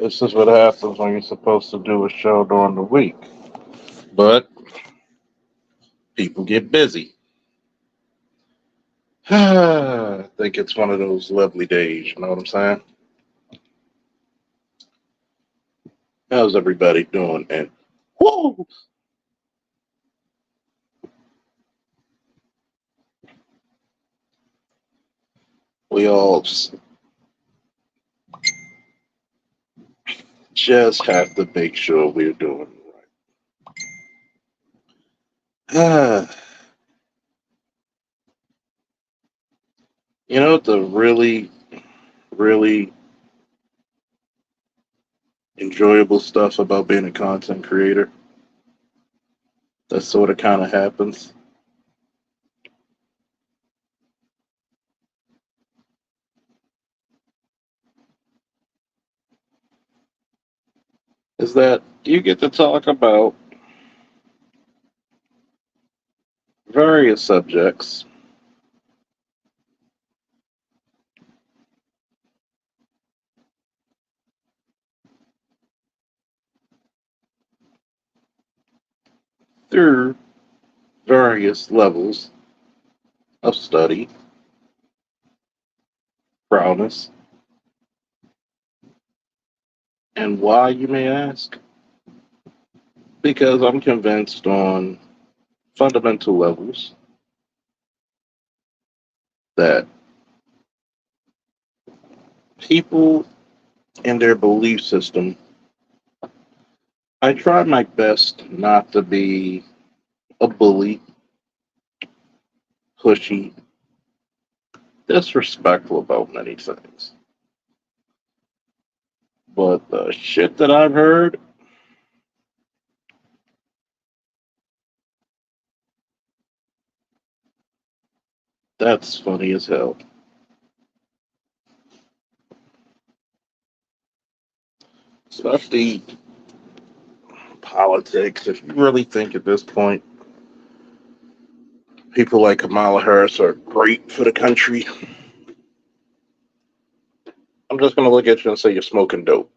This is what happens when you're supposed to do a show during the week. But people get busy. I think it's one of those lovely days, you know what I'm saying? How's everybody doing? And whoo, we all just have to make sure we're doing right. You know the really enjoyable stuff about being a content creator that sort of kind of happens is that you get to talk about various subjects through various levels of study, prowess, and why, you may ask? Because I'm convinced on fundamental levels that people and their belief system, I try my best not to be a bully, pushy, disrespectful about many things. But the shit that I've heard, that's funny as hell. Especially politics. If you really think at this point people like Kamala Harris are great for the country, I'm just going to look at you and say you're smoking dope.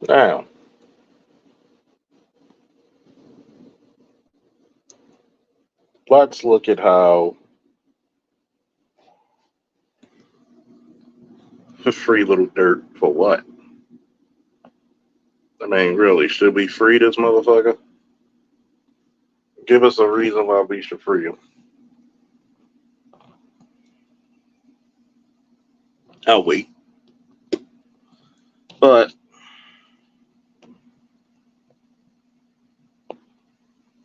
Now, let's look at how free little dirt for what? I mean, really, should we free this motherfucker? Give us a reason why we should free him. I'll wait. But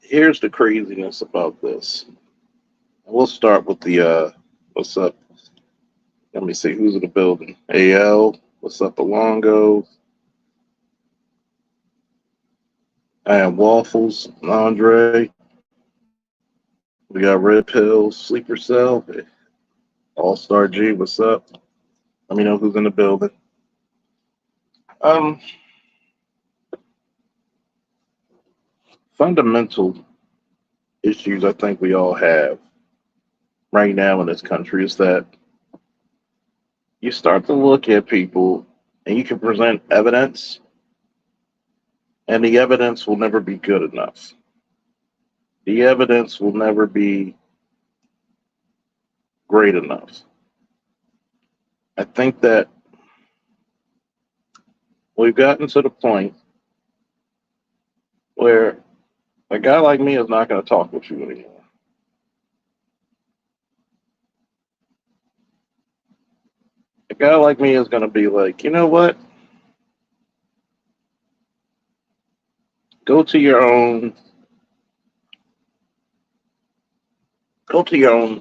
here's the craziness about this. We'll start with the what's up? Let me see who's in the building. AL, what's up, Alongo? I have Waffles, Andre. We got Red Pill, Sleeper Cell, All Star G. What's up? Let me know who's in the building. Um, Fundamental issues I think we all have right now in this country is that you start to look at people and you can present evidence, and the evidence will never be good enough. The evidence will never be great enough. I think that we've gotten to the point where a guy like me is not going to talk with you anymore. A guy like me is going to be like, you know what? Go to your own,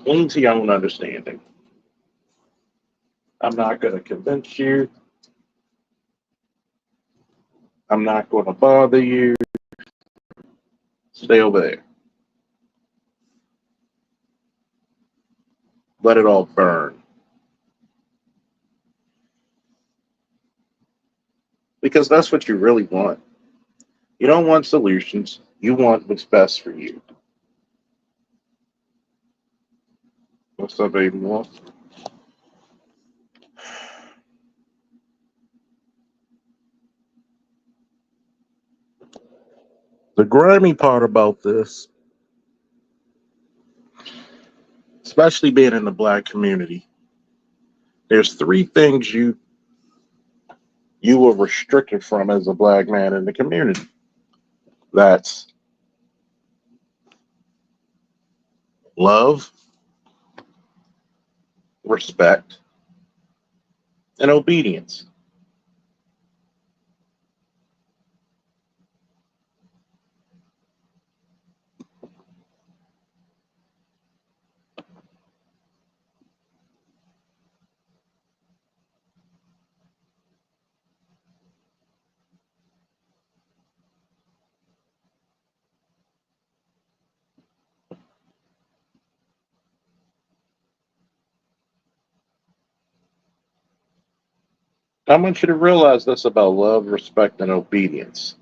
lean to your own understanding. I'm not going to convince you. I'm not going to bother you. Stay over there. Let it all burn. because that's what you really want. You don't want solutions, you want what's best for you. What's up, baby? More? The grimy part about this, especially being in the black community, there's three things you were restricted from as a black man in the community. That's love, respect, and obedience. I want you to realize this about love, respect, and obedience.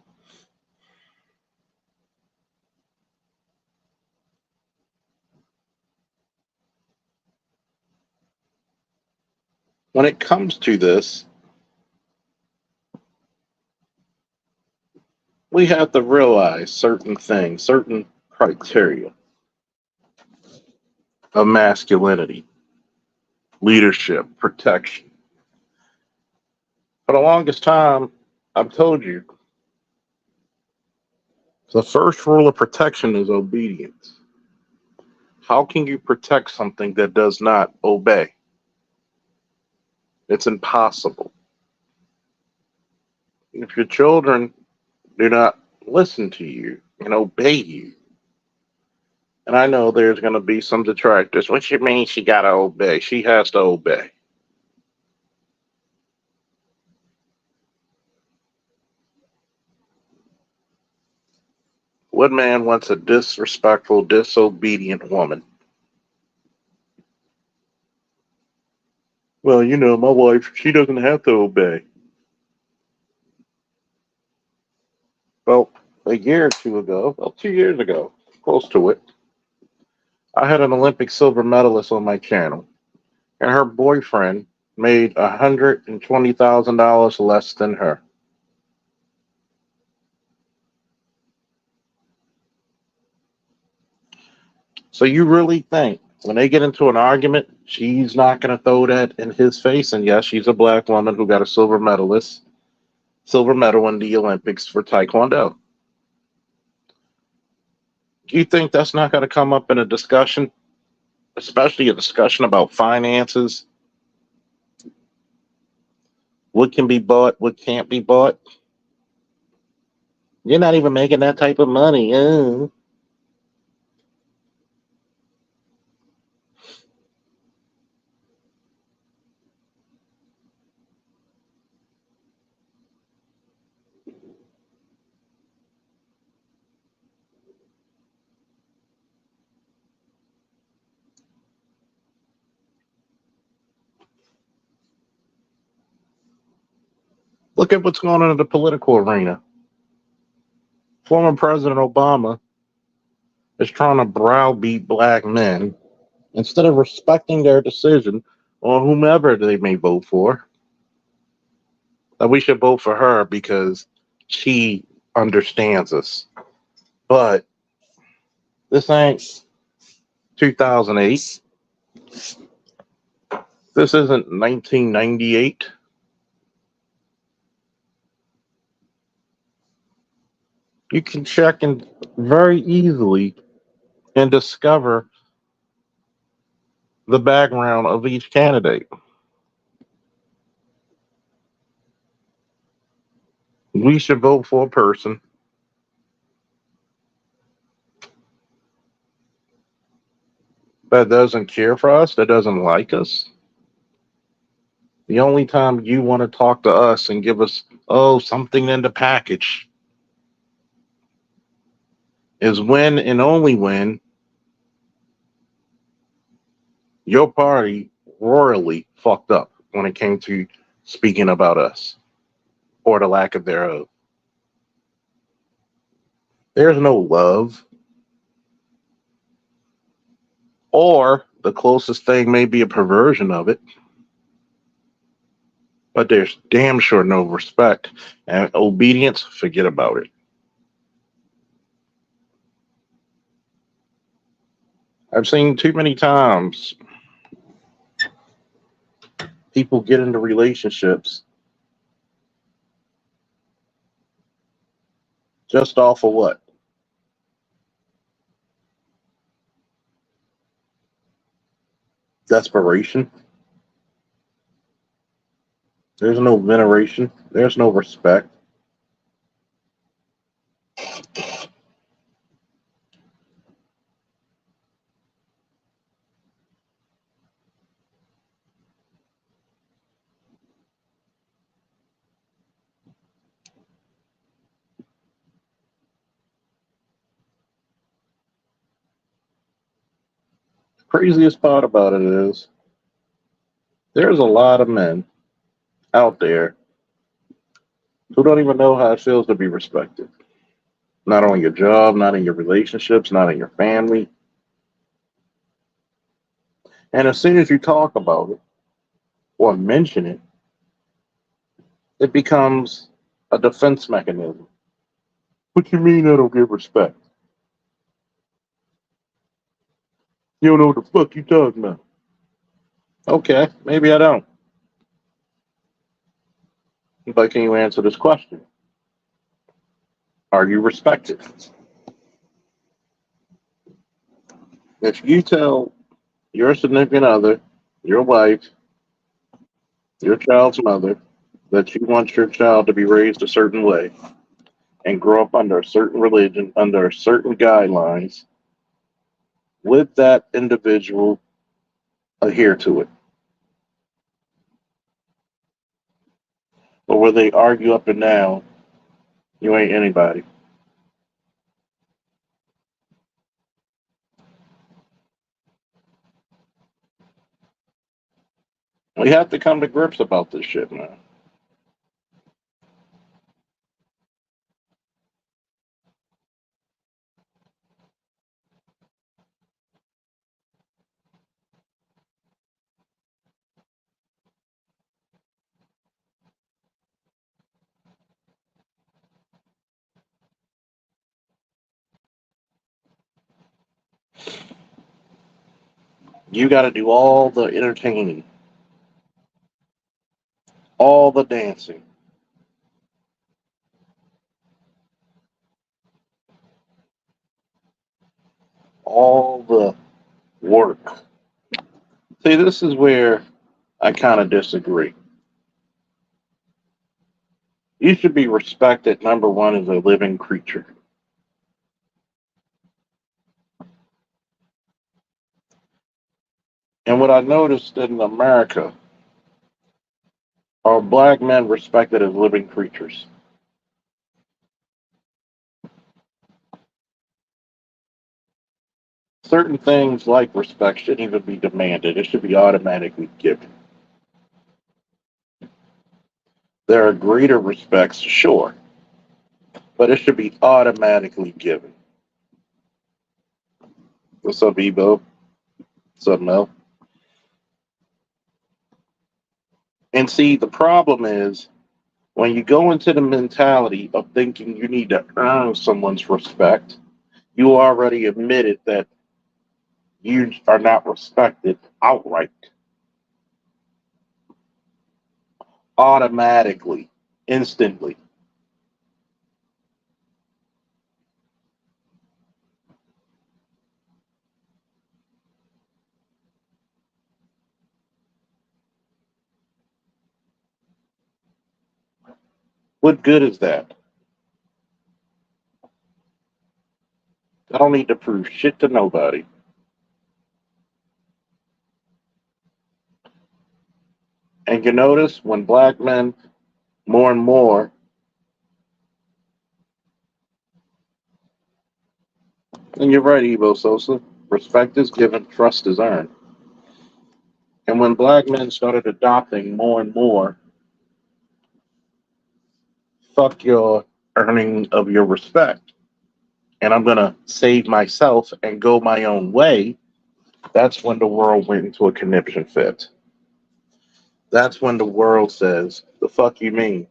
When it comes to this, we have to realize certain things, certain criteria of masculinity, leadership, protection. For the longest time, I've told you the first rule of protection is obedience. How can you protect something that does not obey? It's impossible. If your children do not listen to you and obey you, and I know there's going to be some detractors. What you mean she got to obey? She has to obey. What man wants a disrespectful, disobedient woman? Well, you know, my wife, she doesn't have to obey. Well, a year or two ago, well, 2 years ago, close to it, I had an Olympic silver medalist on my channel, and her boyfriend made $120,000 less than her. So you really think when they get into an argument, she's not going to throw that in his face? And yes, she's a black woman who got a silver medal in the Olympics for Taekwondo. Do you think that's not going to come up in a discussion, especially a discussion about finances? What can be bought, what can't be bought? You're not even making that type of money. Look at what's going on in the political arena. Former President Obama is trying to browbeat black men instead of respecting their decision on whomever they may vote for. That we should vote for her because she understands us. But this ain't 2008. This isn't 1998. You can check and very easily and discover the background of each candidate. We should vote for a person that doesn't care for us, that doesn't like us. The only time you want to talk to us and give us, oh, something in the package is when and only when your party royally fucked up when it came to speaking about us. or the lack of thereof. There's no love, or the closest thing may be a perversion of it, but there's damn sure no respect. And obedience, forget about it. I've seen too many times people get into relationships just off of what? Desperation. There's no veneration. There's no respect. Craziest part about it is there's a lot of men out there who don't even know how it feels to be respected. Not on your job, not in your relationships, not in your family. And as soon as you talk about it or mention it, it becomes a defense mechanism. What you mean I don't get respect? You don't know what the fuck you talking about. Okay, maybe I don't. But can you answer this question? Are you respected? If you tell your significant other, your wife, your child's mother, that you want your child to be raised a certain way and grow up under a certain religion, under certain guidelines, would that individual adhere to it? Or will they argue up and down, you ain't anybody? We have to come to grips about this shit, man. You got to do all the entertaining, all the dancing, all the work. See, this is where I kind of disagree. You should be respected, number one, as a living creature. And what I noticed in America are black men respected as living creatures. Certain things like respect shouldn't even be demanded, it should be automatically given. There are greater respects, sure, but it should be automatically given. What's up, Ebo? What's up, Mel? And see, the problem is when you go into the mentality of thinking you need to earn someone's respect, you already admitted that you are not respected outright, automatically, instantly. What good is that? I don't need to prove shit to nobody. And you notice when black men more and more, and you're right, Evo Sosa, respect is given, trust is earned. And when black men started adopting more and more fuck your earning of your respect, and I'm gonna save myself and go my own way, that's when the world went into a conniption fit. That's when the world says, the fuck you mean?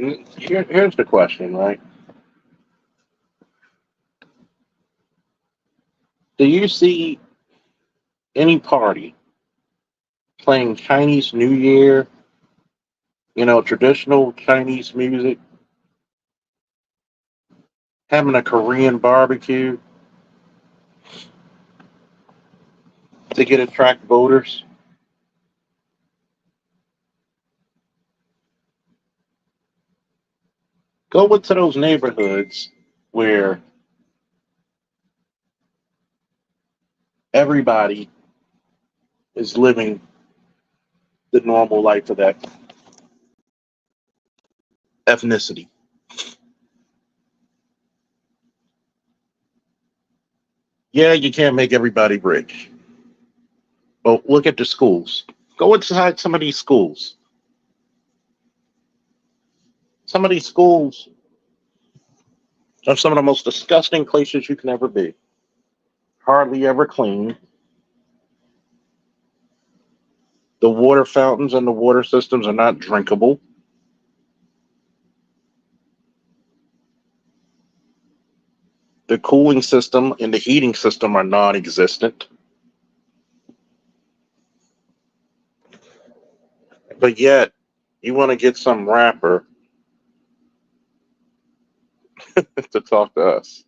Here's the question, right? Do you see any party playing Chinese New Year, traditional Chinese music, having a Korean barbecue to get attract voters? Go into those neighborhoods where everybody is living the normal life of that ethnicity. Yeah, you can't make everybody rich. But look at the schools. Go inside some of these schools. Some of these schools are some of the most disgusting places you can ever be. Hardly ever clean. The water fountains and the water systems are not drinkable. The cooling system and the heating system are non existent. But yet, you want to get some rapper to talk to us.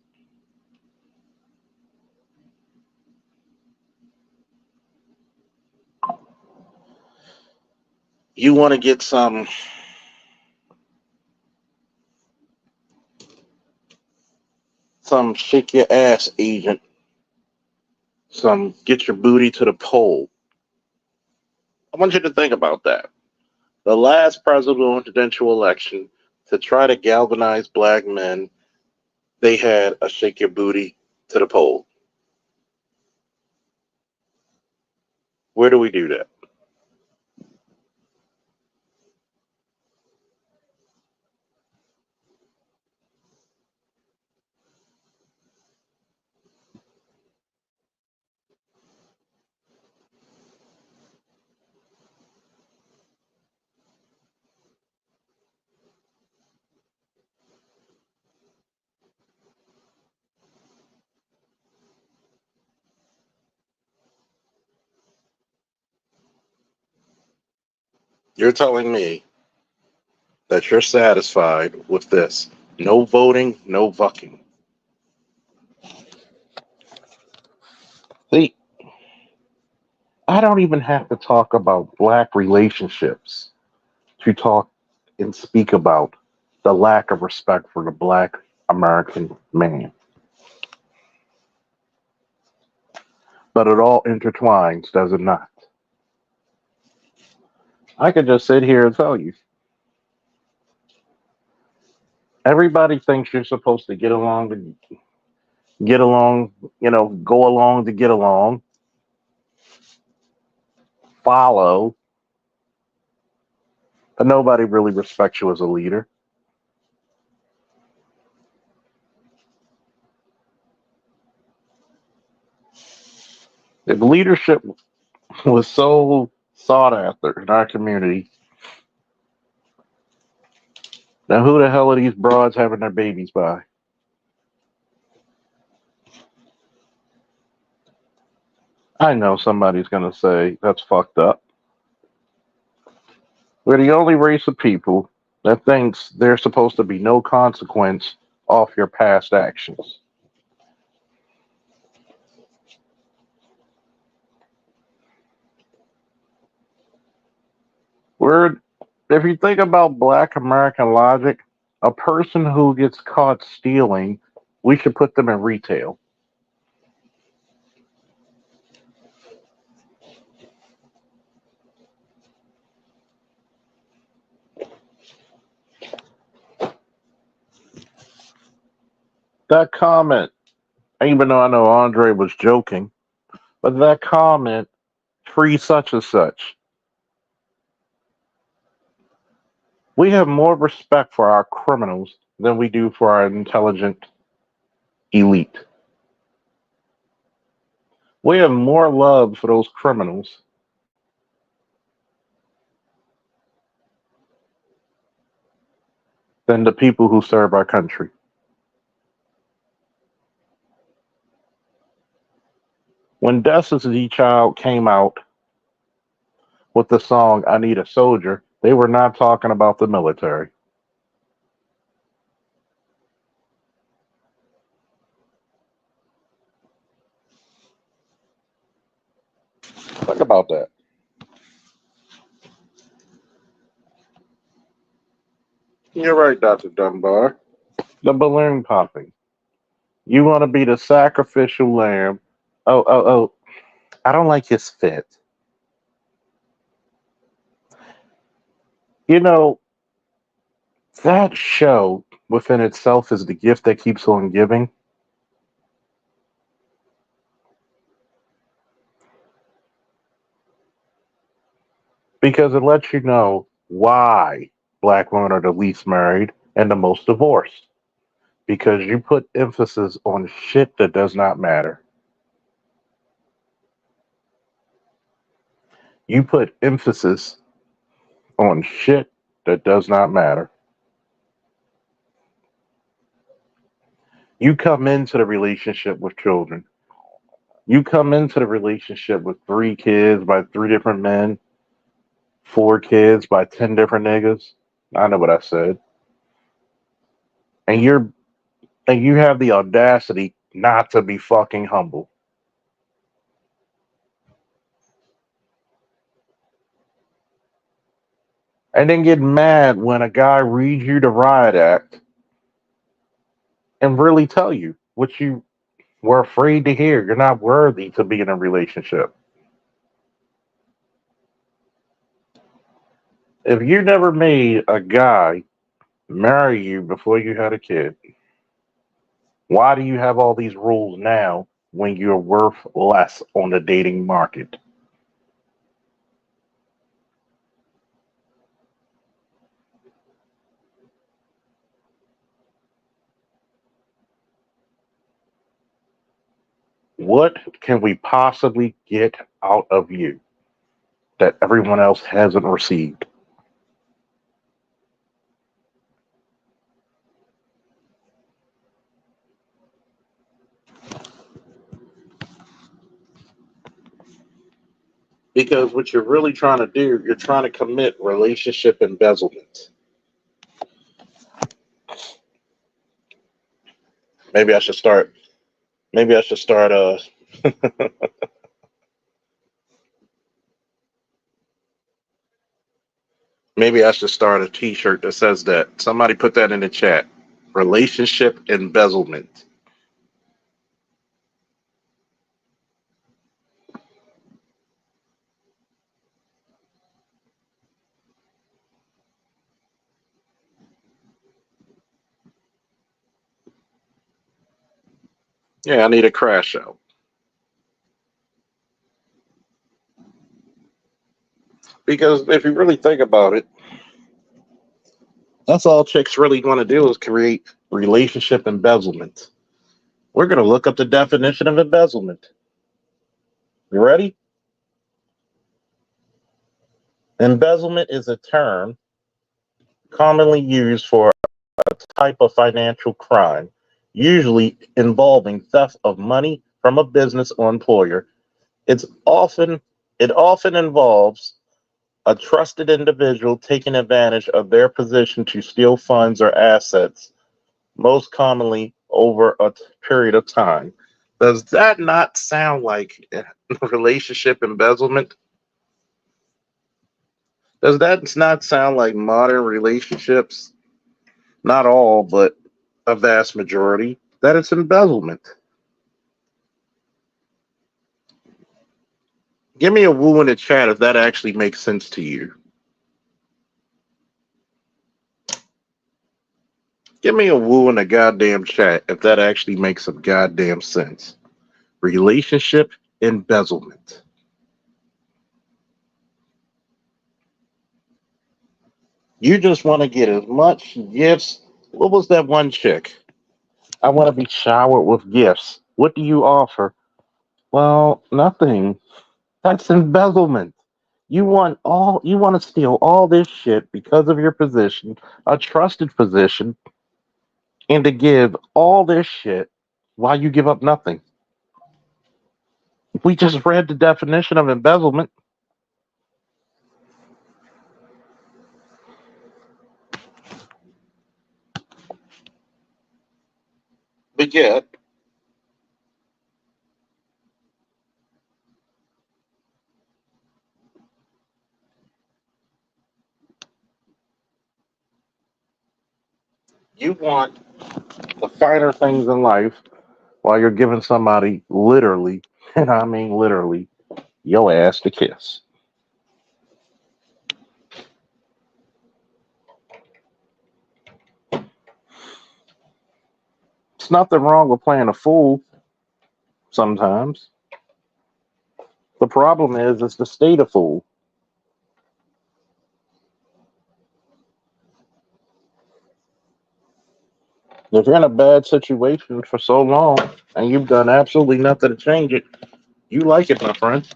You want to get some shake your ass agent, some get your booty to the pole. I want you to think about that. The last presidential election, to try to galvanize black men, they had a shake your booty to the pole. Where do we do that? You're telling me that you're satisfied with this. No voting, no fucking. See, I don't even have to talk about black relationships to talk and speak about the lack of respect for the black American man. But it all intertwines, does it not? I could just sit here and tell you. Everybody thinks you're supposed to get along, go along to get along, follow, but nobody really respects you as a leader. If leadership was so sought after in our community, then who the hell are these broads having their babies by? I know somebody's going to say that's fucked up. We're the only race of people that thinks there's supposed to be no consequence off your past actions. We're, if you think about black American logic, a person who gets caught stealing, we should put them in retail. That comment, even though I know Andre was joking, but that comment, free such and such, we have more respect for our criminals than we do for our intelligent elite. We have more love for those criminals than the people who serve our country. When Destiny's Child came out with the song I Need a Soldier, they were not talking about the military. Think about that. You're right, Dr. Dunbar. The balloon popping. You want to be the sacrificial lamb. Oh. I don't like his fit. You know, that show within itself is the gift that keeps on giving because it lets you know why black women are the least married and the most divorced. Because you put emphasis on shit that does not matter. You put emphasis on shit that does not matter. You come into the relationship with children. You come into the relationship with 3 kids by 3 different men, 4 kids by 10 different niggas. I know what I said. And you have the audacity not to be fucking humble. And then get mad when a guy reads you the riot act and really tell you what you were afraid to hear. You're not worthy to be in a relationship. If you never made a guy marry you before you had a kid, why do you have all these rules now when you're worth less on the dating market? What can we possibly get out of you that everyone else hasn't received? Because what you're really trying to do, you're trying to commit relationship embezzlement. Maybe I should start. Maybe I should start. Maybe I should start a T-shirt that says that. Somebody put that in the chat. Relationship embezzlement. Yeah, I need a crash out. Because if you really think about it, that's all chicks really want to do is create relationship embezzlement. We're going to look up the definition of embezzlement. You ready? Embezzlement is a term commonly used for a type of financial crime, usually involving theft of money from a business or employer It's often it often involves a trusted individual taking advantage of their position to steal funds or assets, most commonly over a period of time. Does that not sound like relationship embezzlement? Does that not sound like modern relationships? Not all, but a vast majority. That it's embezzlement. Give me a woo in the chat if that actually makes sense to you. Give me a woo in the goddamn chat if that actually makes some goddamn sense. Relationship embezzlement. You just want to get as much gifts. What was that one chick? I want to be showered with gifts. What do you offer? Well, nothing. That's embezzlement. You want to steal all this shit because of your position, a trusted position, and to give all this shit while you give up nothing. We just read the definition of embezzlement. But yet, you want the finer things in life while you're giving somebody literally, and I mean literally, your ass to kiss. It's nothing wrong with playing a fool sometimes. The problem is it's the state of fool. If you're in a bad situation for so long and you've done absolutely nothing to change it, you like it, my friend.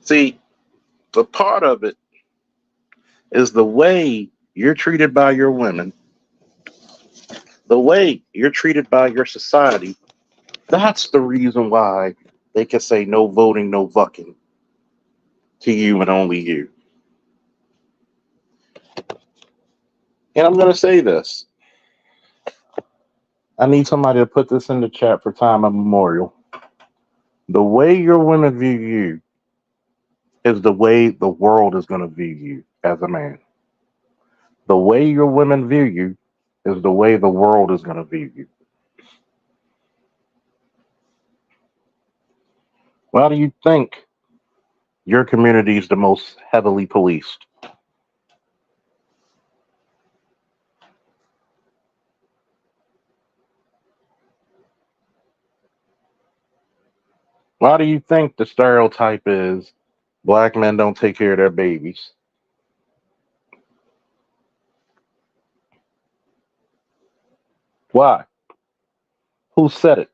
See, the part of it is the way you're treated by your women, the way you're treated by your society. That's the reason why they can say no voting, no fucking to you and only you. And I'm going to say this. I need somebody to put this in the chat for time immemorial. The way your women view you is the way the world is going to view you as a man. The way your women view you is the way the world is going to view you. Why do you think your community is the most heavily policed? Why do you think the stereotype is black men don't take care of their babies? Why? Who said it?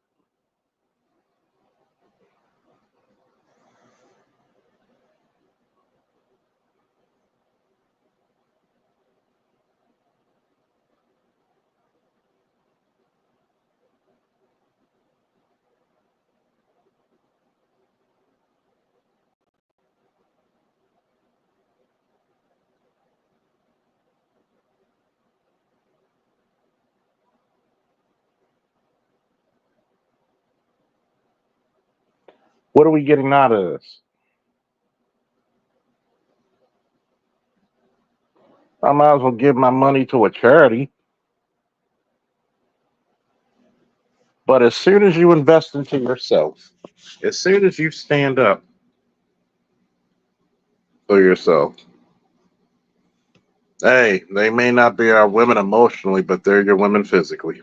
What are we getting out of this? I might as well give my money to a charity. But as soon as you invest into yourself, as soon as you stand up for yourself, hey, they may not be our women emotionally, but they're your women physically.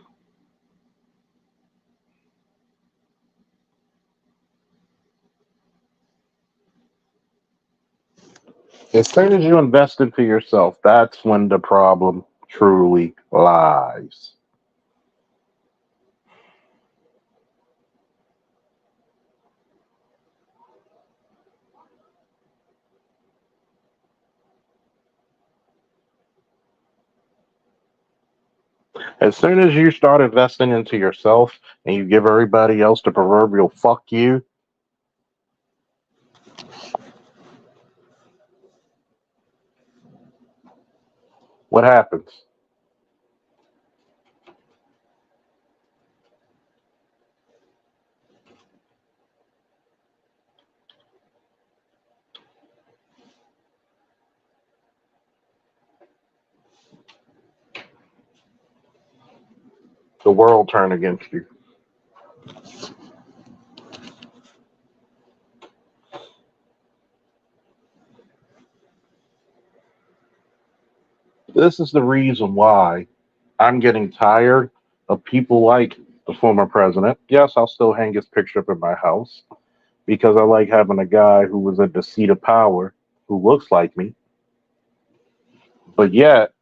As soon as you invest into yourself, that's when the problem truly lies. As soon as you start investing into yourself and you give everybody else the proverbial fuck you, what happens? The world turn against you. This is the reason why I'm getting tired of people like the former president. Yes, I'll still hang his picture up in my house because I like having a guy who was at the seat of power who looks like me. But yet,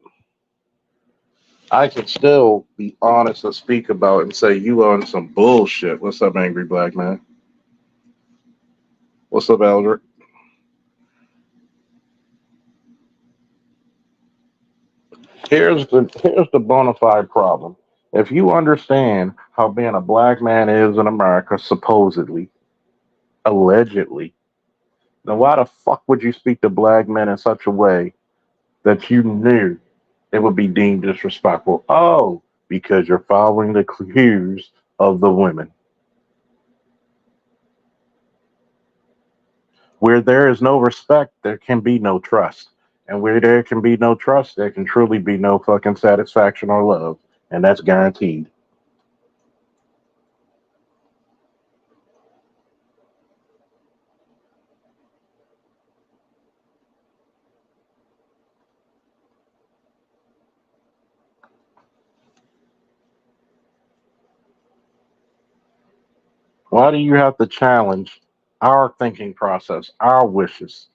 I can still be honest and speak about and say you on some bullshit. What's up, angry black man? What's up, Eldrick? Here's the bona fide problem. If you understand how being a black man is in America, supposedly, allegedly, then why the fuck would you speak to black men in such a way that you knew it would be deemed disrespectful? Oh, because you're following the cues of the women. Where there is no respect, there can be no trust. And where there can be no trust, there can truly be no fucking satisfaction or love. And that's guaranteed. Why do you have to challenge our thinking process, our wishes?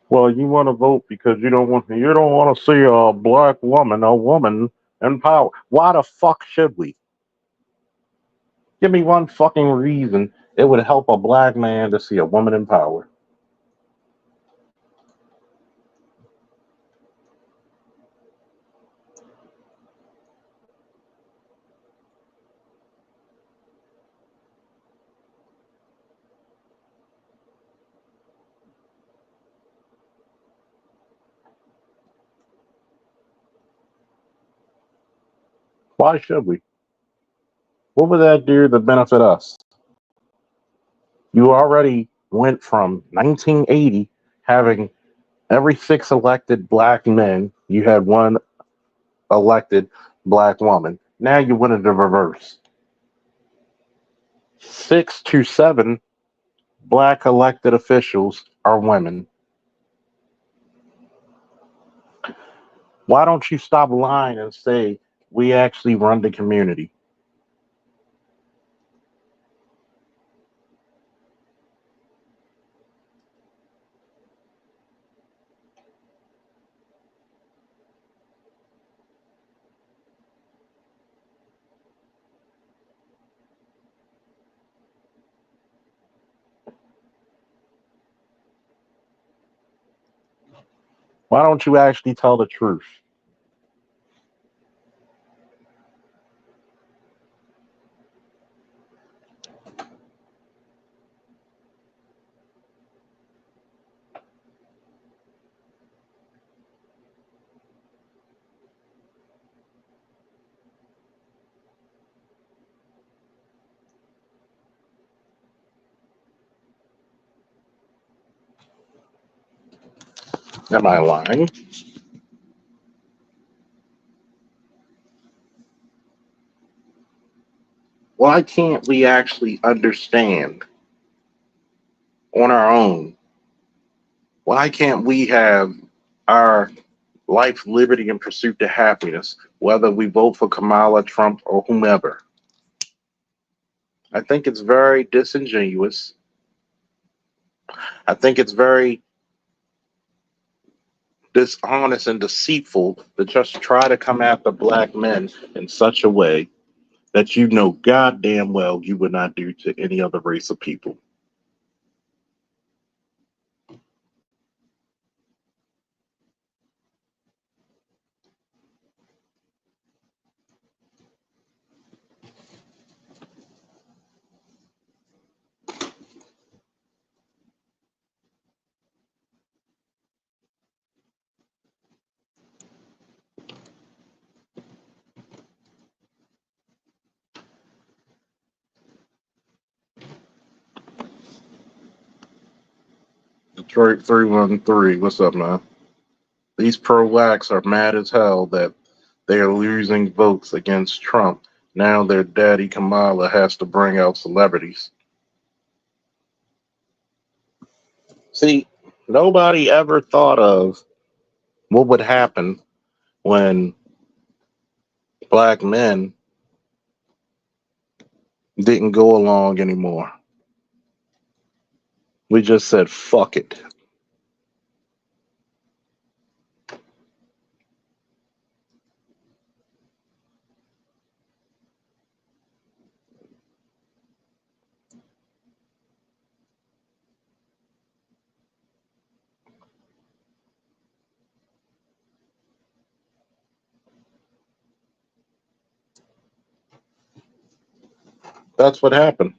Well, you want to vote because you don't want to see a black woman, a woman in power. Why the fuck should we? Give me one fucking reason it would help a black man to see a woman in power. Why should we? What would that do to benefit us? You already went from 1980 having every six elected black men, you had one elected black woman. Now you went into reverse. 6 to 7 black elected officials are women. Why don't you stop lying and say we actually run the community? Why don't you actually tell the truth? Am I lying? Why can't we actually understand on our own? Why can't we have our life, liberty, and pursuit to happiness, whether we vote for Kamala, Trump, or whomever? I think it's very disingenuous. I think it's very dishonest and deceitful to just try to come after black men in such a way that you know goddamn well you would not do to any other race of people. Straight 313. What's up, man? These pro-lax are mad as hell that they are losing votes against Trump. Now their daddy Kamala has to bring out celebrities. See, nobody ever thought of what would happen when black men didn't go along anymore. We just said, fuck it. That's what happened.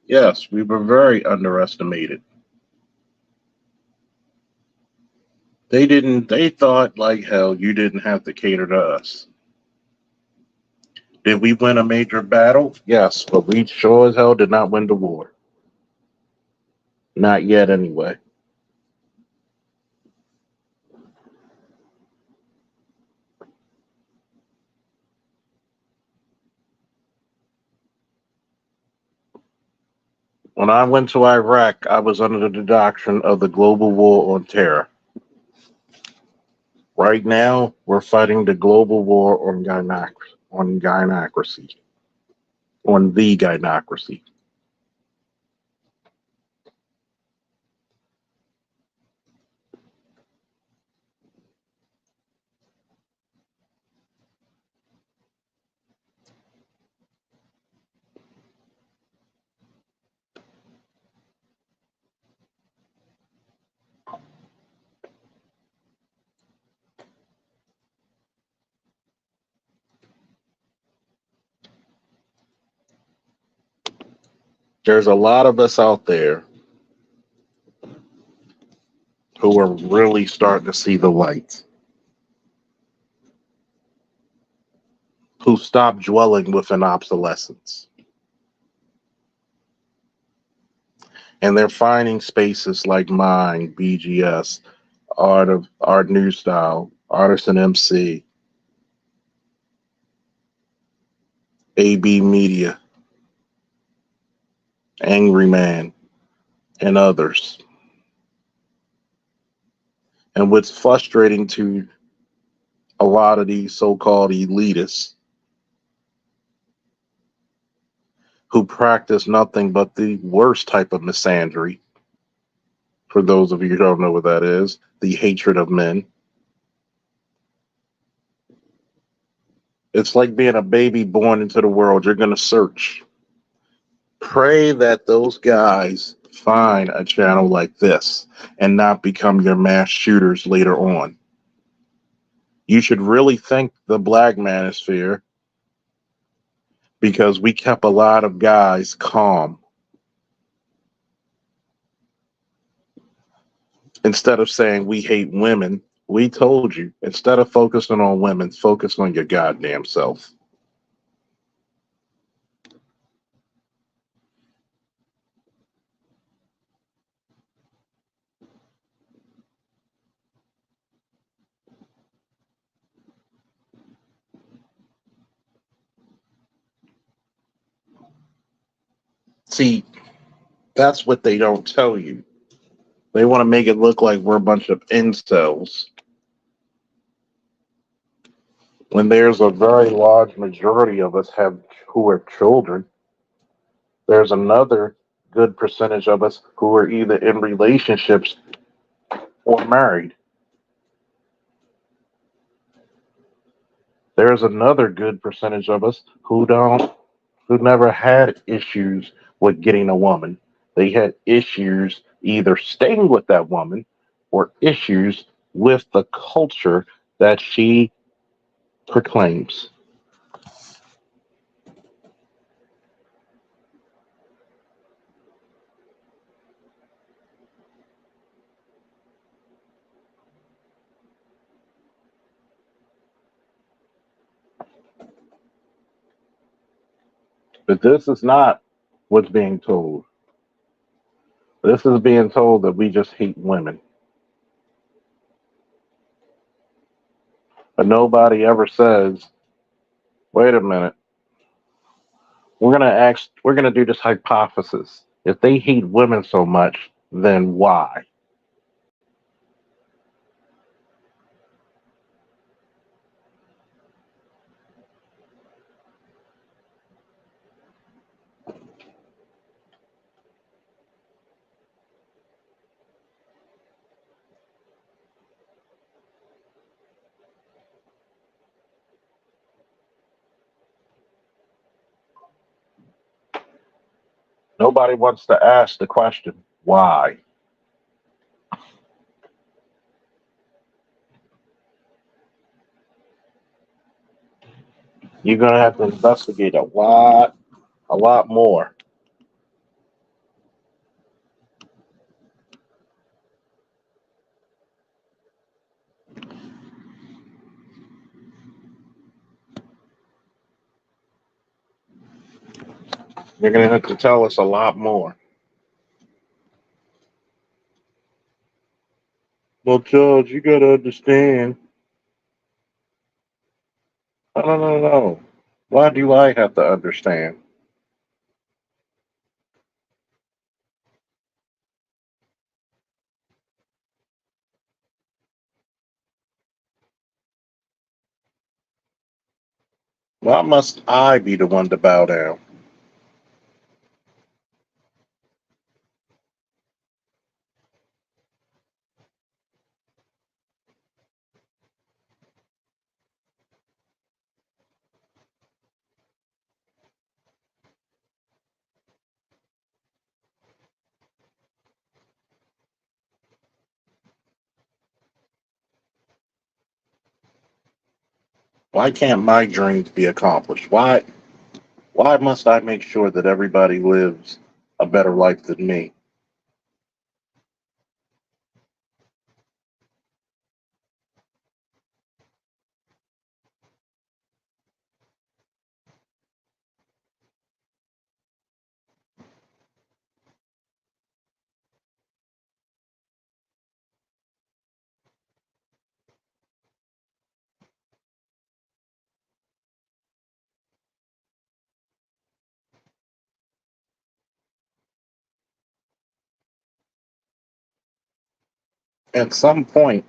Yes, we were very underestimated. They thought like hell you didn't have to cater to us. Did we win a major battle? Yes, but we sure as hell did not win the war. Not yet, anyway. When I went to Iraq, I was under the doctrine of the global war on terror. Right now, we're fighting the global war on gynocracy, on the gynocracy. There's a lot of us out there who are really starting to see the light, who stop dwelling within obsolescence. And they're finding spaces like mine, BGS, Art New Style, Artisan MC, AB Media, Angry Man, and others. And what's frustrating to a lot of these so-called elitists who practice nothing but the worst type of misandry, for those of you who don't know what that is, the hatred of men. It's like being a baby born into the world. You're going to search. Pray that those guys find a channel like this and not become your mass shooters later on. You should really thank the black manosphere because we kept a lot of guys calm. Instead of saying we hate women, we told you, instead of focusing on women, focus on your goddamn self. See, that's what they don't tell you. They want to make it look like we're a bunch of incels when there's a very large majority of us have who are children. There's another good percentage of us who are either in relationships or married. There's another good percentage of us who never had issues with getting a woman. They had issues either staying with that woman or issues with the culture that she proclaims. But this is not what's being told. This is being told that we just hate women. But nobody ever says, wait a minute, we're gonna do this hypothesis. If they hate women so much, then why? Nobody wants to ask the question, why? You're gonna have to investigate a lot more. You're gonna have to tell us a lot more. Well, Judge, you gotta understand. No, no, no, no. Why do I have to understand? Why must I be the one to bow down? Why can't my dreams be accomplished? Why must I make sure that everybody lives a better life than me? At some point,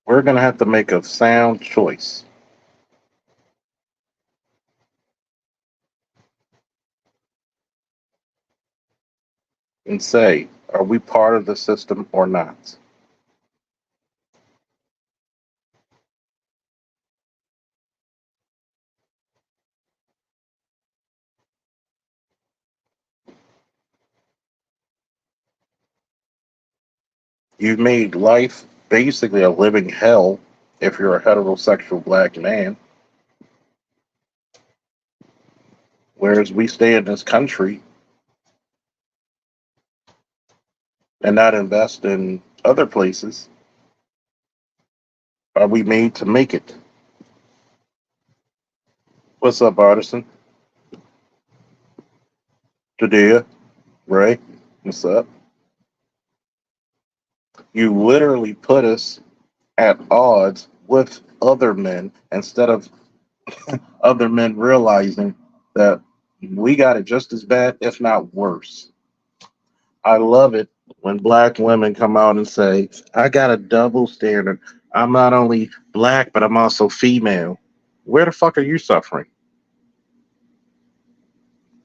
we're gonna have to make a sound choice and say, are we part of the system or not? You've made life basically a living hell if you're a heterosexual black man, whereas we stay in this country and not invest in other places. Are we made to make it? What's up, Artisan? Judea, Ray, what's up? You literally put us at odds with other men instead of other men realizing that we got it just as bad, if not worse. I love it when black women come out and say, I got a double standard. I'm not only black, but I'm also female. Where the fuck are you suffering?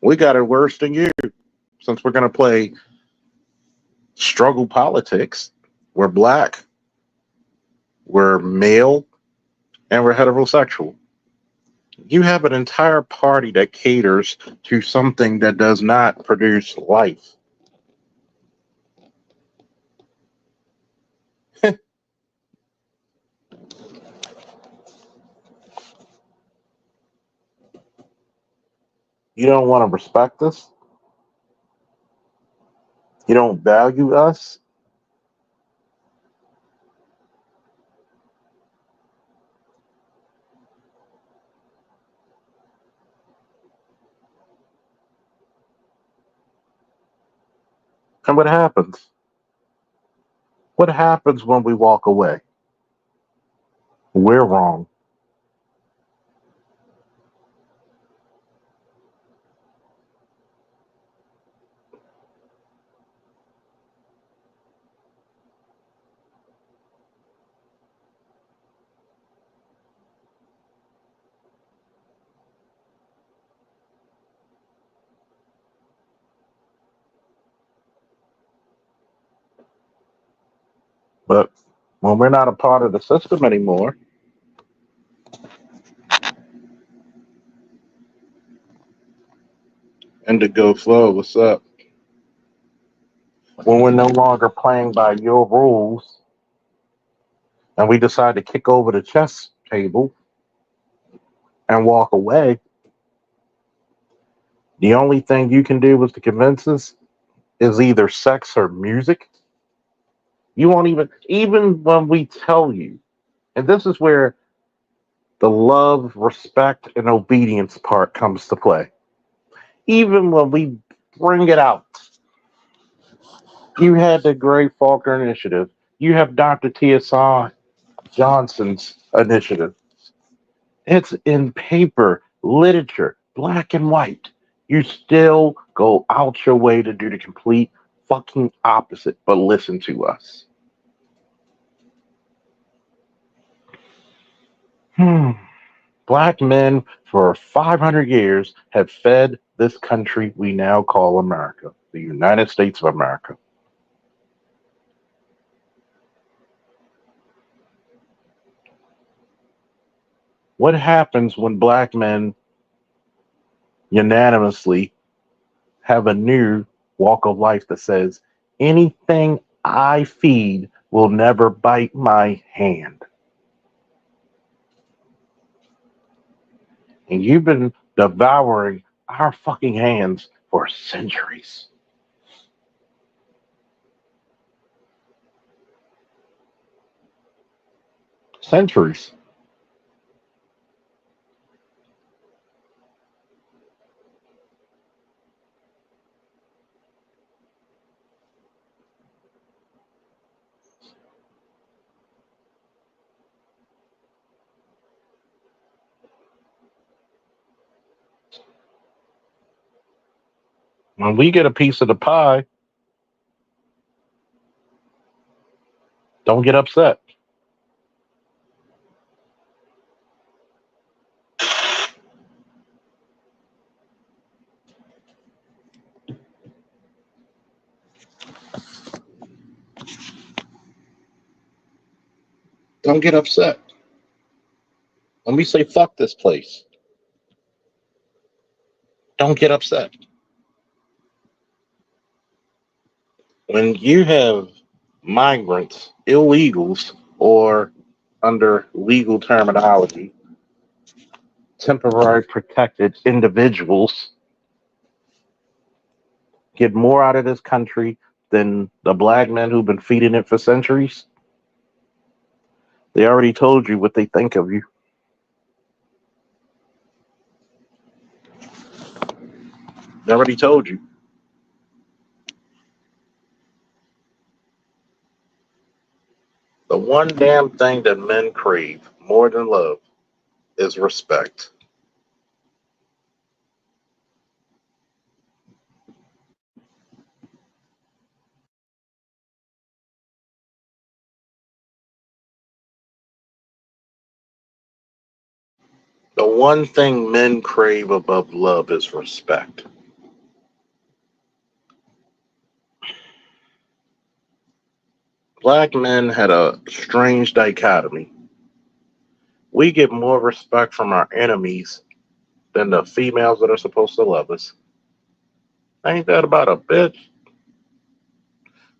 We got it worse than you. Since we're going to play struggle politics, we're black, we're male, and we're heterosexual. You have an entire party that caters to something that does not produce life. You don't want to respect us. You don't value us. And what happens? What happens when we walk away? We're wrong. But when we're not a part of the system anymore, Indigo Flow, what's up? When we're no longer playing by your rules and we decide to kick over the chess table and walk away, the only thing you can do is to convince us is either sex or music. You won't even when we tell you, and this is where the love, respect, and obedience part comes to play. Even when we bring it out, you had the Great Faulkner Initiative. You have Dr. T.S.R. Johnson's initiative. It's in paper, literature, black and white. You still go out your way to do the complete fucking opposite, but listen to us. Hmm. Black men for 500 years have fed this country we now call America, the United States of America. What happens when black men unanimously have a new walk of life that says anything I feed will never bite my hand? And you've been devouring our fucking hands for centuries. Centuries. When we get a piece of the pie, don't get upset. Don't get upset. When we say fuck this place, don't get upset. When you have migrants, illegals, or under legal terminology, temporary protected individuals get more out of this country than the black men who've been feeding it for centuries, they already told you what they think of you. They already told you. The one damn thing that men crave more than love is respect. The one thing men crave above love is respect. Black men had a strange dichotomy. We get more respect from our enemies than the females that are supposed to love us. Ain't that about a bitch?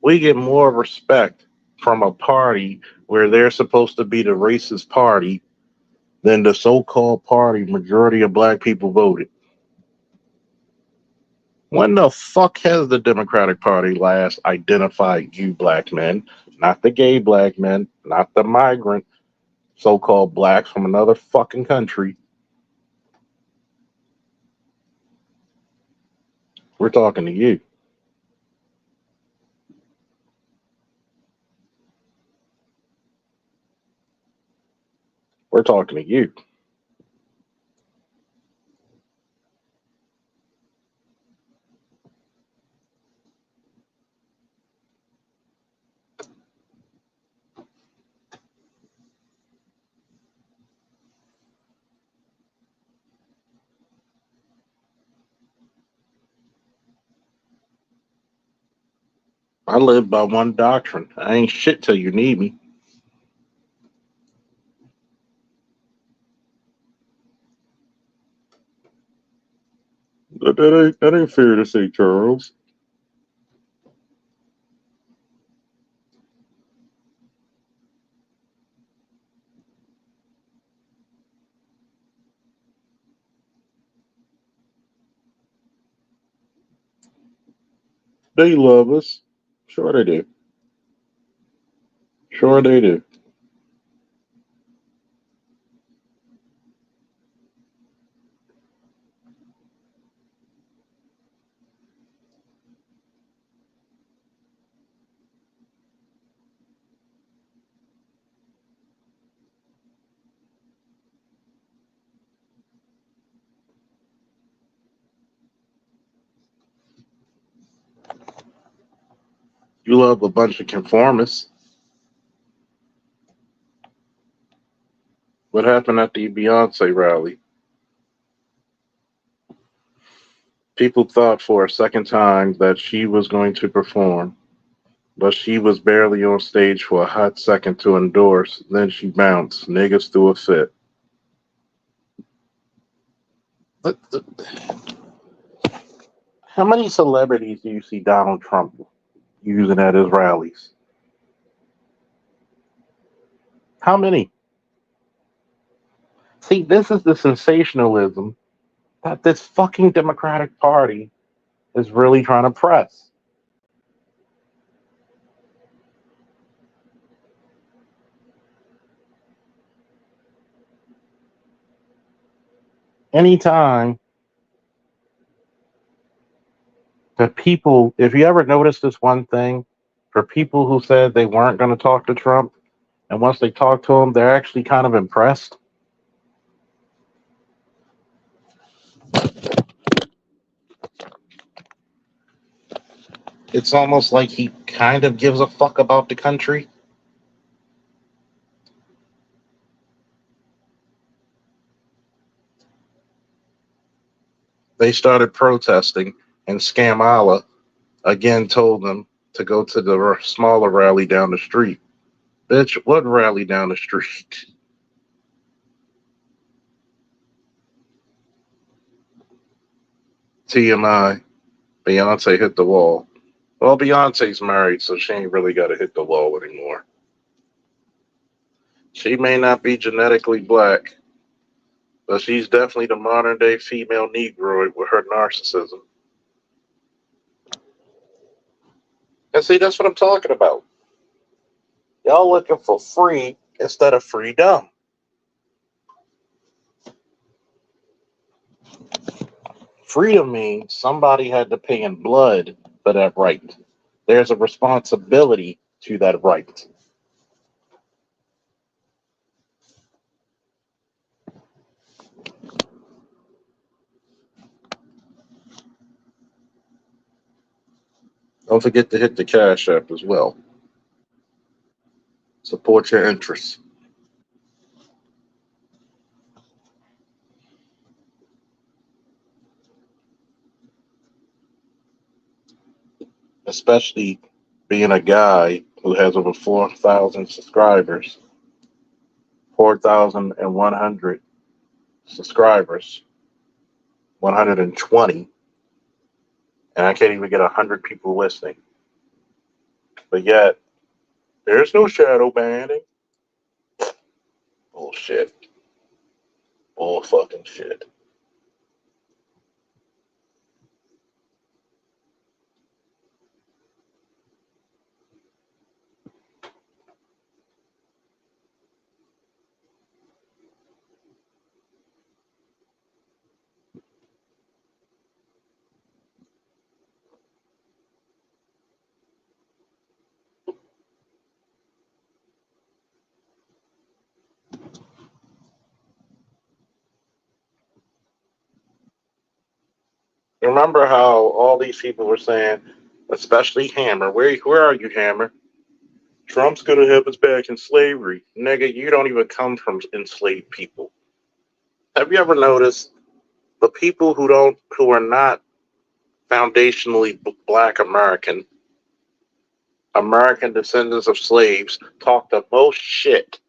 We get more respect from a party where they're supposed to be the racist party than the so-called party majority of black people voted. When the fuck has the Democratic Party last identified you black men, not the gay black men, not the migrant so-called blacks from another fucking country? We're talking to you. We're talking to you. I live by one doctrine. I ain't shit till you need me. But that ain't fair to say, Charles. They love us. Sure they do. Sure they do. You love a bunch of conformists. What happened at the Beyonce rally? People thought for a second time that she was going to perform, but she was barely on stage for a hot second to endorse. Then she bounced. Niggas threw a fit. How many celebrities do you see Donald Trump using at his rallies? How many? See, this is the sensationalism that this fucking Democratic Party is really trying to press. Anytime that people, if you ever notice this one thing, for people who said they weren't going to talk to Trump, and once they talk to him, they're actually kind of impressed. It's almost like he kind of gives a fuck about the country. They started protesting, and Scamala again told them to go to the smaller rally down the street. Bitch, what rally down the street? TMI, Beyonce hit the wall. Well, Beyonce's married, so she ain't really got to hit the wall anymore. She may not be genetically black, but she's definitely the modern day female Negroid with her narcissism. And see, that's what I'm talking about. Y'all looking for free instead of freedom. Freedom means somebody had to pay in blood for that right. There's a responsibility to that right. Don't forget to hit the Cash App as well. Support your interests. Especially being a guy who has over 4,000 subscribers, 4,100 subscribers, 120, and I can't even get 100 people listening. But yet, there's no shadow banning. Bullshit. Bull fucking shit. Remember how all these people were saying, especially Hammer, where are you, Hammer? Trump's gonna have us back in slavery. Nigga, you don't even come from enslaved people. Have you ever noticed the people who are not foundationally black American descendants of slaves talk the most shit?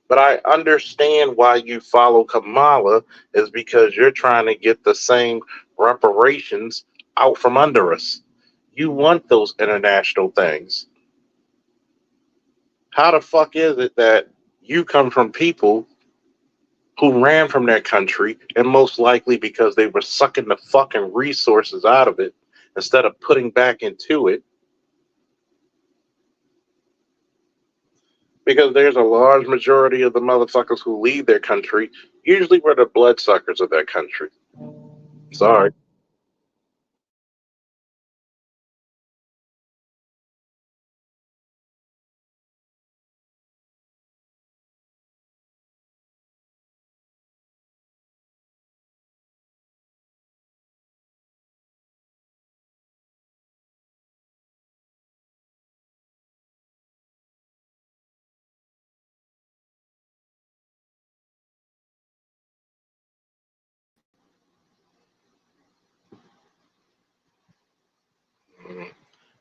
But I understand why you follow Kamala is because you're trying to get the same reparations out from under us. You want those international things. How the fuck is it that you come from people who ran from their country and most likely because they were sucking the fucking resources out of it instead of putting back into it? Because there's a large majority of the motherfuckers who leave their country usually were the bloodsuckers of that country. Sorry.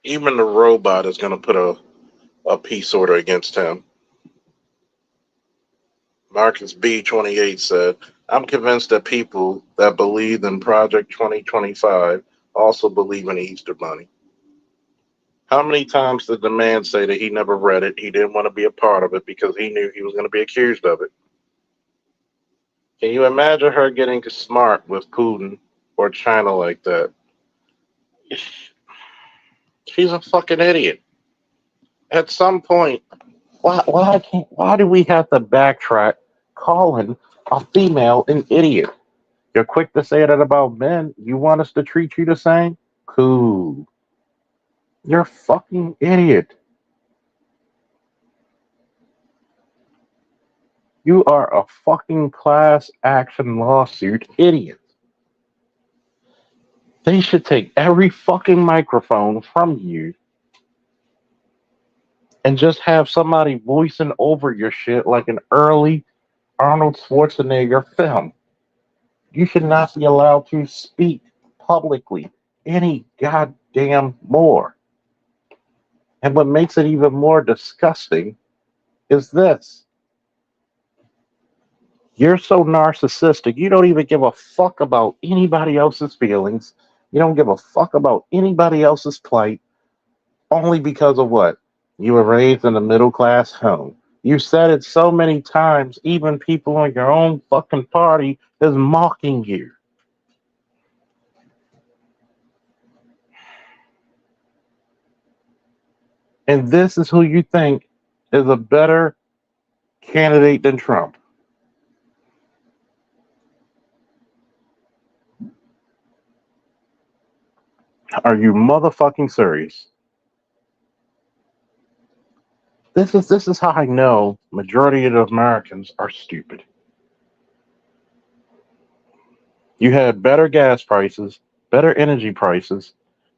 Even the robot is going to put a peace order against him. Marcus B28 said, I'm convinced that people that believe in Project 2025 also believe in Easter Bunny. How many times did the man say that he never read it? He didn't want to be a part of it because he knew he was going to be accused of it. Can you imagine her getting smart with Putin or China like that? She's a fucking idiot. At some point, why do we have to backtrack calling a female an idiot? You're quick to say that about men. You want us to treat you the same? Cool. You're a fucking idiot. You are a fucking class action lawsuit idiot. They should take every fucking microphone from you and just have somebody voicing over your shit like an early Arnold Schwarzenegger film. You should not be allowed to speak publicly any goddamn more. And what makes it even more disgusting is this. You're so narcissistic, you don't even give a fuck about anybody else's feelings. You don't give a fuck about anybody else's plight, only because of what? You were raised in a middle class home. You said it so many times, even people in your own fucking party is mocking you. And this is who you think is a better candidate than Trump. Are you motherfucking serious? This is how I know majority of the Americans are stupid. You had better gas prices, better energy prices.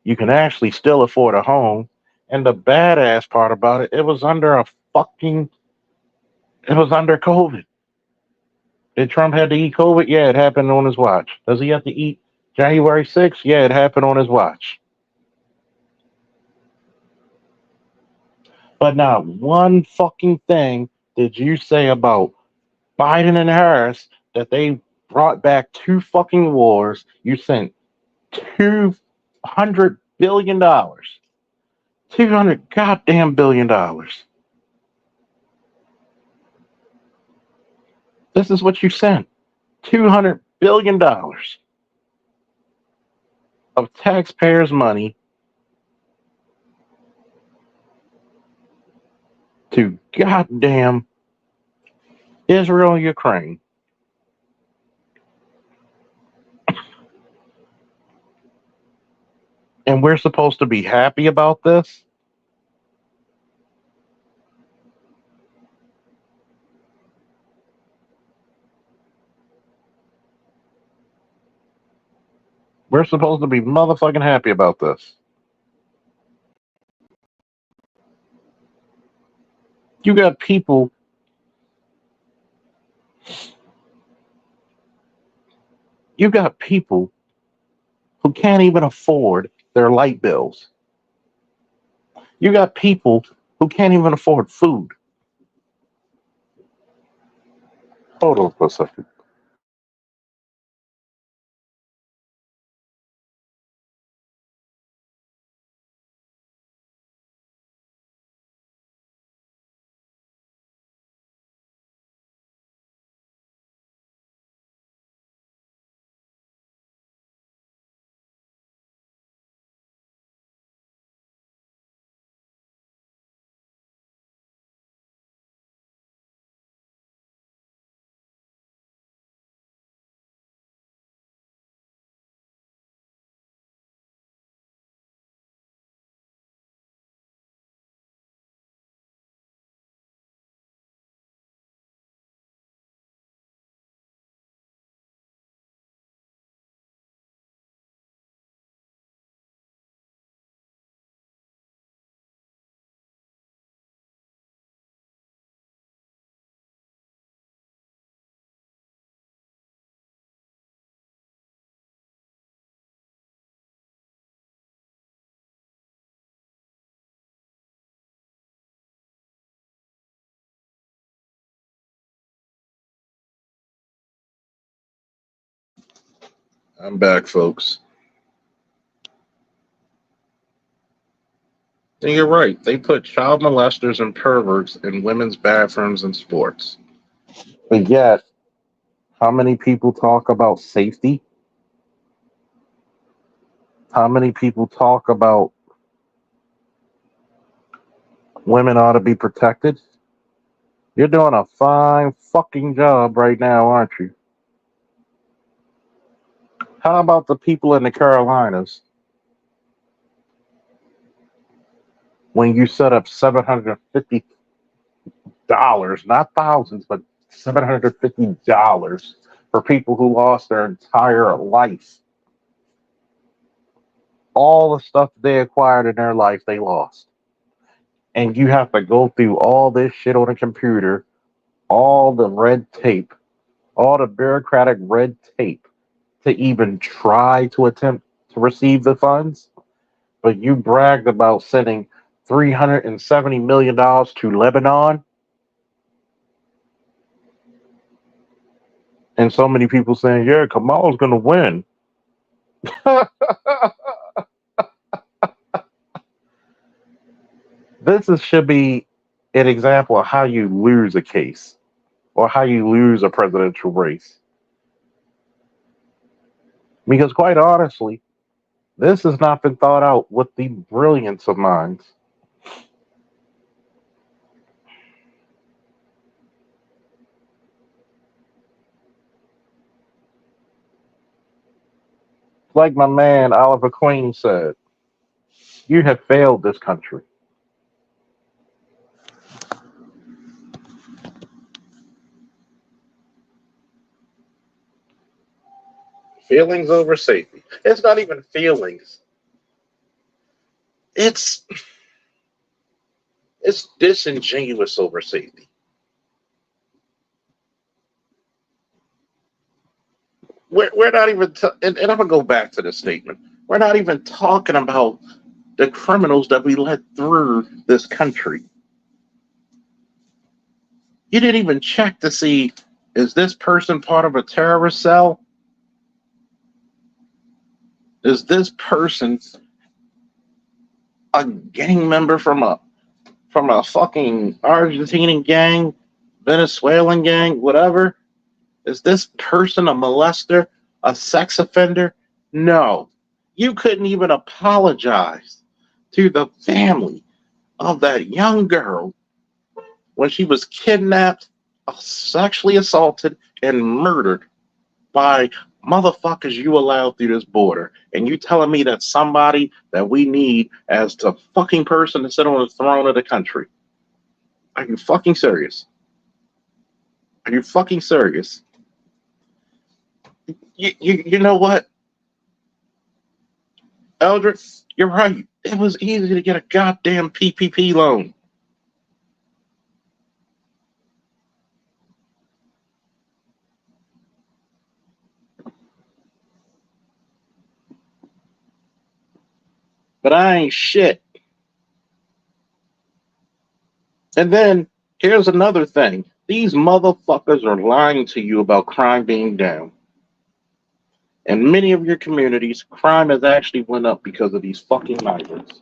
You can actually still afford a home. And the badass part about it, it was under COVID. Did Trump have to eat COVID? Yeah, it happened on his watch. Does he have to eat January 6th? Yeah, it happened on his watch. But not one fucking thing did you say about Biden and Harris that they brought back two fucking wars. You sent $200 billion. 200 goddamn $1 billion. This is what you sent. $200 billion of taxpayers' money to goddamn Israel and Ukraine. And we're supposed to be happy about this? We're supposed to be motherfucking happy about this. You got people. You got people who can't even afford their light bills. You got people who can't even afford food. Hold on for a second. I'm back, folks. And you're right. They put child molesters and perverts in women's bathrooms and sports. But yet, how many people talk about safety? How many people talk about women ought to be protected? You're doing a fine fucking job right now, aren't you? How about the people in the Carolinas when you set up $750, not thousands, but $750 for people who lost their entire life? All the stuff they acquired in their life, they lost. And you have to go through all this shit on a computer, all the red tape, all the bureaucratic red tape to even try to attempt to receive the funds. But you bragged about sending $370 million to Lebanon. And so many people saying, yeah, Kamal's going to win. Should be an example of how you lose a case or how you lose a presidential race. Because quite honestly, this has not been thought out with the brilliance of minds. Like my man Oliver Queen said, you have failed this country. Feelings over safety. It's not even feelings. It's disingenuous over safety. We're not even, and I'm gonna go back to the statement. We're not even talking about the criminals that we let through this country. You didn't even check to see, is this person part of a terrorist cell? Is this person a gang member from a fucking Argentinian gang, Venezuelan gang, whatever? Is this person a molester, a sex offender? No. You couldn't even apologize to the family of that young girl when she was kidnapped, sexually assaulted, and murdered by motherfuckers you allowed through this border. And you telling me that somebody that we need as the fucking person to sit on the throne of the country? Are you fucking serious? Are you fucking serious? You know what? Eldred, you're right. It was easy to get a goddamn PPP loan. But I ain't shit. And then here's another thing. These motherfuckers are lying to you about crime being down. In many of your communities, crime has actually went up because of these fucking migrants.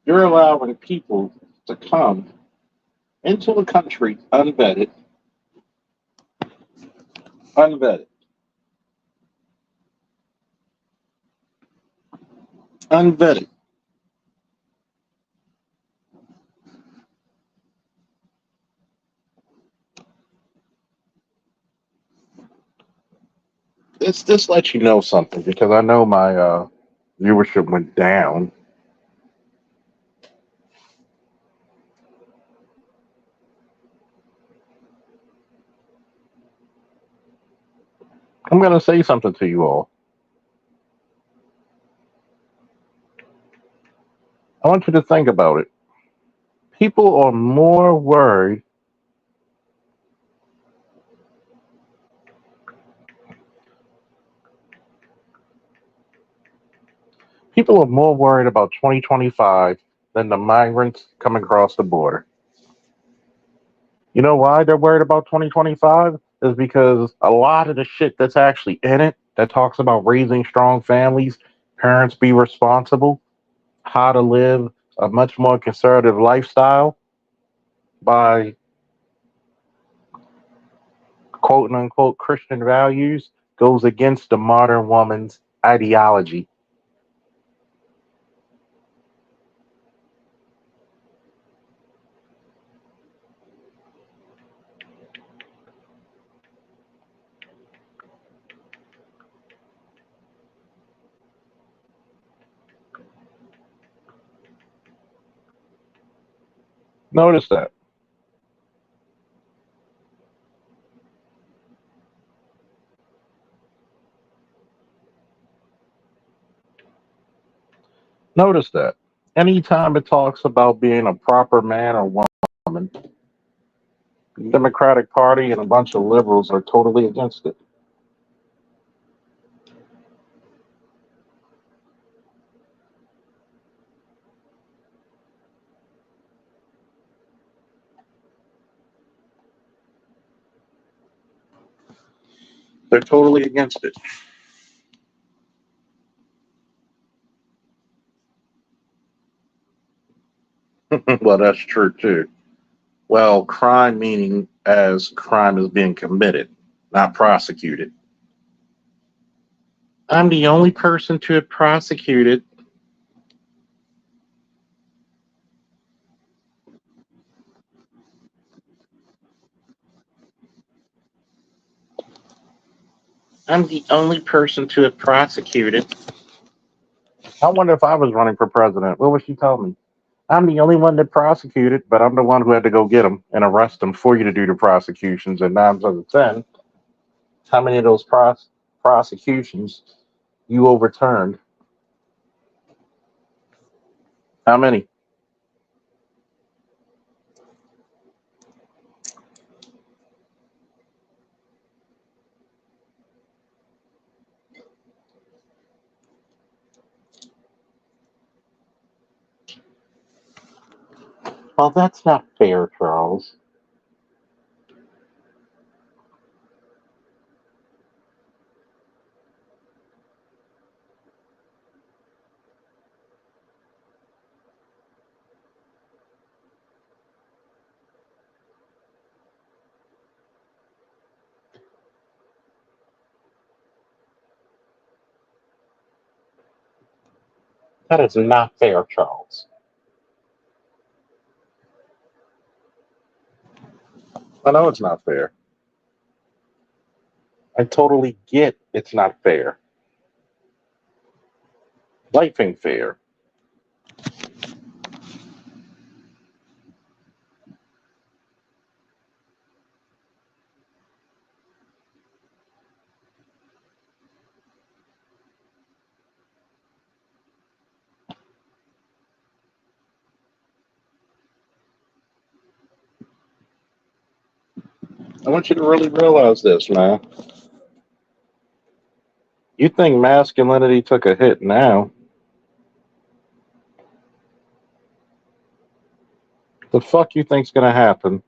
You're allowing people to come into the country unvetted, unvetted. This lets you know something because I know my viewership went down. I'm going to say something to you all. I want you to think about it. People are more worried. People are more worried about 2025 than the migrants coming across the border. You know why they're worried about 2025? Is because a lot of the shit that's actually in it that talks about raising strong families, parents be responsible, how to live a much more conservative lifestyle by quote unquote Christian values goes against the modern woman's ideology. Notice that. Notice that. Anytime it talks about being a proper man or woman, the Democratic Party and a bunch of liberals are totally against it. They're totally against it. Well, that's true too. Well, crime meaning as crime is being committed, not prosecuted. I'm the only person to have prosecuted. I'm the only person to have prosecuted. I wonder if I was running for president. What would she tell me? I'm the only one that prosecuted, but I'm the one who had to go get them and arrest them for you to do the prosecutions. And 9 out of 10, how many of those prosecutions you overturned? How many? Well, that's not fair, Charles. That is not fair, Charles. I know it's not fair. I totally get it's not fair. Life ain't fair. I want you to really realize this, man. You think masculinity took a hit now. The fuck you think's gonna happen?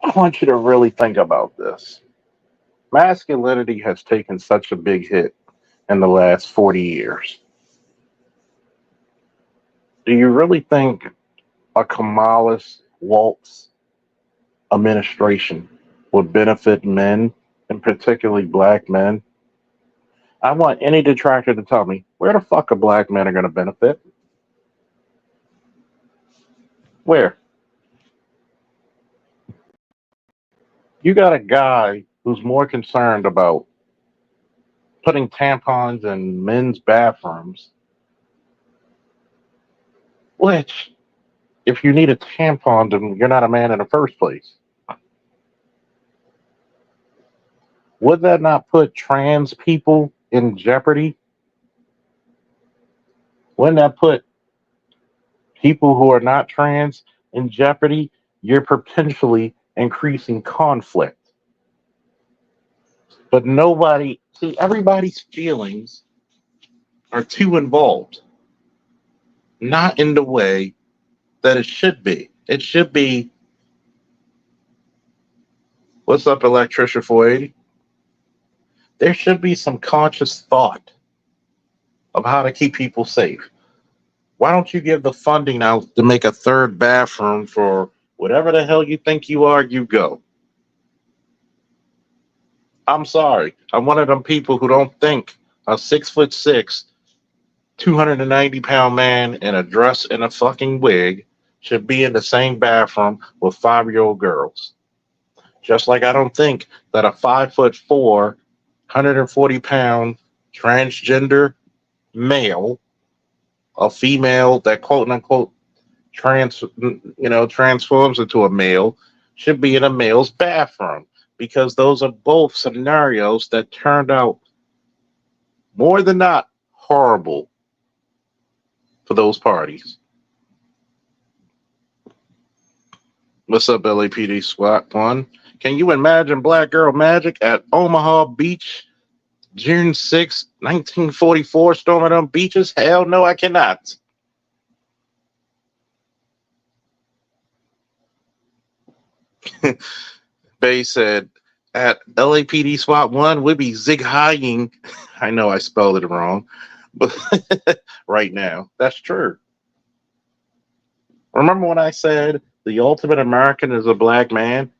I want you to really think about this. Masculinity has taken such a big hit in the last 40 years. Do you really think a Kamala's Waltz administration would benefit men, and particularly black men? I want any detractor to tell me where the fuck are black men are going to benefit? Where? You got a guy who's more concerned about putting tampons in men's bathrooms, which, if you need a tampon, then you're not a man in the first place. Would that not put trans people in jeopardy? Wouldn't that put people who are not trans in jeopardy? You're potentially increasing conflict. But nobody, see, everybody's feelings are too involved, not in the way that it should be. It should be, what's up, Electrician 480? There should be some conscious thought of how to keep people safe. Why don't you give the funding out to make a third bathroom for whatever the hell you think you are, you go. I'm sorry. I'm one of them people who don't think a 6'6", 290-pound man in a dress and a fucking wig should be in the same bathroom with 5-year-old girls. Just like I don't think that a 5'4", 140-pound transgender male, a female that quote unquote transforms into a male, should be in a male's bathroom, because those are both scenarios that turned out more than not horrible for those parties. What's up, LAPD SWAT 1? Can you imagine Black Girl Magic at Omaha Beach, June 6, 1944, storming them beaches? Hell no, I cannot. Bay said, at LAPD SWAT 1, we'd be zig-highing. I know I spelled it wrong, but right now, that's true. Remember when I said the ultimate American is a black man?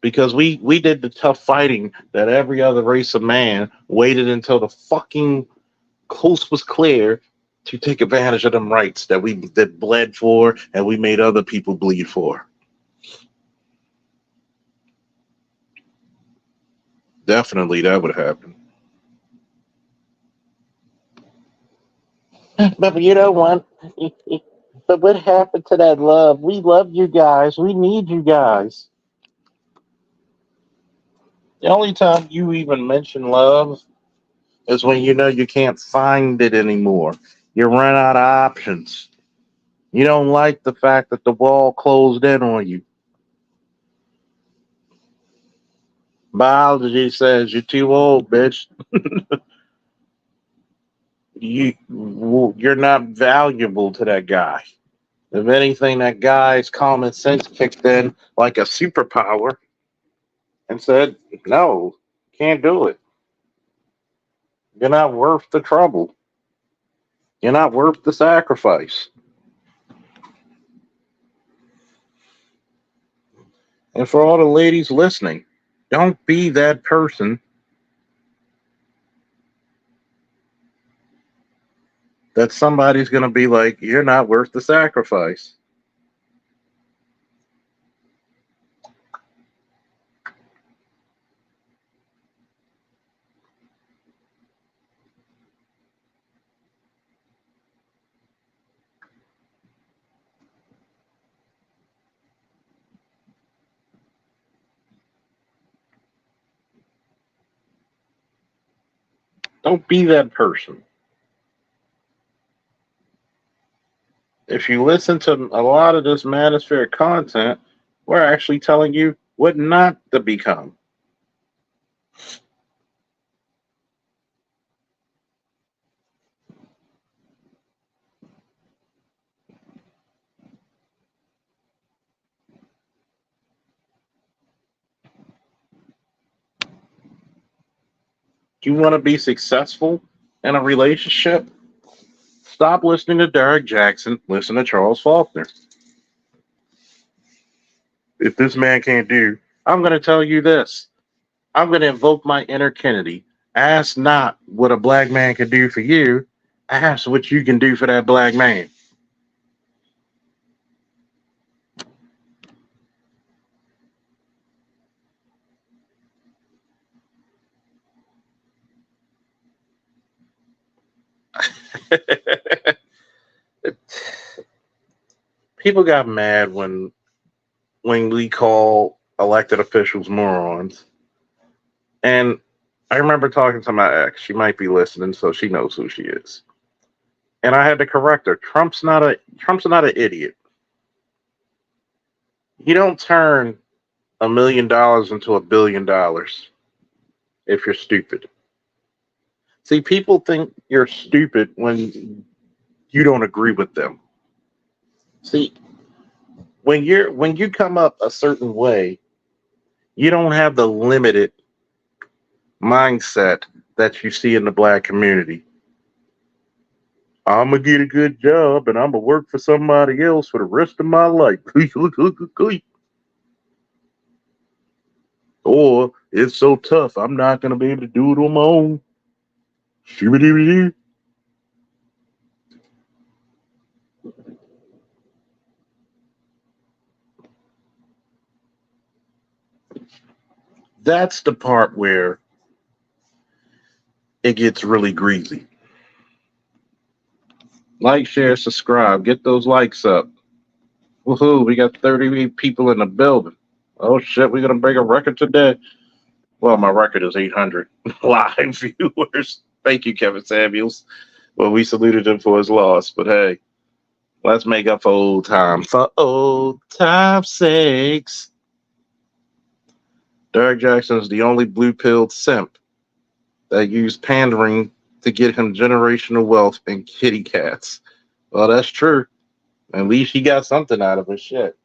Because we did the tough fighting that every other race of man waited until the fucking coast was clear to take advantage of them rights that bled for and we made other people bleed for. Definitely that would happen. But you know what? But what happened to that love? We love you guys. We need you guys. The only time you even mention love is when you know you can't find it anymore. You run out of options. You don't like the fact that the wall closed in on you. Biology says you're too old, bitch. You're not valuable to that guy. If anything, that guy's common sense kicked in like a superpower and said, "No, can't do it. You're not worth the trouble. You're not worth the sacrifice." And for all the ladies listening, don't be that person that somebody's going to be like, "You're not worth the sacrifice." Don't be that person. If you listen to a lot of this manosphere content, we're actually telling you what not to become. Do you want to be successful in a relationship? Stop listening to Derek Jackson, listen to Charles Faulkner. If this man can't do, I'm going to tell you this. I'm going to invoke my inner Kennedy. Ask not what a black man can do for you, ask what you can do for that black man. People got mad when we call elected officials morons. And I remember talking to my ex. She might be listening, so she knows who she is. And I had to correct her. Trump's not an idiot. You don't turn $1 million into $1 billion if you're stupid. See, people think you're stupid when you don't agree with them. See, when you come up a certain way, you don't have the limited mindset that you see in the black community. I'm gonna get a good job and I'm gonna work for somebody else for the rest of my life. Or it's so tough, I'm not gonna be able to do it on my own. That's the part where it gets really greasy. Like, share, subscribe, get those likes up. Woohoo, we got 38 people in the building. Oh shit, we're gonna break a record today. Well, my record is 800 live viewers. Thank you, Kevin Samuels. Well, we saluted him for his loss, but hey, let's make up for old times. For old time's sakes. Derek Jackson is the only blue-pilled simp that used pandering to get him generational wealth and kitty cats. Well, that's true. At least he got something out of his shit.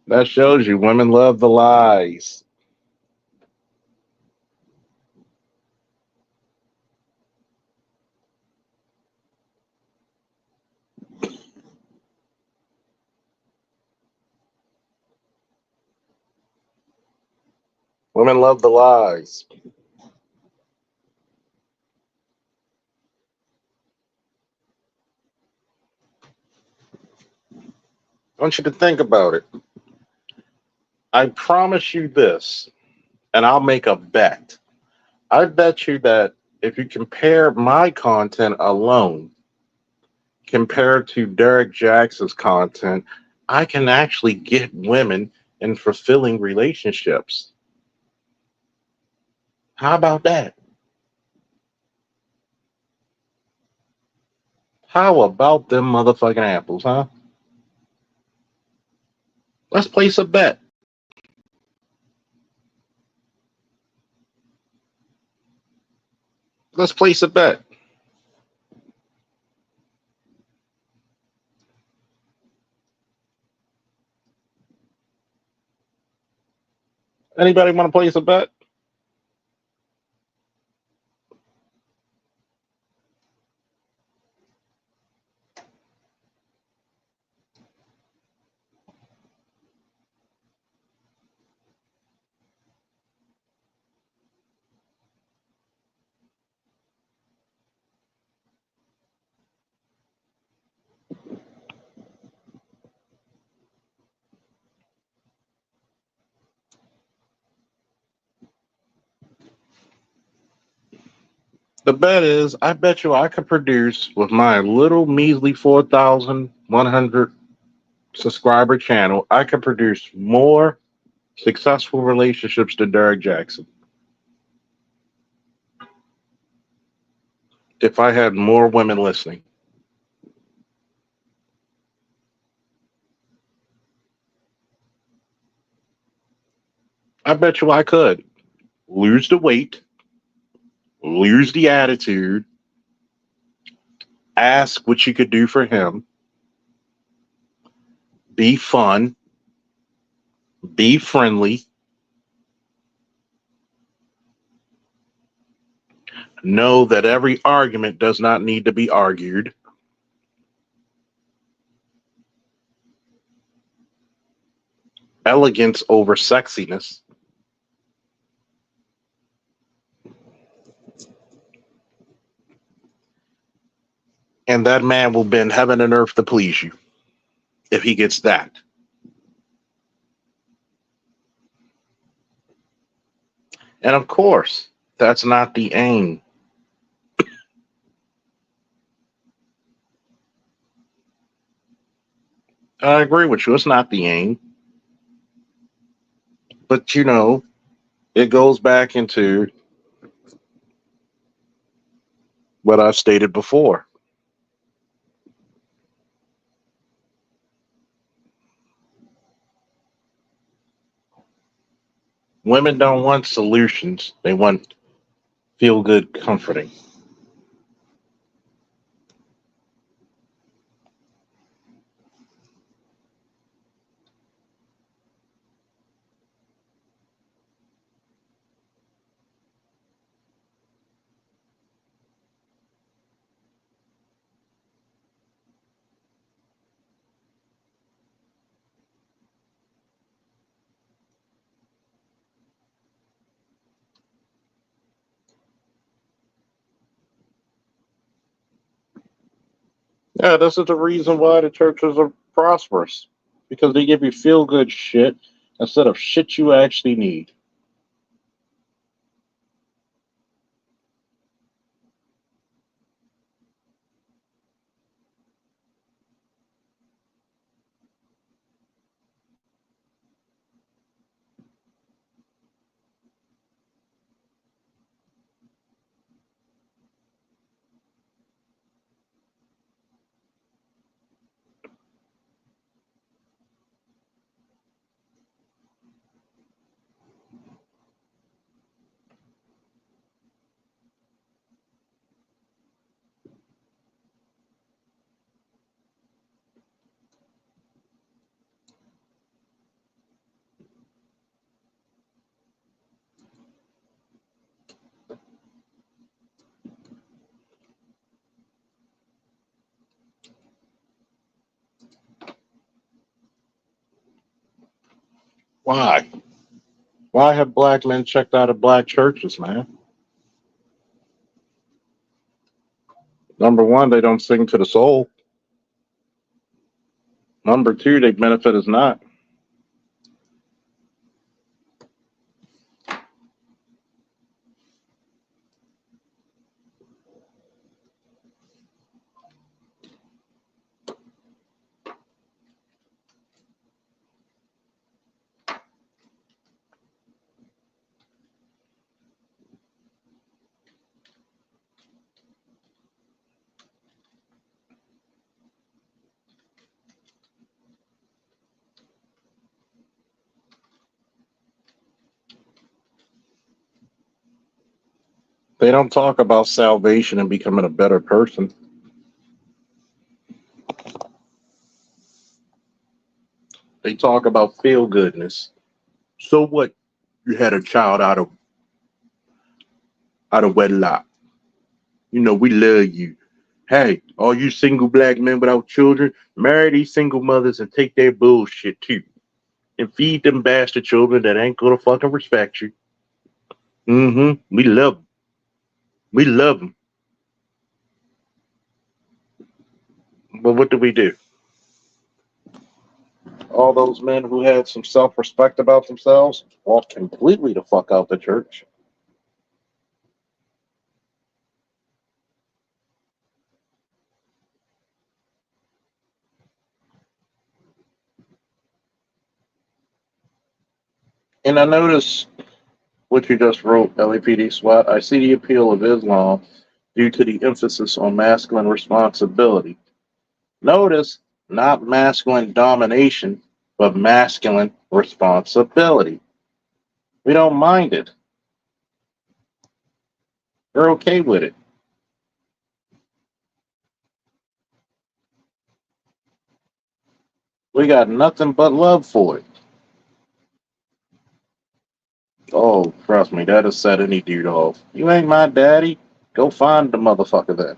That shows you women love the lies. Women love the lies. I want you to think about it. I promise you this, and I'll make a bet. I bet you that if you compare my content alone compared to Derek Jackson's content, I can actually get women in fulfilling relationships. How about that? How about them motherfucking apples, huh? Let's place a bet. Let's place a bet. Anybody want to place a bet? The bet is, I bet you I could produce with my little measly 4,100 subscriber channel, I could produce more successful relationships than Derek Jackson if I had more women listening. I bet you I could lose the weight, lose the attitude, ask what you could do for him, be fun, be friendly, know that every argument does not need to be argued, elegance over sexiness, and that man will bend heaven and earth to please you if he gets that. And of course, that's not the aim. I agree with you. It's not the aim. But, it goes back into what I've stated before. Women don't want solutions, they want feel good comforting. Yeah, this is the reason why the churches are prosperous. Because they give you feel good shit instead of shit you actually need. Why? Why have black men checked out of black churches, man? Number one, they don't sing to the soul. Number two, they benefit us not. They don't talk about salvation and becoming a better person. They talk about feel goodness. So what? You had a child out of wedlock. We love you. Hey, all you single black men without children, marry these single mothers and take their bullshit too. And feed them bastard children that ain't gonna fucking respect you. We love them. We love them. But what do we do? All those men who had some self respect about themselves walked completely the fuck out the church. And I notice what you just wrote, LAPD SWAT. I see the appeal of Islam due to the emphasis on masculine responsibility. Notice not masculine domination, but masculine responsibility. We don't mind it. We're okay with it. We got nothing but love for it. Oh, trust me, that'll set any dude off. You ain't my daddy. Go find the motherfucker then.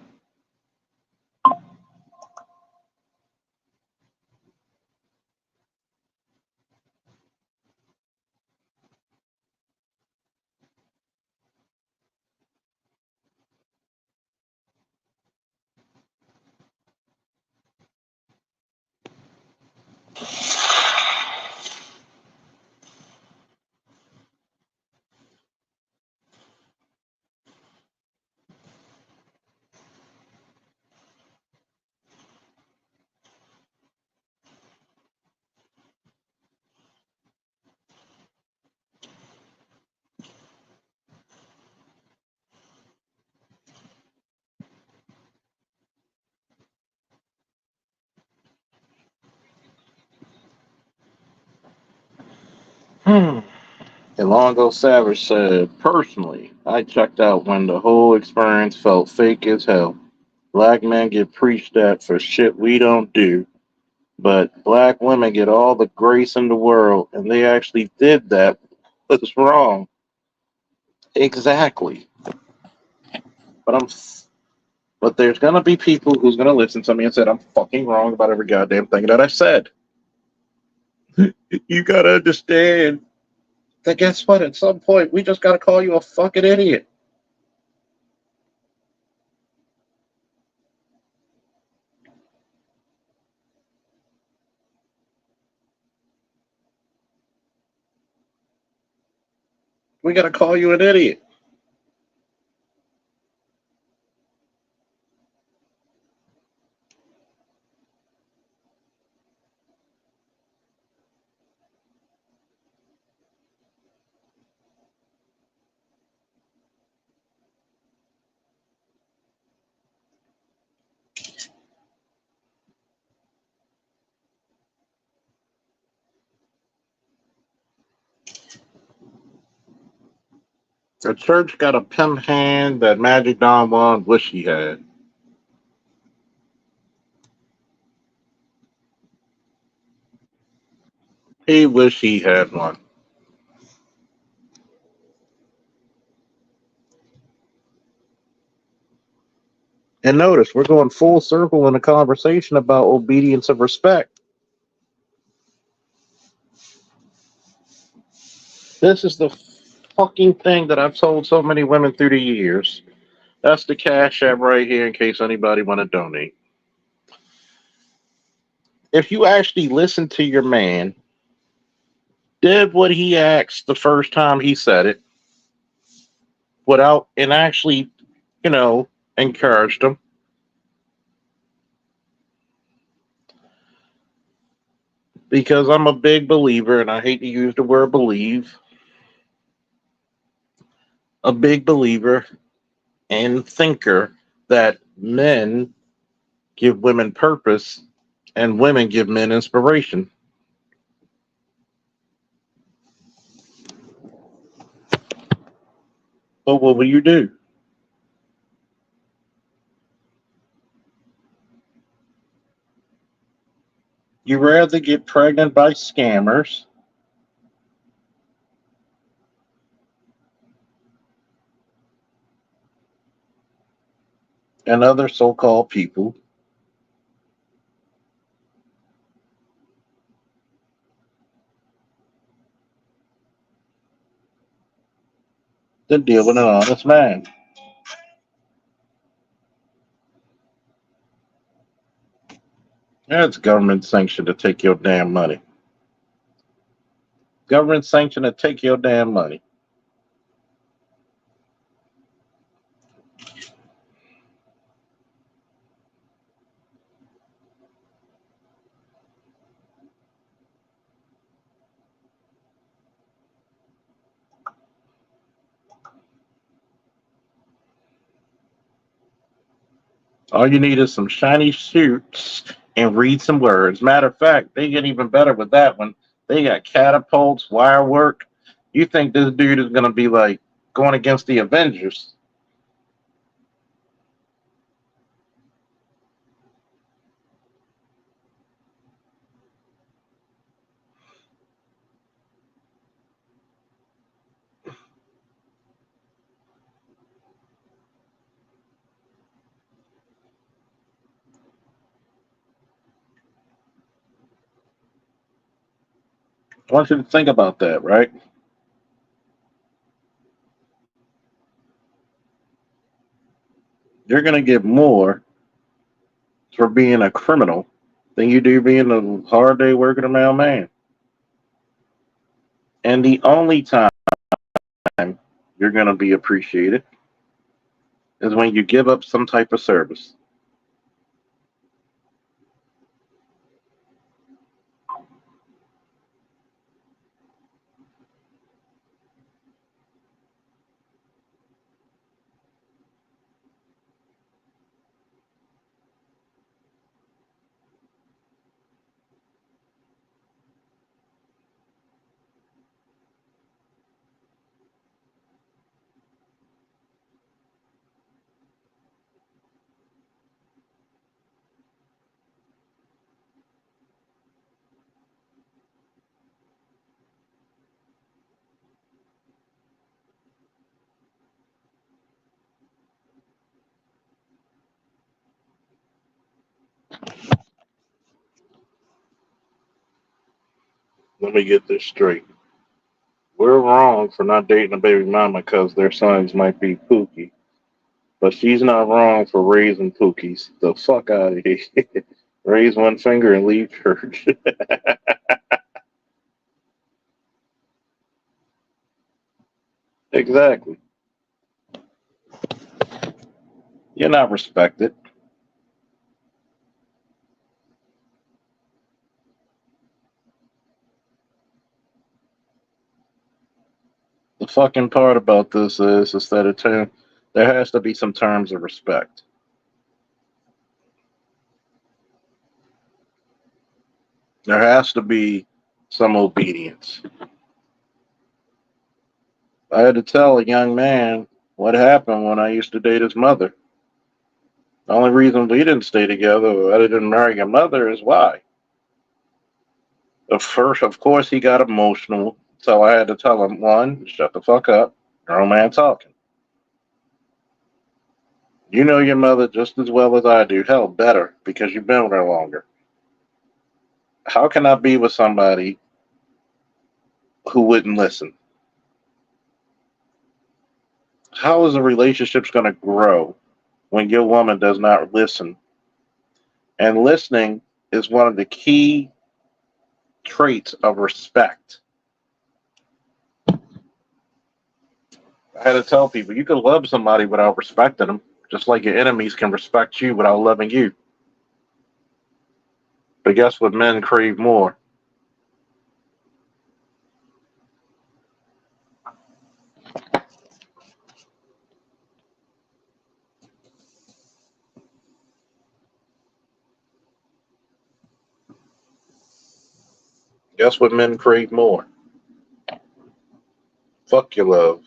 Hmm. And Longo Savage said, personally, I checked out when the whole experience felt fake as hell. Black men get preached at for shit we don't do, but black women get all the grace in the world, and they actually did that. What's wrong? Exactly. But but there's gonna be people who's gonna listen to me and said I'm fucking wrong about every goddamn thing that I said. You gotta understand that guess what? At some point, we just gotta call you a fucking idiot. We gotta call you an idiot. The church got a pimp hand that Magic Don Juan wish he had. He wish he had one. And notice, we're going full circle in a conversation about obedience and respect. This is the fucking thing that I've told so many women through the years. That's the cash app right here in case anybody want to donate. If you actually listen to your man, did what he asked the first time he said it, without and actually, you know, encouraged him. Because I'm a big believer, and I hate to use the word believe, a big believer and thinker that men give women purpose and women give men inspiration. But what will you do? You rather get pregnant by scammers and other so-called people than deal with an honest man. That's government sanctioned to take your damn money. Government sanctioned to take your damn money. All you need is some shiny suits and read some words. Matter of fact, they get even better with that one. They got catapults, wire work. You think this dude is going to be like going against the Avengers? I want you to think about that, right? You're going to get more for being a criminal than you do being a hard day working around man. And the only time you're going to be appreciated is when you give up some type of service. Let me get this straight. We're wrong for not dating a baby mama because their sons might be Pookie. But she's not wrong for raising Pookies. The fuck out of here. Raise one finger and leave church. Exactly. You're not respected. The fucking part about this is that there has to be some terms of respect. There has to be some obedience. I had to tell a young man what happened when I used to date his mother. The only reason we didn't stay together, I didn't marry your mother, is why. First, of course, he got emotional, so I had to tell him, one, shut the fuck up, grown man talking. You know your mother just as well as I do, hell, better, because you've been with her longer. How can I be with somebody who wouldn't listen? How is a relationship going to grow when your woman does not listen? And listening is one of the key traits of respect. I had to tell people you can love somebody without respecting them, just like your enemies can respect you without loving you. But guess what? Men crave more. Guess what? Men crave more. Fuck your love.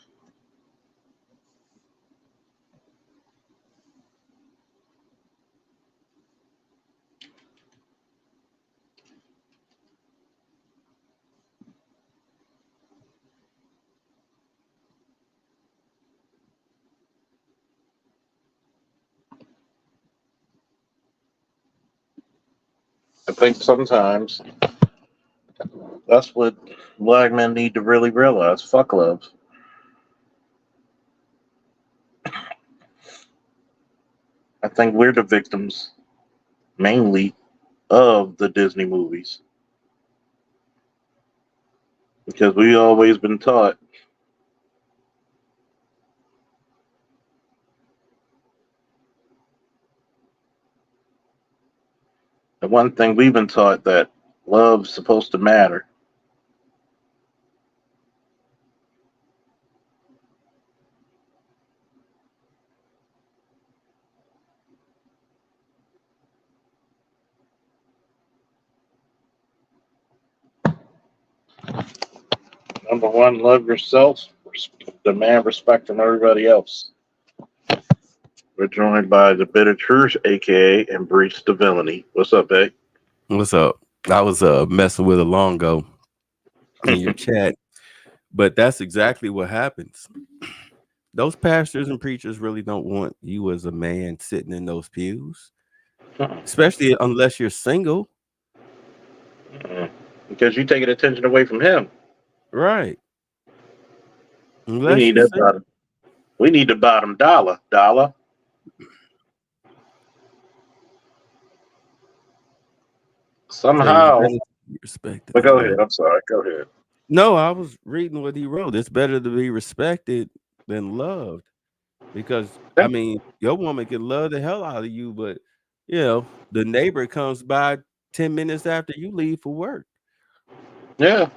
I think sometimes that's what black men need to really realize. Fuck love. I think we're the victims mainly of the Disney movies because we always been taught. The one thing we've been taught that love's supposed to matter. Number one, love yourself. Demand respect from everybody else. We're joined by the Bitter Truth, aka Embrace the Villainy. What's up, babe? What's up? I was messing with a longo in your chat, but that's exactly what happens. Those pastors and preachers really don't want you as a man sitting in those pews, especially unless you're single, Because you taking attention away from him. right? We Unless need you're that single, bottom. We need the bottom dollar. Dollar. saying it's Somehow. better to be respected But than go ahead. loved. I'm sorry. Go ahead. No, I was reading what he wrote. It's better to be respected than loved because Yeah. I mean, your woman can love the hell out of you, but the neighbor comes by 10 minutes after you leave for work. Yeah.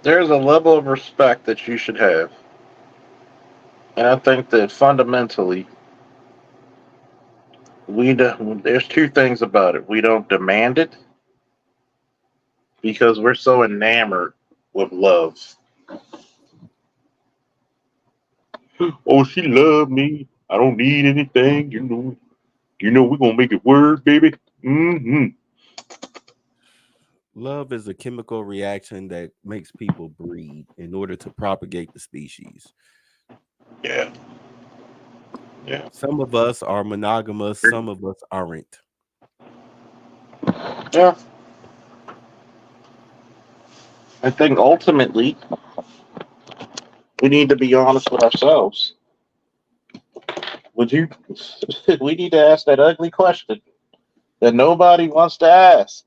There's a level of respect that you should have. And I think that fundamentally, there's two things about it. We don't demand it because we're so enamored with love. Oh, she loved me. I don't need anything. We're gonna make it work, baby. Mm-hmm. Love is a chemical reaction that makes people breed in order to propagate the species. Yeah. Yeah. Some of us are monogamous, some of us aren't. Yeah. I think ultimately we need to be honest with ourselves. Would you? We need to ask that ugly question that nobody wants to ask.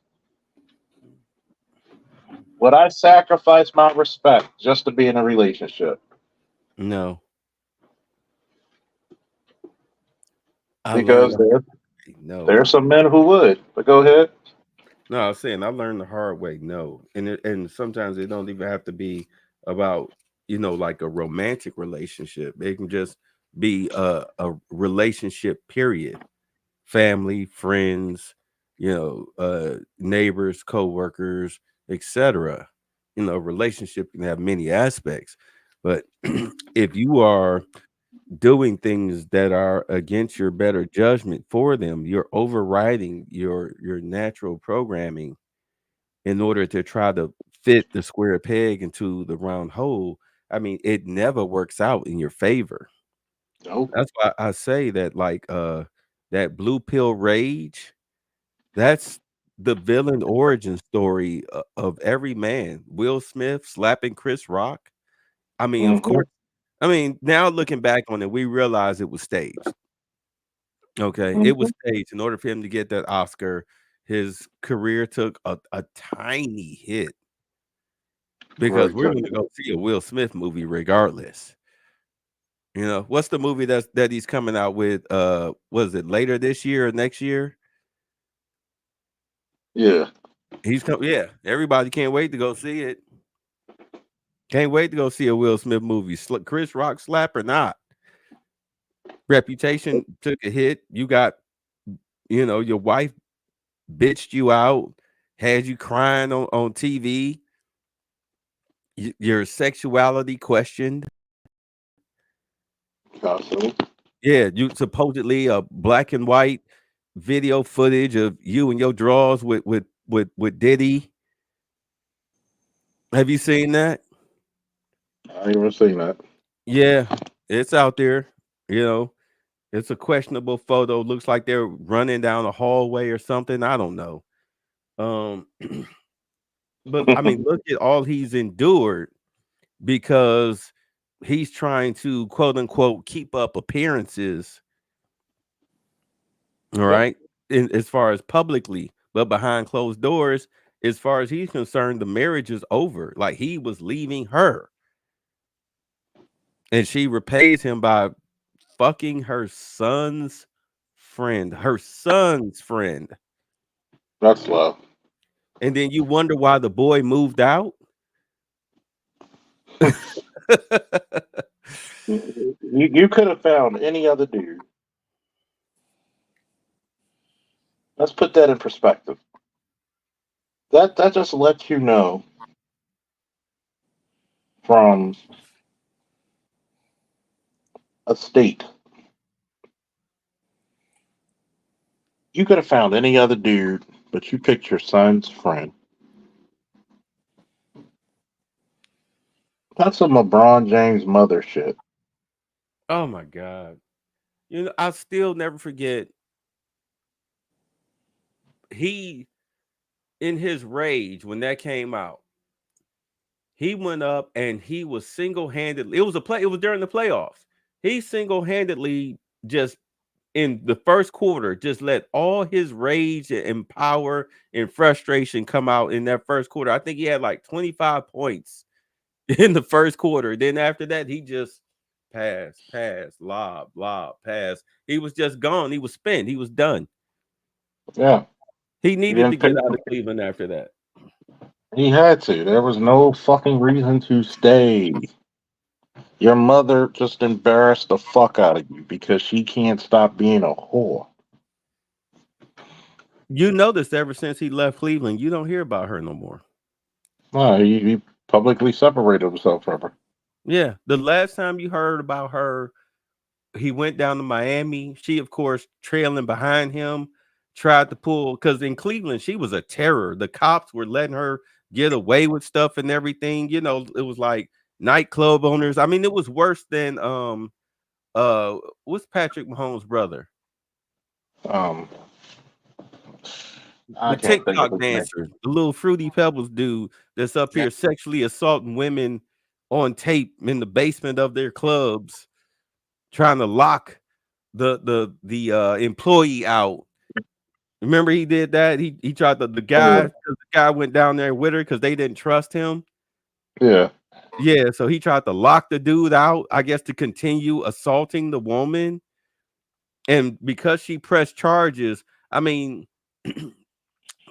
Would I sacrifice my respect just to be in a relationship? No, I learned Because the hard way. No. there's some men who would. But go ahead. No, I was saying I learned the hard way. No, and sometimes it don't even have to be about like a romantic relationship. It can just be a relationship. Period. Family, friends, neighbors, co-workers, etc. Relationship can have many aspects, but if you are doing things that are against your better judgment for them, you're overriding your natural programming in order to try to fit the square peg into the round hole. I mean, it never works out in your favor. Nope. That's why I say that, like, that blue pill rage, that's the villain origin story of every man. Will Smith slapping Chris Rock. I mean, of Mm-hmm. course. I mean, now looking back on it, we realize it was staged. Okay, it was Mm-hmm. staged in order for him to get that Oscar. His career took a tiny hit because Right. we're going to go see a Will Smith movie regardless. What's the movie that he's coming out with? Was it later this year or next year? Yeah. He's come. Yeah, everybody can't wait to go see it. Can't wait to go see a Will Smith movie. Chris Rock slap or not? Reputation took a hit. You got, your wife bitched you out, had you crying on TV. Your sexuality questioned. Constantly. Yeah, you supposedly a black and white video footage of you and your drawers with Diddy. Have you seen that? I ain't even seen that. Yeah, it's out there. You know, It's a questionable photo. Looks like they're running down a hallway or something. I don't know. Um, but I mean, look at all he's endured because he's trying to quote unquote keep up appearances. All Yep, right, as far as publicly, but behind closed doors, as far as he's concerned, the marriage is over. Like he was leaving her, and she repays him by fucking her son's friend. Her son's friend. that's love. And then you wonder why the boy moved out. You could have found any other dude. Let's put that in perspective. That just lets you know from a state. You could have found any other dude, but you picked your son's friend. That's some LeBron James mother shit. Oh my god. You know, I still never forget he in his rage when that came out. He went up and he was single-handedly. It was during the playoffs. He single-handedly just in the first quarter just let all his rage and power and frustration come out in that first quarter. I think he had like 25 points in the first quarter. Then after that, he just pass, lob, pass. He was just gone. He was spent. He was done. Yeah, He he needed to didn't pick. get out of Cleveland after that. He had to. There was no fucking reason to stay. Your mother just embarrassed the fuck out of you because she can't stop being a whore. You noticed ever since he left Cleveland, you don't hear about her no more. No, he publicly separated himself from her. Yeah, the last time you heard about her, he went down to Miami. She, of course, trailing behind him, tried to pull because in Cleveland she was a terror. The cops were letting her get away with stuff and everything. You know, it was like nightclub owners. I mean, it was worse than what's Patrick Mahomes' brother? Um, I The can't think of TikTok his name. dancer, the little Fruity Pebbles dude that's up Yeah. here sexually assaulting women on tape in the basement of their clubs, trying to lock the employee out. Remember he did that? He tried Yeah, the guy went down there with her because they didn't trust him. yeah. Yeah, so he tried to lock the dude out, I guess, to continue assaulting the woman. And because she pressed charges, I mean,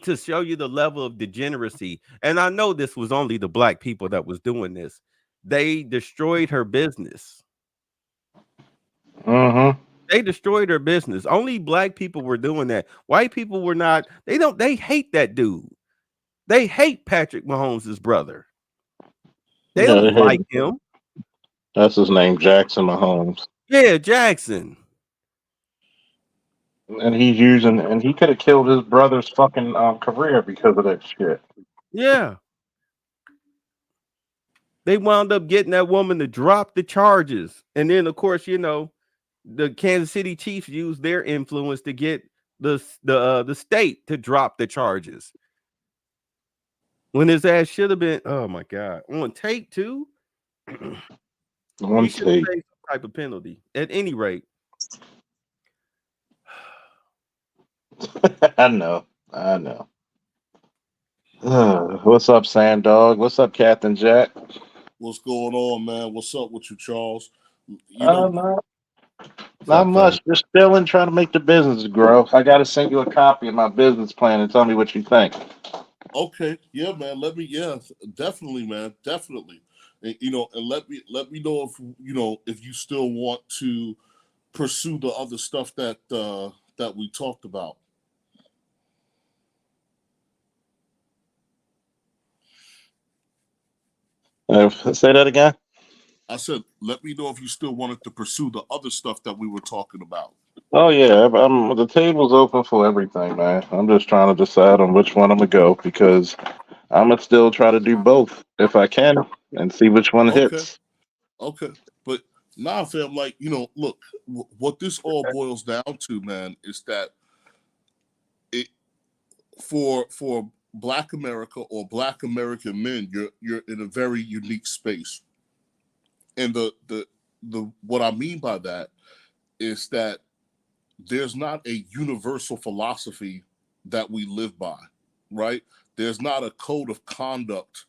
to show you the level of degeneracy. And I know this was only the black people that was doing this. They destroyed her business. Mm-hmm. They destroyed her business. Only black people were doing that. White people were not. They hate that dude. They hate Patrick Mahomes' brother. They Yeah, they don't hate like him. him. That's his name, Jackson Mahomes. Yeah, Jackson. And and he could have killed his brother's fucking career because of that shit. Yeah. They wound up getting that woman to drop the charges. And then, of course, you know, the Kansas City Chiefs used their influence to get the state to drop the charges. When his ass should have been, oh my God, on tape too. He One should have take. paid some type of penalty. At any rate, I know. I know. What's up, Sand Dog? What's up, Captain Jack? What's going on, man? What's up with you, Charles? You Uh, know, not, what's not up, fam? much. Just chilling, trying to make the business grow. I got to send you a copy of my business plan and tell me what you think. okay, yeah, man. Yeah, definitely, man, definitely. And, and let me know if you still want to pursue the other stuff that we talked about. Say that again. I said, let me know if you still wanted to pursue the other stuff that we were talking about. Oh yeah, the table's open for everything, man. I'm just trying to decide on which one I'm gonna go because I'm gonna still try to do both if I can and see which one Okay, hits. okay, but Nah, fam, like, look, what this all boils down to, man, is that it for Black America or Black American men, you're in a very unique space. And the what I mean by that is that there's not a universal philosophy that we live by, right? There's not a code of conduct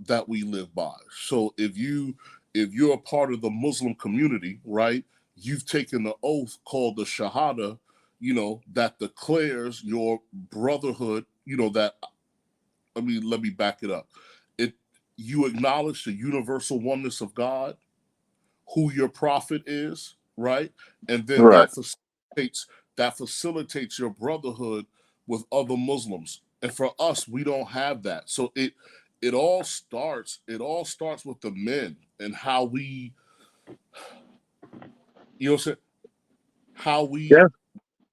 that we live by. So if you're a part of the Muslim community, right, you've taken the oath called the Shahada, that declares your brotherhood. That let me back it up. You acknowledge the universal oneness of God, who your prophet is, right, and then Right. that facilitates your brotherhood with other Muslims. And for us, we don't have that. So it all starts with the men and how we, how we Yeah.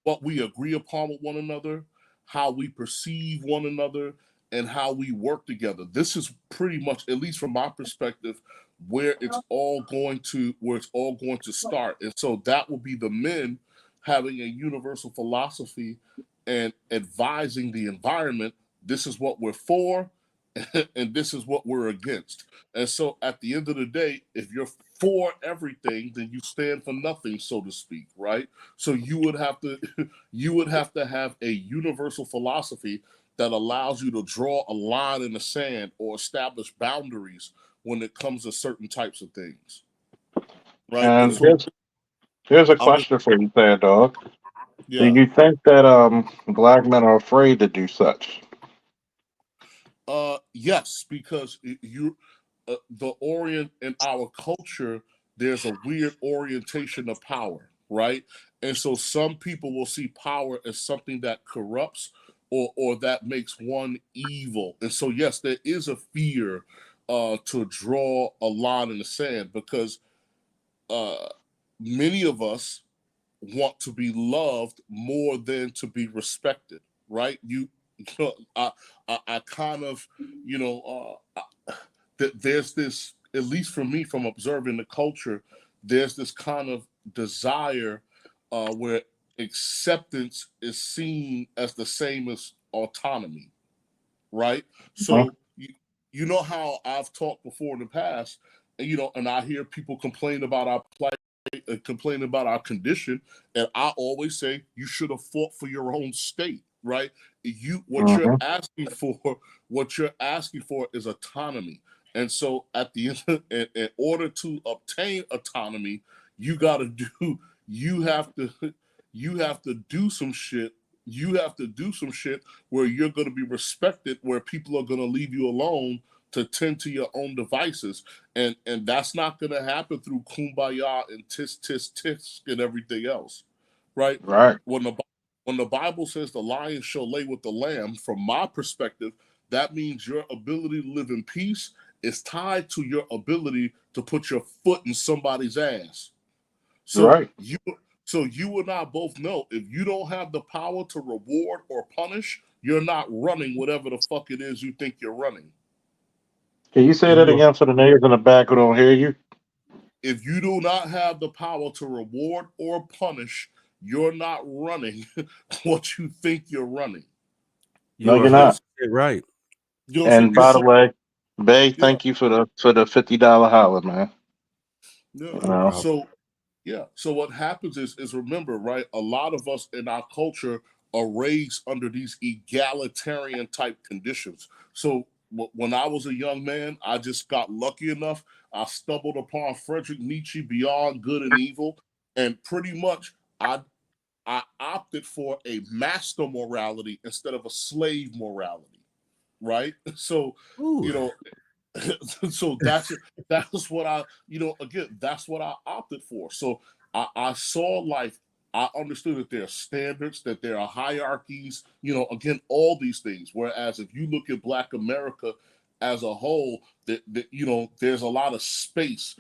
what we agree upon with one another, how we perceive one another, and how we work together. This is pretty much, at least from my perspective, where it's all going to start. And so that will be the men having a universal philosophy and advising the environment. This is what we're for, and this is what we're against. And so at the end of the day, if you're for everything, then you stand for nothing, so to speak, right? So you would have to have a universal philosophy that allows you to draw a line in the sand or establish boundaries when it comes to certain types of things, right? And And so here's a I'm just question for you, there, dog. Do yeah. you think that black men are afraid to do such? Yes, because the orient in our culture, there's a weird orientation of power, right? And so some people will see power as something that corrupts or that makes one evil. And so yes, there is a fear to draw a line in the sand because uh, many of us want to be loved more than to be respected, right? I kind of, there's this, at least for me, from observing the culture, there's this kind of desire where acceptance is seen as the same as autonomy, right? Huh? So you know how I've talked before in the past, and and I hear people complain about our plight, complain about our condition, and I always say you should have fought for your own state, right? What you're Mm-hmm. asking for, is autonomy. And so at the end, in order to obtain autonomy, you got to do, you have to, you have to do some shit. You have to do some shit where you're going to be respected, where people are going to leave you alone to tend to your own devices, and that's not going to happen through kumbaya and tisk tisk tisk and everything else, right? Right. When the Bible says the lion shall lay with the lamb, from my perspective, that means your ability to live in peace is tied to your ability to put your foot in somebody's ass. So Right. you and I both know if you don't have the power to reward or punish, you're not running whatever the fuck it is you think you're running. Can you say And that you again for the niggas in the back who don't hear you? If you do not have the power to reward or punish, you're not running what you think you're running. No, you are you're You know, not. 100% right. you know what I'm saying? And And by the so, way, Bay, yeah, thank you for the $50 holler, man. yeah. You No know. problem. So, yeah. So what happens is remember, right? A lot of us in our culture are raised under these egalitarian type conditions. So when I was a young man, I just got lucky enough. I stumbled upon Friedrich Nietzsche, Beyond Good and Evil, and pretty much I opted for a master morality instead of a slave morality, right? So, Ooh. you know, so that's what I, again, that's what I opted for. So I saw life. I understood that there are standards, that there are hierarchies, again, all these things. Whereas if you look at Black America as a whole, that there's a lot of space.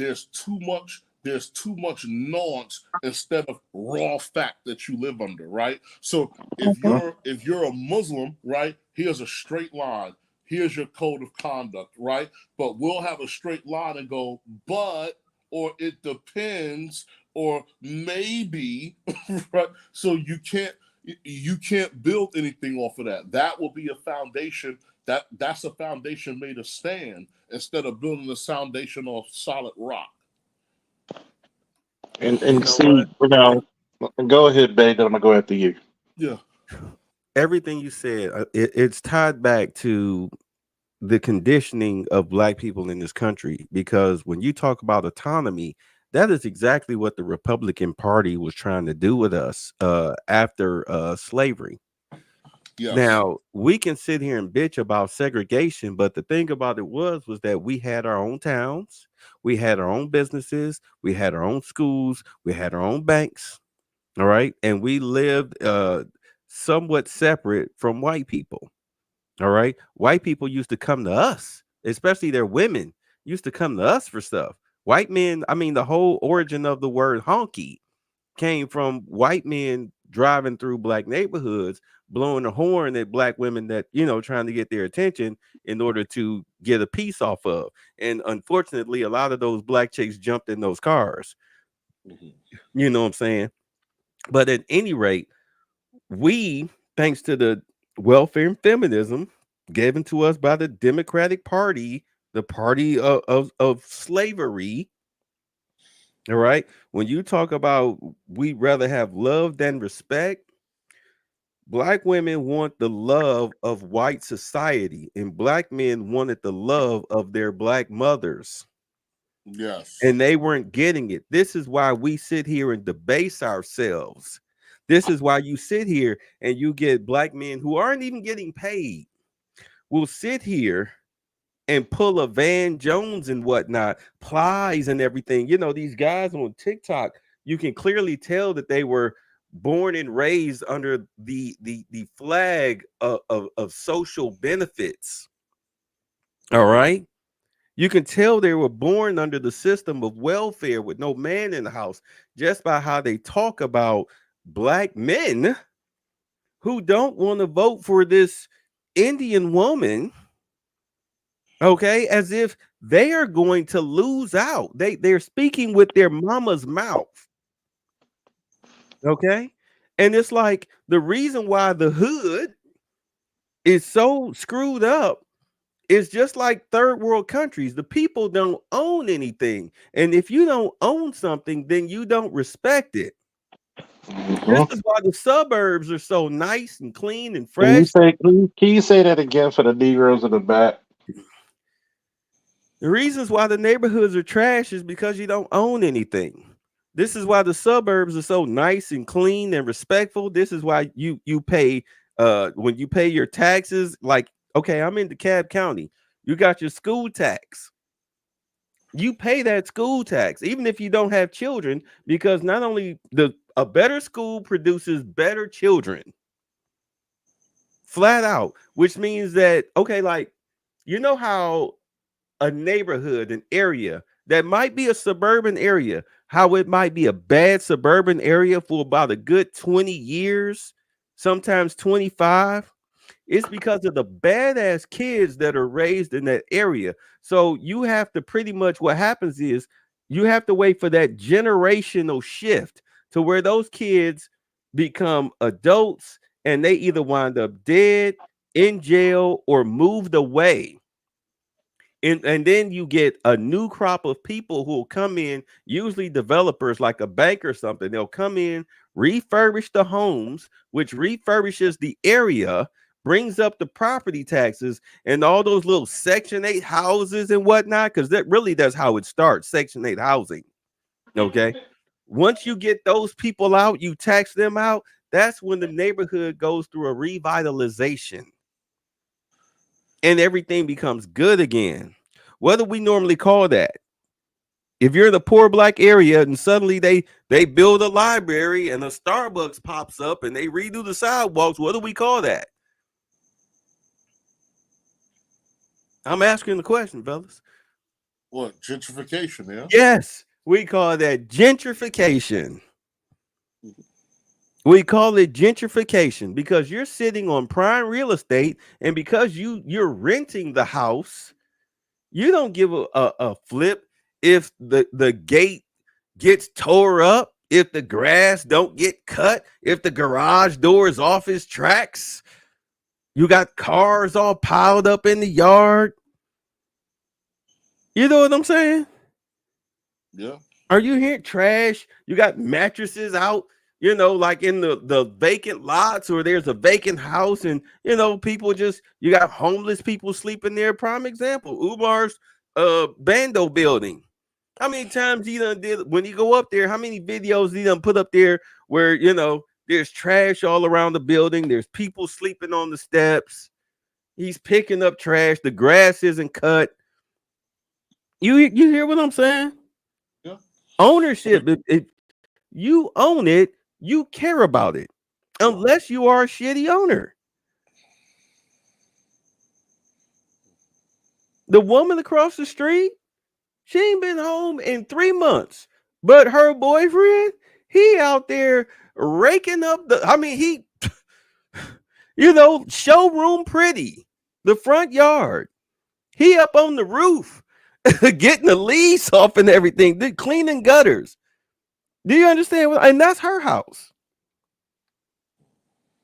There's too much nuance instead of raw fact that you live under, right? So Mhm. if you're a Muslim, right, here's a straight line. Here's your code of conduct, right? But we'll have a straight line and go, but or it depends, or maybe, right? So you can't build anything off of that. That will be a foundation. That's a foundation made of stand instead of building a foundation off solid rock. And You and know see, what? go ahead, babe. Then I'm gonna go after you. Yeah. Everything you said, it's tied back to the conditioning of black people in this country, because when you talk about autonomy, that is exactly what the Republican Party was trying to do with us after slavery. Yes. Now, we can sit here and bitch about segregation, but the thing about it was that we had our own towns, we had our own businesses, we had our own schools, we had our own banks, all right, and we lived somewhat separate from white people. All right. White people used to come to us, especially their women used to come to us for stuff. White men, I mean, the whole origin of the word honky came from white men driving through black neighborhoods, blowing the horn at black women that, trying to get their attention in order to get a piece off of. And unfortunately, a lot of those black chicks jumped in those cars. Mhm. You know what I'm saying? But at any rate, we, thanks to the welfare and feminism given to us by the Democratic Party, the party of slavery, all right, when you talk about we rather have love than respect, black women want the love of white society, and black men wanted the love of their black mothers. Yes. And they weren't getting it. This is why we sit here and debase ourselves. This is why you sit here and you get black men who aren't even getting paid will sit here and pull a Van Jones and whatnot, Plies and everything. These guys on TikTok, you can clearly tell that they were born and raised under the flag of social benefits. All right. You can tell they were born under the system of welfare with no man in the house just by how they talk about black men who don't want to vote for this Indian woman, okay, as if they are going to lose out. They're speaking with their mama's mouth, okay? And it's like the reason why the hood is so screwed up. It's just like third world countries. The people don't own anything. And if you don't own something, then you don't respect it. This Mhm. is why the suburbs are so nice and clean and Can you fresh. say that again for the Negroes in the back? The reasons why the neighborhoods are trash is because you don't own anything. This is why the suburbs are so nice and clean and respectful. This is why you pay when you pay your taxes, like, okay, I'm in DeKalb County. You got your school tax. You pay that school tax even if you don't have children, because not only a better school produces better children, flat out, which means that, okay, like, how a neighborhood, an area that might be a suburban area, how it might be a bad suburban area for about a good 20 years, sometimes 25. It's because of the badass kids that are raised in that area. So you have to pretty much, what happens is you have to wait for that generational shift to where those kids become adults and they either wind up dead, in jail, or moved away. And then you get a new crop of people who will come in, usually developers like a bank or something. They'll come in, refurbish the homes, which refurbishes the area, brings up the property taxes, and all those little Section 8 houses and whatnot, because that's how it starts, Section 8 housing. Okay. Once you get those people out, you tax them out, that's when the neighborhood goes through a revitalization and everything becomes good again. What do we normally call that? If you're in a poor black area and suddenly they build a library and a Starbucks pops up and they redo the sidewalks, what do we call that? I'm asking the question, fellas. What, gentrification? Yeah. Yes, we call that gentrification. We call it gentrification because you're sitting on prime real estate, and because you're renting the house, you don't give a flip if the gate gets tore up, if the grass don't get cut, if the garage door is off its tracks, you got cars all piled up in the yard. You know what I'm saying? Yeah. Are you hearing trash? You got mattresses out, like in the vacant lots, or there's a vacant house, and people you got homeless people sleeping there. Prime example, Umar's Bando building. How many times he done did when he go up there? How many videos he done put up there where there's trash all around the building, there's people sleeping on the steps, he's picking up trash, the grass isn't cut. You hear what I'm saying? Yeah. Ownership. If you own it, you care about it, unless you are a shitty owner. The woman across the street, she ain't been home in 3 months, but her boyfriend, he out there raking up he showroom pretty, the front yard. He up on the roof getting the leaves off and everything, cleaning gutters. Do you understand? And that's her house.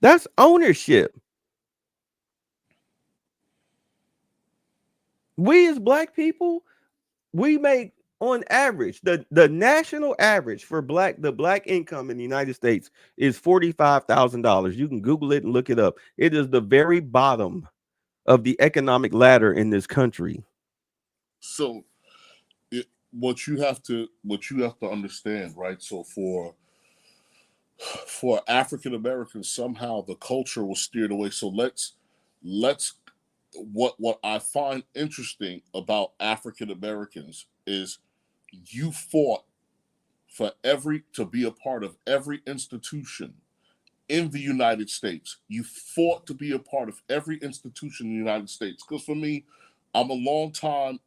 That's ownership. We as black people, we make on average, the national average for the black income in the United States is $45,000. You can Google it and look it up. It is the very bottom of the economic ladder in this country. So what you have to understand, right? So for African Americans, somehow the culture was steered away. So let's what I find interesting about African Americans is you fought to be a part of every institution in the United States. You fought to be a part of every institution in the United States. Because for me, I'm a long time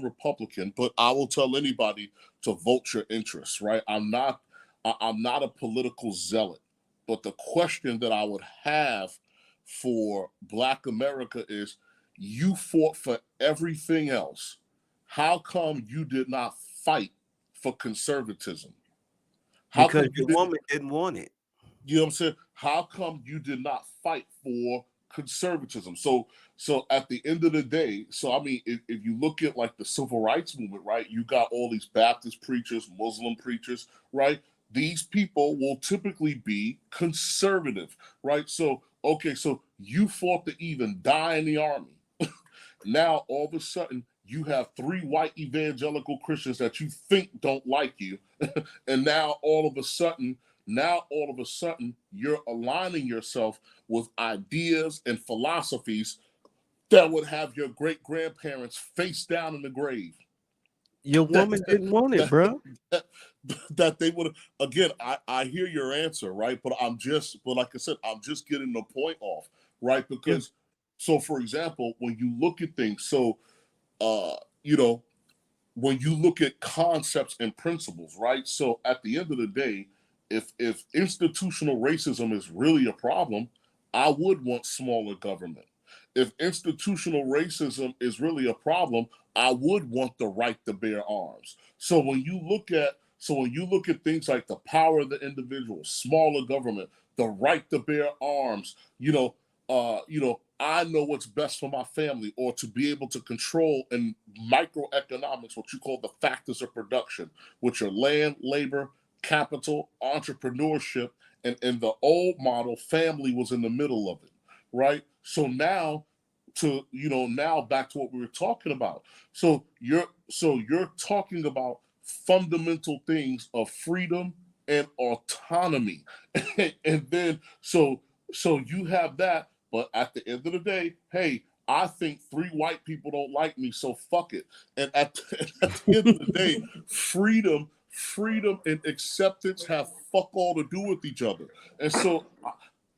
Republican, but I will tell anybody to vote your interests, right? I'm not a political zealot. But the question that I would have for Black America is, you fought for everything else. How come you did not fight for conservatism? Because the woman didn't want it. You know what I'm saying? How come you did not fight for conservatism? So at the end of the day, so I mean, if you look at like the civil rights movement, right? You got all these Baptist preachers, Muslim preachers, right? These people will typically be conservative, right? So, okay, so you fought to even die in the army. Now, all of a sudden, you have 3 white evangelical Christians that you think don't like you. And now all of a sudden, you're aligning yourself with ideas and philosophies that would have your great grandparents face down in the grave. Your woman didn't want it, bro. That they would. Again, I hear your answer, right? But like I said, I'm just getting the point off, right? Because, so for example, when you look at things, so when you look at concepts and principles, right? So at the end of the day, if institutional racism is really a problem, I would want smaller government. If institutional racism is really a problem, I would want the right to bear arms. So when you look at things like the power of the individual, smaller government, the right to bear arms, I know what's best for my family, or to be able to control in microeconomics what you call the factors of production, which are land, labor, capital, entrepreneurship, and in the old model, family was in the middle of it, right? So now back to what we were talking about. So you're talking about fundamental things of freedom and autonomy. And then so you have that, but at the end of the day, hey, I think 3 white people don't like me, so fuck it. And at the end of the day, freedom and acceptance have fuck all to do with each other. And so,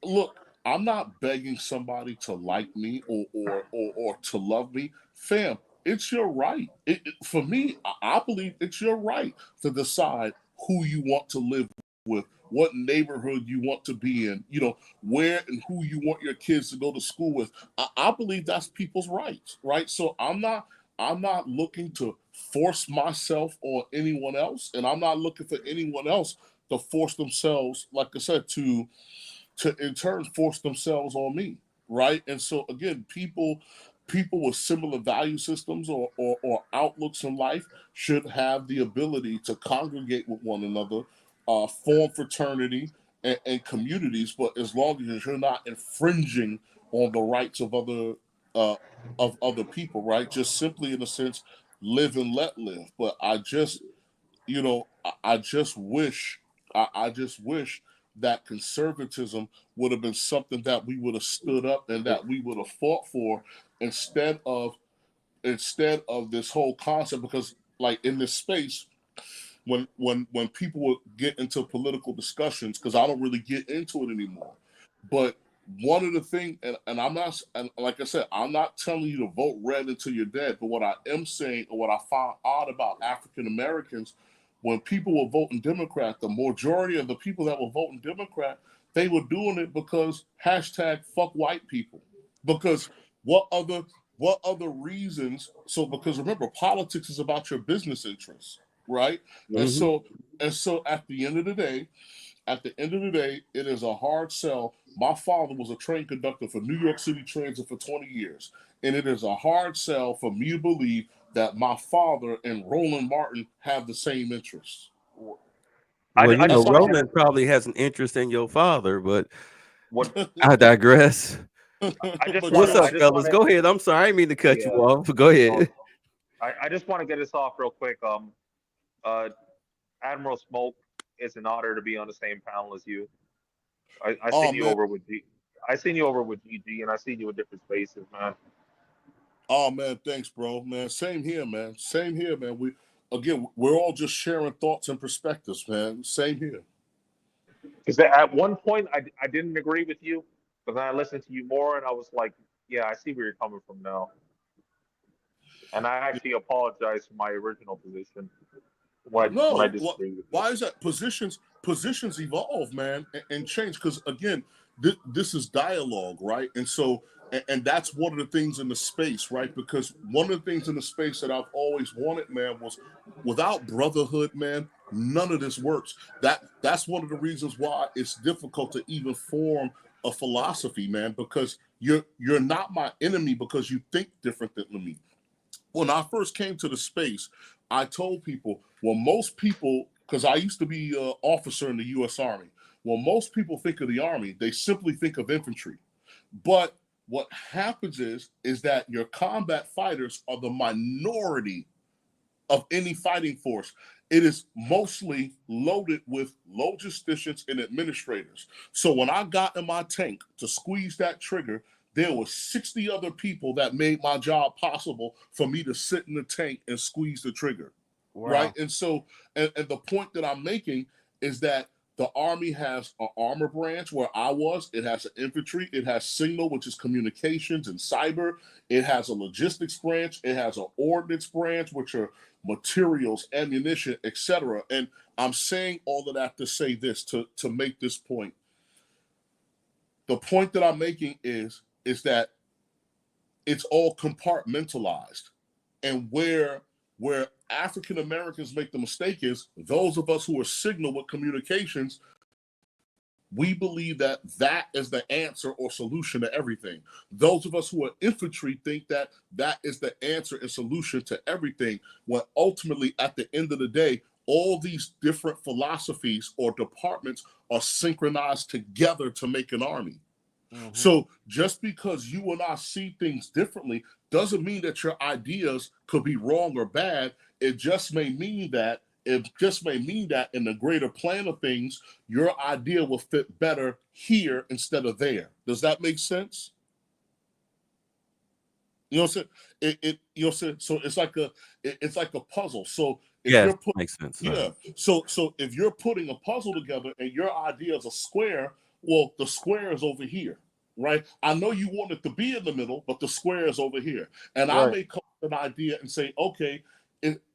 look, I'm not begging somebody to like me or to love me, fam. It's your right. For me, I believe it's your right to decide who you want to live with, what neighborhood you want to be in, where and who you want your kids to go to school with. I believe that's people's rights, right? So I'm not I'm not looking to force myself on anyone else, and I'm not looking for anyone else to force themselves, like I said, to in turn force themselves on me, right? And so again, people with similar value systems or outlooks in life should have the ability to congregate with one another, form fraternity and communities, but as long as you're not infringing on the rights uh, of other people, right? Just simply in a sense, live and let live. But I just, I just wish, I just wish that conservatism would have been something that we would have stood up and that we would have fought for instead of this whole concept. Because like in this space, when people would get into political discussions, because I don't really get into it anymore, but one of the things, and I'm not, and like I said, I'm not telling you to vote red until you're dead, but what I am saying, or what I found odd about African Americans, when people were voting Democrat, the majority of the people that were voting Democrat, they were doing it because hashtag fuck white people. Because what other reasons? So because remember, politics is about your business interests, right? And Mhm. so at the end of the day, it is a hard sell. My father was a train conductor for New York City Transit for 20 years. And it is a hard sell for me to believe that my father and Roland Martin have the same interests. Well, I just want to get Roland probably has an interest in your father, but what I digress. I just But want What's to yeah, I up, just want fellas? to Go ahead. I'm sorry, I didn't mean to cut you yeah. off. Go Oh, ahead. I just want to get this off real quick. Uh, Admiral Smoke, it's an honor to be on the same panel as you. I oh seen you man, over with G. I seen you over with GG, and I seen you in different spaces, man. oh man, thanks, bro. Man, same here, man. Same here, man. We're all just sharing thoughts and perspectives, man. Same here. Because at one point I didn't agree with you, but then I listened to you more, and I was like, yeah, I see where you're coming from now. And I actually apologize for my original position when I No, disagreed with you. why is that? Positions evolve, man, and change. Because again, this is dialogue, right? And so, and that's one of the things in the space, right? Because one of the things in the space that I've always wanted, man, was without brotherhood, man, none of this works. That's one of the reasons why it's difficult to even form a philosophy, man, because you're not my enemy because you think different than me. When I first came to the space, I told people, well, most people, because I used to be an officer in the U.S. Army, well, most people think of the Army, they simply think of infantry. But what happens is that your combat fighters are the minority of any fighting force. It is mostly loaded with logisticians and administrators. So when I got in my tank to squeeze that trigger, there were 60 other people that made my job possible for me to sit in the tank and squeeze the trigger. Right. Wow. And so, and the point that I'm making is that the Army has an armor branch where I was. It has an infantry. It has signal, which is communications and cyber. It has a logistics branch. It has an ordnance branch, which are materials, ammunition, etc. And I'm saying all of that to say this, to make this point. The point that I'm making is that it's all compartmentalized. And where African Americans make the mistake is those of us who are signal with communications, we believe that that is the answer or solution to everything. Those of us who are infantry think that that is the answer and solution to everything, when ultimately, at the end of the day, all these different philosophies or departments are synchronized together to make an army. Hmm. So just because you and I see things differently doesn't mean that your ideas could be wrong or bad. It just may mean that in the greater plan of things, your idea will fit better here instead of there. Does that make sense? You know what I'm saying? You know what I'm saying? So it's like a puzzle. So if Yes, you're put makes sense. yeah, so if you're putting a puzzle together and your idea is a square, well, the square is over here, right? I know you want it to be in the middle, but the square is over here. And I Right. may come up with an idea and say, okay,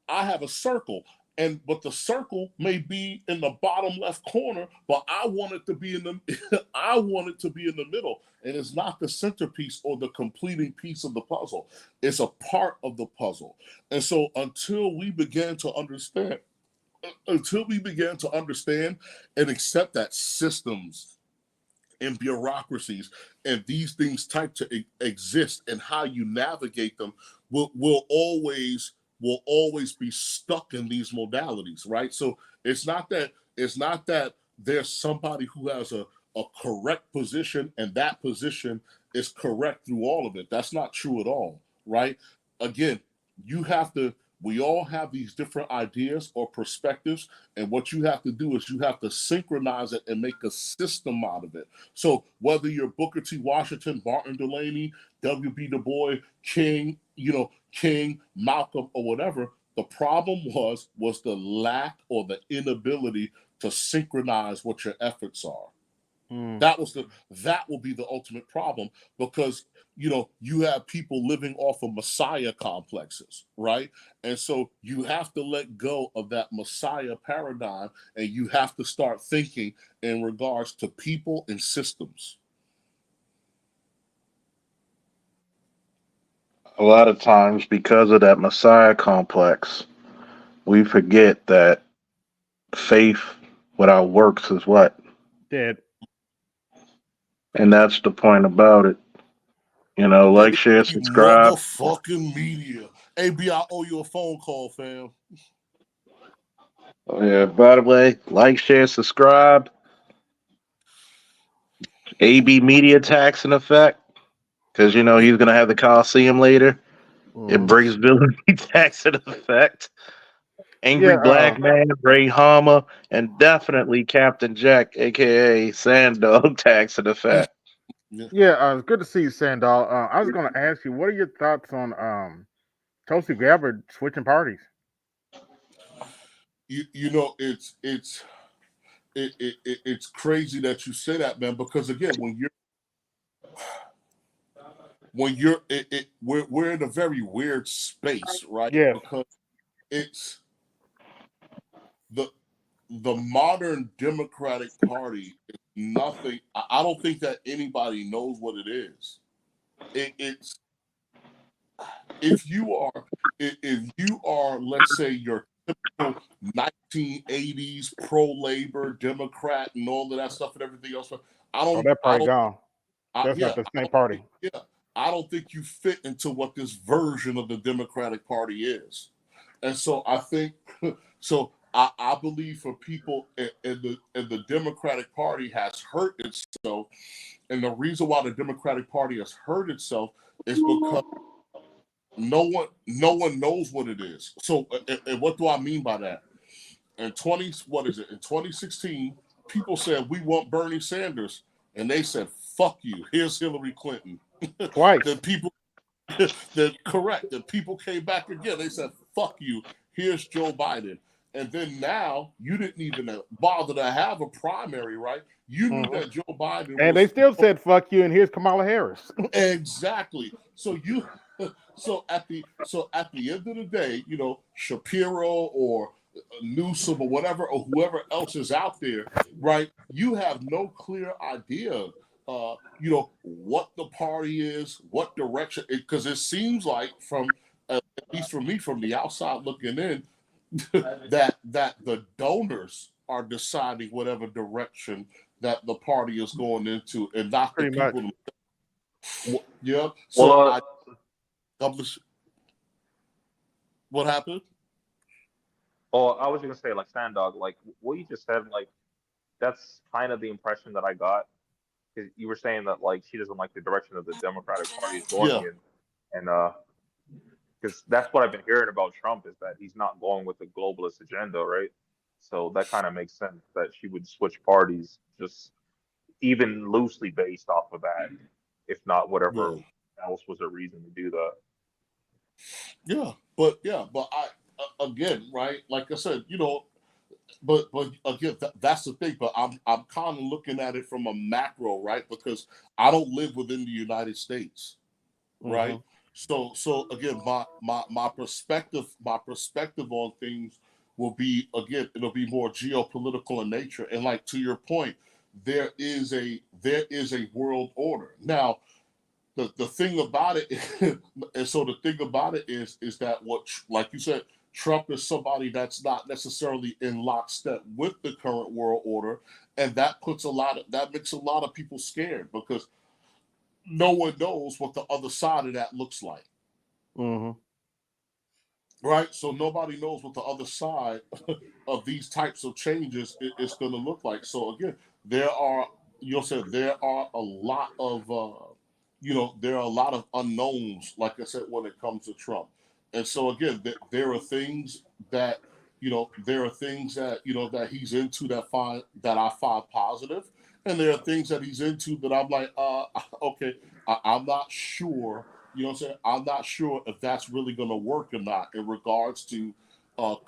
I have a circle, but the circle may be in the bottom left corner, but I want it to be in the I want it to be in the middle. And it's not the centerpiece or the completing piece of the puzzle. It's a part of the puzzle. And so until we began to understand and accept that systems and bureaucracies and these things type to exist and how you navigate them will always be stuck in these modalities, right? So it's not that there's somebody who has a correct position and that position is correct through all of it. That's not true at all, right? Again, we all have these different ideas or perspectives, and what you have to do is you have to synchronize it and make a system out of it. So whether you're Booker T. Washington, Martin Delaney, W.B. Du Bois, King, Malcolm, or whatever, the problem was the lack or the inability to synchronize what your efforts are. That will be the ultimate problem, because you have people living off of messiah complexes, right? And so you have to let go of that messiah paradigm, and you have to start thinking in regards to people and systems. A lot of times, because of that messiah complex, we forget that faith without works is what? Dead. And that's the point about it. Like, share, subscribe. Motherfucking media. AB, I owe you a phone call, fam. Oh, yeah, by the way, like, share, subscribe. AB media tax in effect, because he's going to have the Coliseum later. It brings visibility tax in effect. Angry Black Man, Ray Hama, and definitely Captain Jack, aka Sandog, tax in effect. Yeah, it's good to see you, Sandal. I was going to ask you, what are your thoughts on Tulsi Gabbard switching parties? It's crazy that you say that, man, because again, we're in a very weird space, right? Yeah. Because it's the modern Democratic Party is nothing. I don't think that anybody knows what it is. It's if you are, let's say, your typical 1980s pro-labor Democrat and all of that stuff and everything else, That party gone. That's not the same party. I don't think you fit into what this version of the Democratic Party is. And so I think I believe for people in the Democratic Party has hurt itself, and the reason why the Democratic Party has hurt itself is because no one knows what it is. So, and what do I mean by that? In 2016, people said we want Bernie Sanders, and they said fuck you. Here's Hillary Clinton. Twice. Then people came back again. They said fuck you. Here's Joe Biden. And then now you didn't even bother to have a primary, right? You knew that Joe Biden and they still said fuck you, and here's Kamala Harris. Exactly. So at the end of the day, Shapiro or Newsom or whatever, or whoever else is out there, right? You have no clear idea, what the party is, what direction, because it seems like at least for me, from the outside looking in, that the donors are deciding whatever direction that the party is going into, and not the people. Yeah. So what happened? Oh, I was gonna say, like, Sandog, like what you just said, like that's kind of the impression that I got, because you were saying that like she doesn't like the direction that the Democratic Party is going in, and because that's what I've been hearing about Trump, is that he's not going with the globalist agenda, right? So that kind of makes sense that she would switch parties, just even loosely based off of that, if not whatever else was a reason to do that. Yeah, but I again, right? Like I said, but again, that's the thing. But I'm kind of looking at it from a macro, right? Because I don't live within the United States, right? So again, my perspective on things will be, again, it'll be more geopolitical in nature. And like to your point, there is a world order. Now, the thing about it, and so the thing about it is that what, like you said, Trump is somebody that's not necessarily in lockstep with the current world order, and that makes a lot of people scared because no one knows what the other side of that looks like. Mm-hmm. Right, so nobody knows what the other side of these types of changes is going to look like. So again, there are, there are a lot of, there are a lot of unknowns. Like I said, when it comes to Trump, and so again, there are things that, that he's into that I find positive, and there are things that he's into that I'm like, okay, I'm not sure. I'm not sure if that's really going to work or not in regards to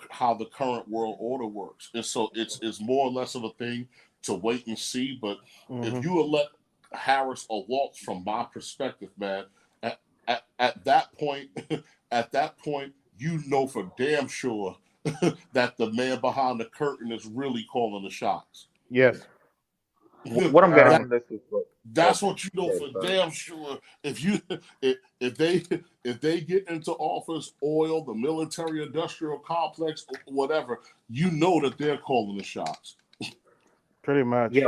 how the current world order works. And so it's more or less of a thing to wait and see. But if you elect Harris or Waltz, from my perspective, man, at that point, you know for damn sure that the man behind the curtain is really calling the shots. Yes. What I'm getting from this is that's what you know for damn sure. If they get into office, oil, the military industrial complex, whatever, you know that they're calling the shots. Pretty much. Yeah.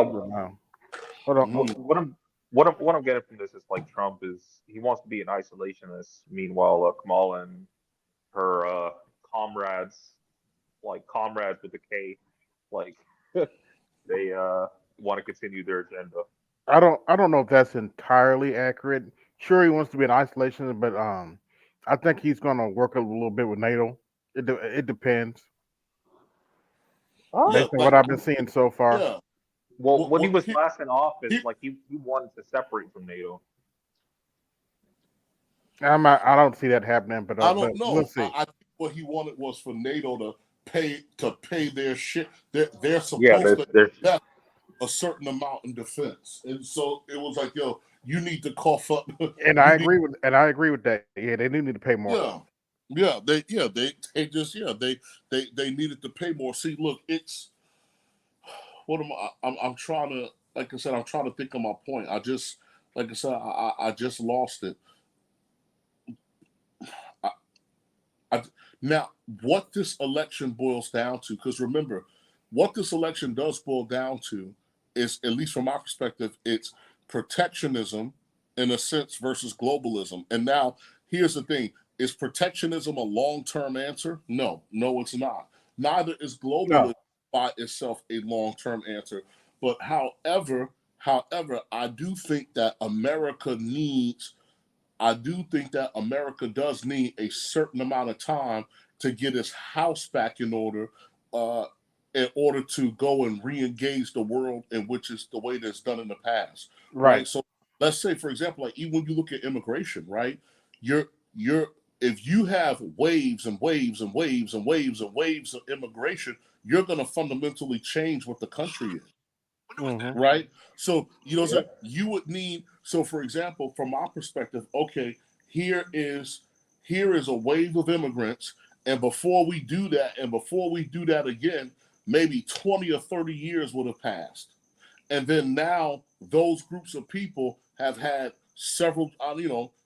Hold on. What I'm getting from this is like Trump he wants to be an isolationist. Meanwhile, Kamala and her comrades with the K, like they want to continue their agenda. I don't know if that's entirely accurate. Sure, he wants to be in isolation, but I think he's going to work a little bit with NATO. It depends. Based on what I've been seeing so far. Yeah. Well, when he was last in office, he wanted to separate from NATO. I don't see that happening, but I don't know. We'll see. I think what he wanted was for NATO to pay their shit. They're supposed to invest a certain amount in defense, and so it was like, yo, you need to cough up. And I agree with that. Yeah, they do need to pay more. They needed to pay more. See, look, it's what am I'm trying to, like I said, I'm trying to think of my point. I just lost it. Now, what this election boils down to, because remember, what this election does boil down to is, at least from my perspective, it's protectionism in a sense versus globalism. And now, here's the thing. Is protectionism a long-term answer? No, it's not. Neither is globalism by itself a long-term answer. But however, I do think that America does need a certain amount of time to get its house back in order to go and re-engage the world in which is the way that's done in the past. Right. So let's say, for example, like even when you look at immigration, right? If you have waves and waves and waves and waves and waves of immigration, you're going to fundamentally change what the country is. Mm-hmm. Right. So, you would need, so for example, from my perspective, okay, here is a wave of immigrants. And before we do that again, maybe 20 or 30 years would have passed. And then now those groups of people have had several,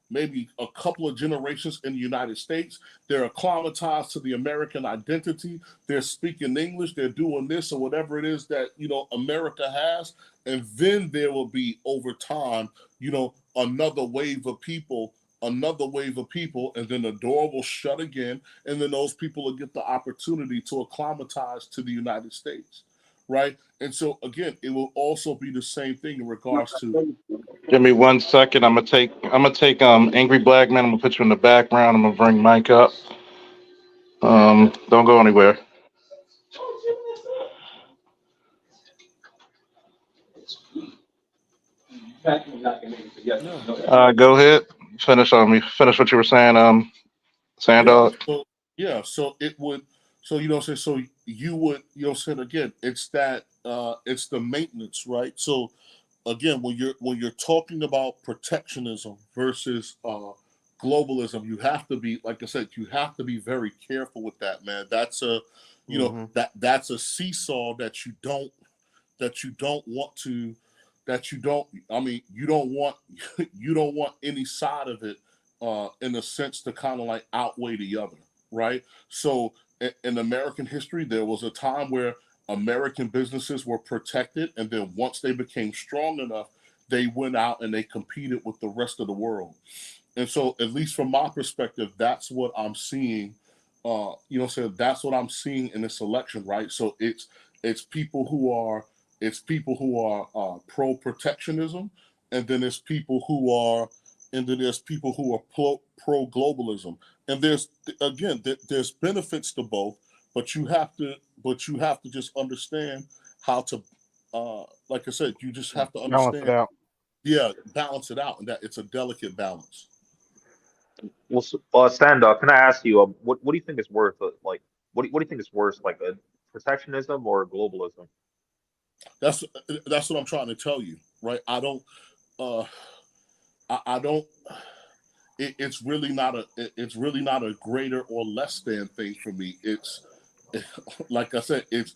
maybe a couple of generations in the United States. They're acclimatized to the American identity. They're speaking English. They're doing this or whatever it is that, America has. And then there will be, over time, another wave of people, and then the door will shut again. And then those people will get the opportunity to acclimatize to the United States. Right. And so, again, it will also be the same thing in regards to. Give me 1 second. I'm gonna take Angry Black Man. I'm gonna put you in the background. I'm gonna bring Mike up. Don't go anywhere. Go ahead. Finish on me. Finish what you were saying, Sandog. So it would. So so you would. Again, it's that. It's the maintenance, right? So again, when you're talking about protectionism versus globalism, you have to be, like I said, you have to be very careful with that, man. That's You know, that's a seesaw that you don't want to, you don't want you don't want any side of it in a sense to kind of like outweigh the other, right? So in American history, there was a time where American businesses were protected, and then once they became strong enough, they went out and they competed with the rest of the world. And so, at least from my perspective, that's what I'm seeing. So that's what I'm seeing in this election, right? So it's people who are pro protectionism, and then there's people who are pro globalism, and there's benefits to both, but you have to just understand how to, like I said, you just have to Balance it understand, out. balance it out, and that it's a delicate balance. Well, Stand up. Can I ask you, what do you think is worth, like, what do you think is worse, like a protectionism or globalism? That's what I'm trying to tell you, right? I don't. I don't. It's really not a greater or less than thing for me. It's like I said, it's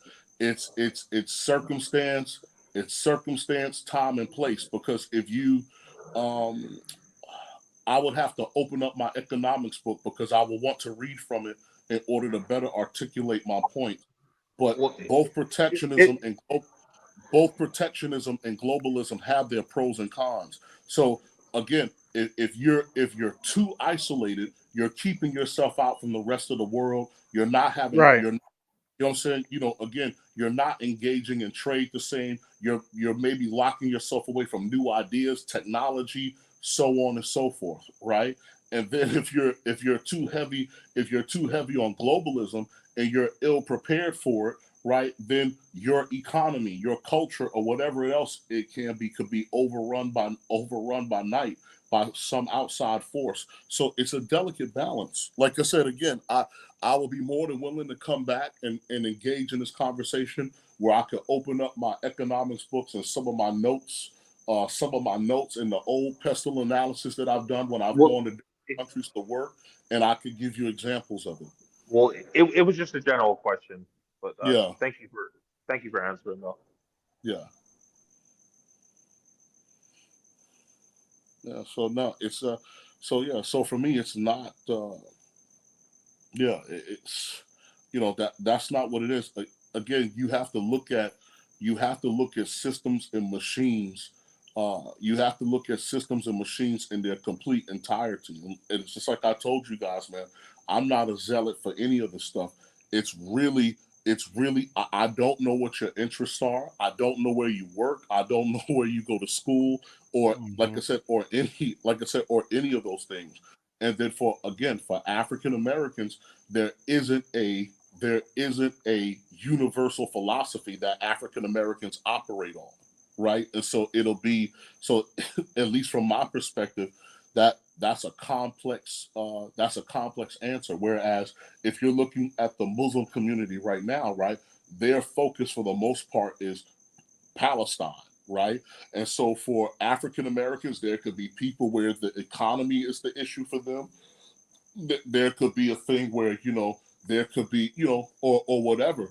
circumstance, time, and place. Because if you, I would have to open up my economics book because I will want to read from it in order to better articulate my point. But Well, both protectionism and globalism have their pros and cons. So again, if you're too isolated, you're keeping yourself out from the rest of the world. You're not having Right. you're You know what I'm saying? Again, you're not engaging in trade the same. You're maybe locking yourself away from new ideas, technology, so on and so forth, right? And then if you're too heavy on globalism and you're ill prepared for it, right? Then your economy, your culture, or whatever else it can be could be overrun by night by some outside force. So it's a delicate balance. Like I said again, I will be more than willing to come back and engage in this conversation where I could open up my economics books and some of my notes in the old pestle analysis that I've done when I've well, gone to different countries to work, and I could give you examples of it. well, it was just a general question, but Yeah, thank you for answering though. yeah, yeah. So no, it's so yeah. So for me, it's not. It's that's not what it is. Again, you have to look at systems and machines. You have to look at systems and machines in their complete entirety. And it's just like I told you guys, man. I'm not a zealot for any of this stuff. It's really I don't know what your interests are. I don't know where you work. I don't know where you go to school, or like I Mhm. said, or any of those things. And then for African Americans, there isn't a universal philosophy that African Americans operate on, right? And so it'll be so at least from my perspective, that's a complex answer. Whereas if you're looking at the Muslim community right now, right, their focus for the most part is Palestine, right? And so for African Americans, there could be people where the economy is the issue for them. There could be a thing where there could be or whatever,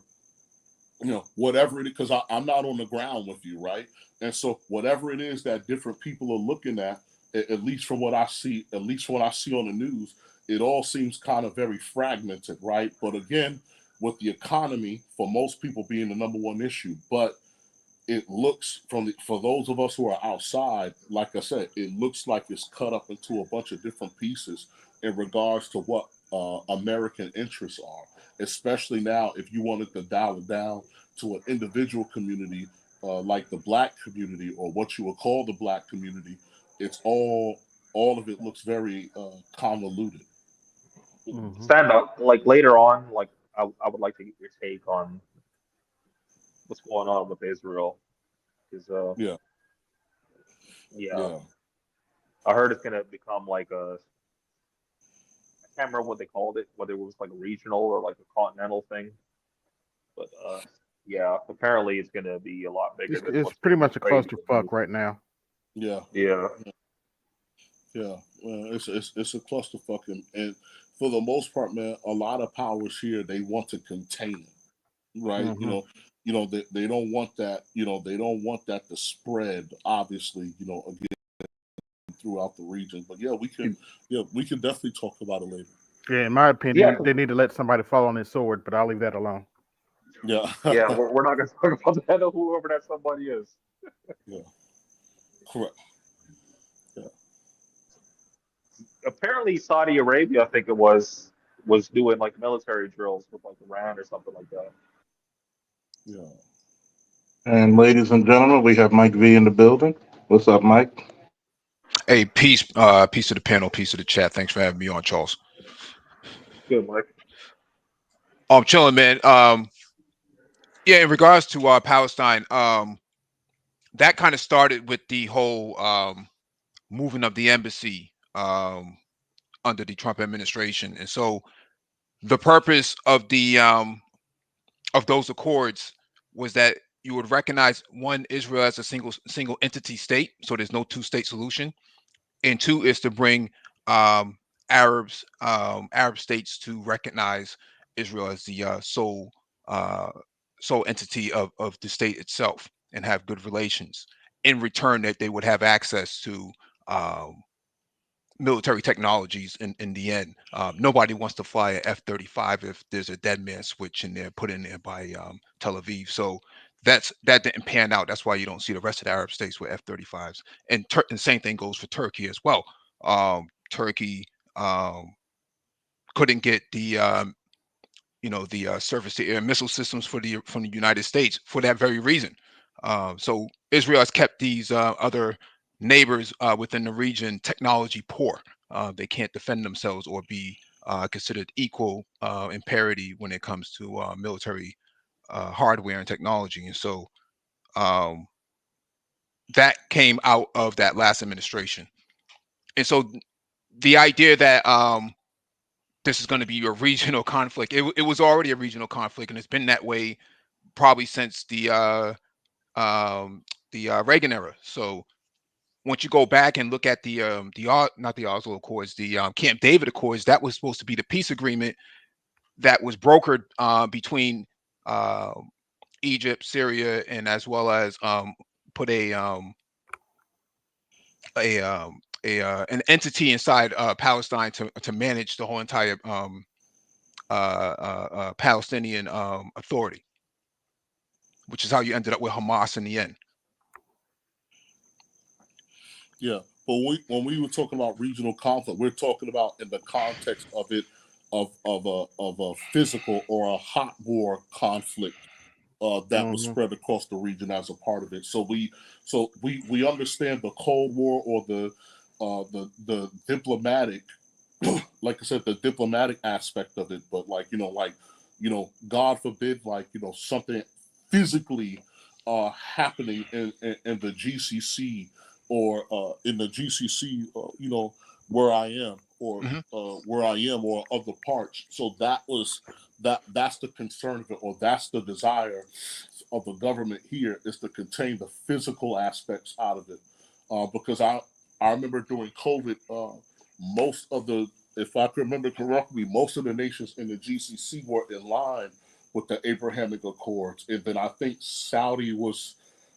whatever it is, because I'm not on the ground with you, right? And so whatever it is that different people are looking at least from what I see, at least from what I see on the news, it all seems kind of very fragmented, right? But again, with the economy for most people being the number one issue, but it looks for those of us who are outside, like I said, it looks like it's cut up into a bunch of different pieces in regards to what American interests are. Especially now, if you wanted to dial it down to an individual community like the Black community or what you would call the Black community, it's all of it looks very convoluted. Mhm. Stand up. Like later on, like I would like to get your take on what's going on with Israel, because Yeah, yeah, yeah. I heard it's gonna become like a, I can't remember what they called it, whether it was like a regional or like a continental thing, but yeah, apparently it's gonna be a lot bigger than It's what's pretty being much a portrayed in the clusterfuck news. right now. Yeah, Yeah. yeah. Well, it's a clusterfuck, and for the most part, man, a lot of powers here they want to contain it. right? Mm-hmm. They don't want that. They don't want that to spread. Obviously, again throughout the region. But we can definitely talk about it later. Yeah, in my Yeah, opinion, they need to let somebody fall on his sword, but I'll leave that alone. Yeah, yeah, we're not going to talk about that or whoever that somebody is. yeah, correct. Yeah, Apparently, Saudi Arabia, I think it was doing like military drills with like Iran or something like that. yeah. And ladies and gentlemen, we have Mike V in the building. What's up, Mike? Hey, peace to the panel, peace to the chat. Thanks for having me on, Charles. Good, Mike. I'm chilling, man. Yeah, in regards to Palestine, that kind of started with the whole moving of the embassy under the Trump administration, and so the purpose of those accords was that you would recognize one Israel as a single entity state, so there's no two-state solution, and two is to bring um, Arab states to recognize Israel as the uh, sole entity of the state itself and have good relations. In return, that they would have access to um, military technologies in the end. Nobody wants to fly an F-35 if there's a dead man switch in there put in there by Tel Aviv. So that didn't pan out. That's why you don't see the rest of the Arab states with F-35s. And the same thing goes for Turkey as well. Turkey um, couldn't get the surface to air missile systems from the United States for that very reason. So Israel has kept these other neighbors within the region technology poor. They can't defend themselves or be considered equal in parity when it comes to military hardware and technology. And so um, that came out of that last administration. And so the idea that this is going to be a regional conflict, it was already a regional conflict, and it's been that way probably since the Reagan era. So once you go back and look at not the Oslo Accords, the Camp David Accords, that was supposed to be the peace agreement that was brokered between uh, Egypt, Syria, and as well as put an entity inside Palestine to manage the whole entire Palestinian authority, which is how you ended up with Hamas in the end. Yeah, but when we were talking about regional conflict, we're talking about in the context of it of a physical or a hot war conflict that was Mm-hmm. spread across the region as a part of it. So we understand the Cold War or the diplomatic, like I said, the diplomatic aspect of it. But God forbid, something physically happening in the GCC or in the GCC, where I am or Mhm. where I am or other parts. So that's the concern of it, or that's the desire of the government here, is to contain the physical aspects out of it. Because I remember during COVID, most of the, if I can remember correctly, most of the nations in the GCC were in line with the Abrahamic Accords, and then I think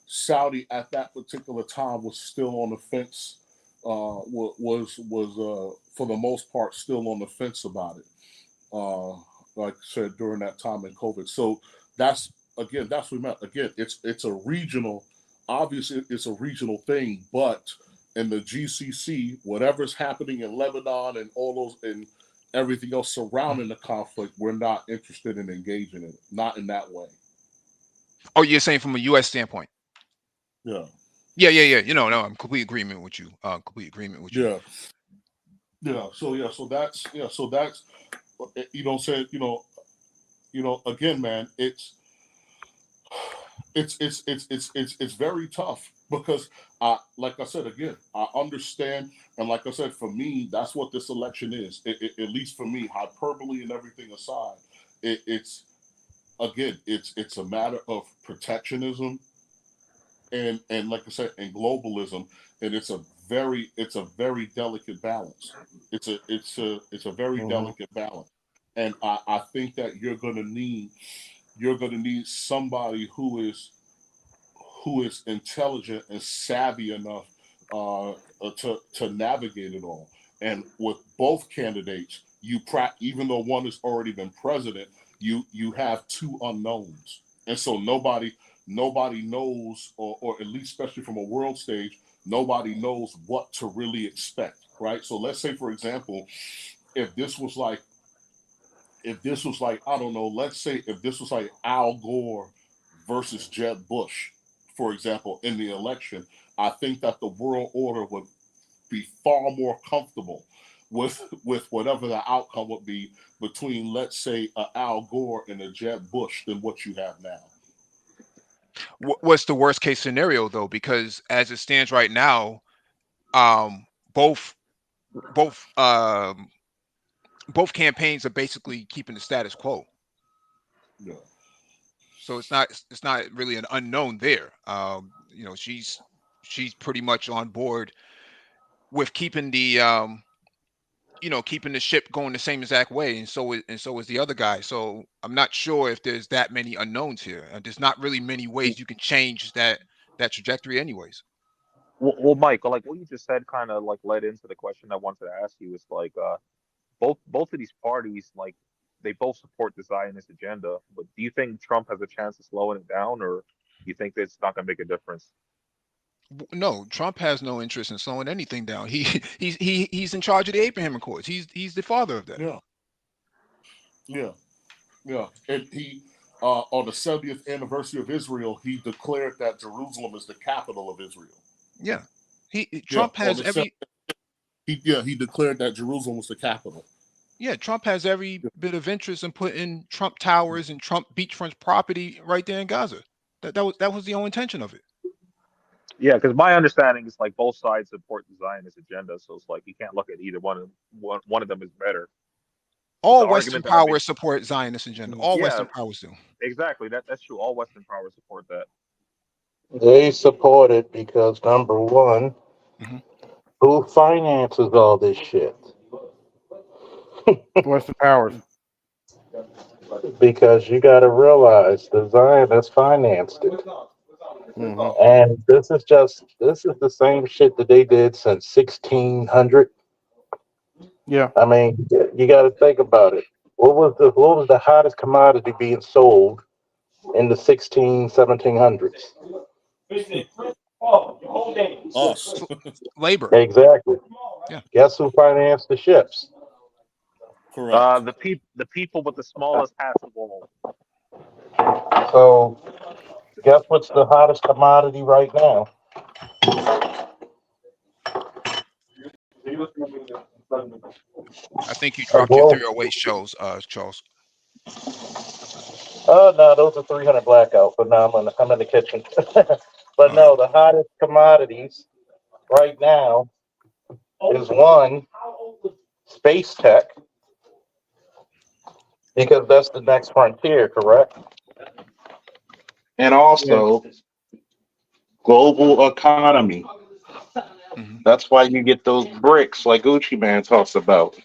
Saudi at that particular time was still on the fence. Was for the most part still on the fence about it. Like I said, during that time in COVID. So that's what we meant. Again, it's a regional, obviously it's a regional thing, but in the GCC, whatever's happening in Lebanon and all those and everything else surrounding the conflict, we're not interested in engaging in it. Not in that way. Oh, you're saying from a U.S. standpoint? Yeah. Yeah. No, I'm complete agreement with you. Complete agreement with you. Yeah. Yeah. So that's said, again, man, it's very tough because like I said, again, I understand, and like I said, for me, that's what this election is. At least for me, hyperbole and everything aside, it's again, it's a matter of protectionism and like I said, and globalism, and it's a very delicate balance. It's a very Mm-hmm. delicate balance, and I think that you're going to need you're going to need somebody who is intelligent and savvy enough to navigate it all. And with both candidates, even though one has already been president, you have two unknowns, and so nobody knows, or at least especially from a world stage, nobody knows what to really expect, right? So let's say, for example, if this was like I don't know, let's say if this was like Al Gore versus Jeb Bush, for example, in the election, I think that the world order would be far more comfortable with whatever the outcome would be between, let's say, a Al Gore and a Jeb Bush than what you have now. What's the worst case scenario though? Because as it stands right now, um, both both um, both campaigns are basically keeping the status quo. Yeah. So it's not really an unknown there. She's pretty much on board with keeping keeping the ship going the same exact way, and so is the other guy. So I'm not sure if there's that many unknowns here. There's not really many ways you can change that trajectory, anyways. Well, Mike, like what you just said, kind of like led into the question I wanted to ask you. Is like, both of these parties, like, they both support the Zionist agenda, but do you think Trump has a chance of slowing it down, or do you think that it's not going to make a difference? No, Trump has no interest in slowing anything down. He's in charge of the Abraham Accords. He's the father of that. Yeah. Yeah. Yeah. And he, on the 70th anniversary of Israel, he declared that Jerusalem is the capital of Israel. Yeah, Yeah. Trump has every He declared that Jerusalem was the capital. Yeah, Trump has every bit of interest in putting Trump Towers and Trump beachfront property right there in Gaza. That was the only intention of it. Yeah, because my understanding is like both sides support the Zionist agenda, so it's like you can't look at either one of them. One of them is better. But the All Western argument that I've been, powers support Zionist agenda. All yeah, Western powers do. exactly. That's true. All Western powers support that. They support it because number one, Hmm. who finances all this shit? Western powers. Because you got to realize the Zionists financed it, Hmm. and this is the same shit that they did since 1600. Yeah. I mean, you got to think about it. What was the hottest commodity being sold in the 1700s? Us. Labor. Exactly. Yeah. Guess who financed the ships? Correct. The people with the smallest hats of all. So, guess what's the hottest commodity right now? I think you A dropped your globe. 308 shows, Charles. Oh no, those are 300 blackout. But now I'm in the kitchen. But All right. no, the hottest commodities right now is one, space tech, because that's the next frontier, correct? And Yeah. also global economy. Hmm. That's why you get those bricks like Gucci Man talks about.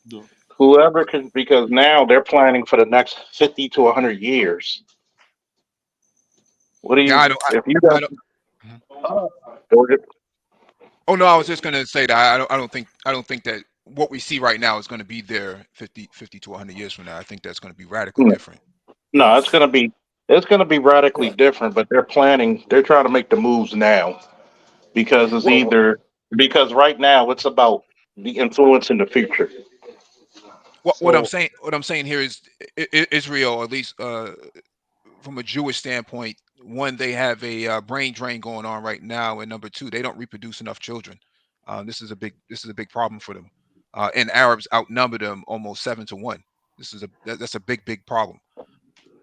Yeah. Whoever can, because now they're planning for the next 50 to 100 years. What do Yeah, I you, don't. if you I got, don't. Mhm. Georgia, Oh no, I was just gonna say that I don't think that what we see right now is going to be there 50 to 100 years from now. I think that's going to be radically different. no, it's gonna be radically Yeah. different, but they're trying to make the moves now because it's Well, either because right now it's about the influence in the future. What I'm so saying what I'm saying here is Israel, at least from a Jewish standpoint, one, they have a brain drain going on right now, and number two, they don't reproduce enough children. This is a big problem for them, and Arabs outnumber them almost 7 to 1. That's a big problem.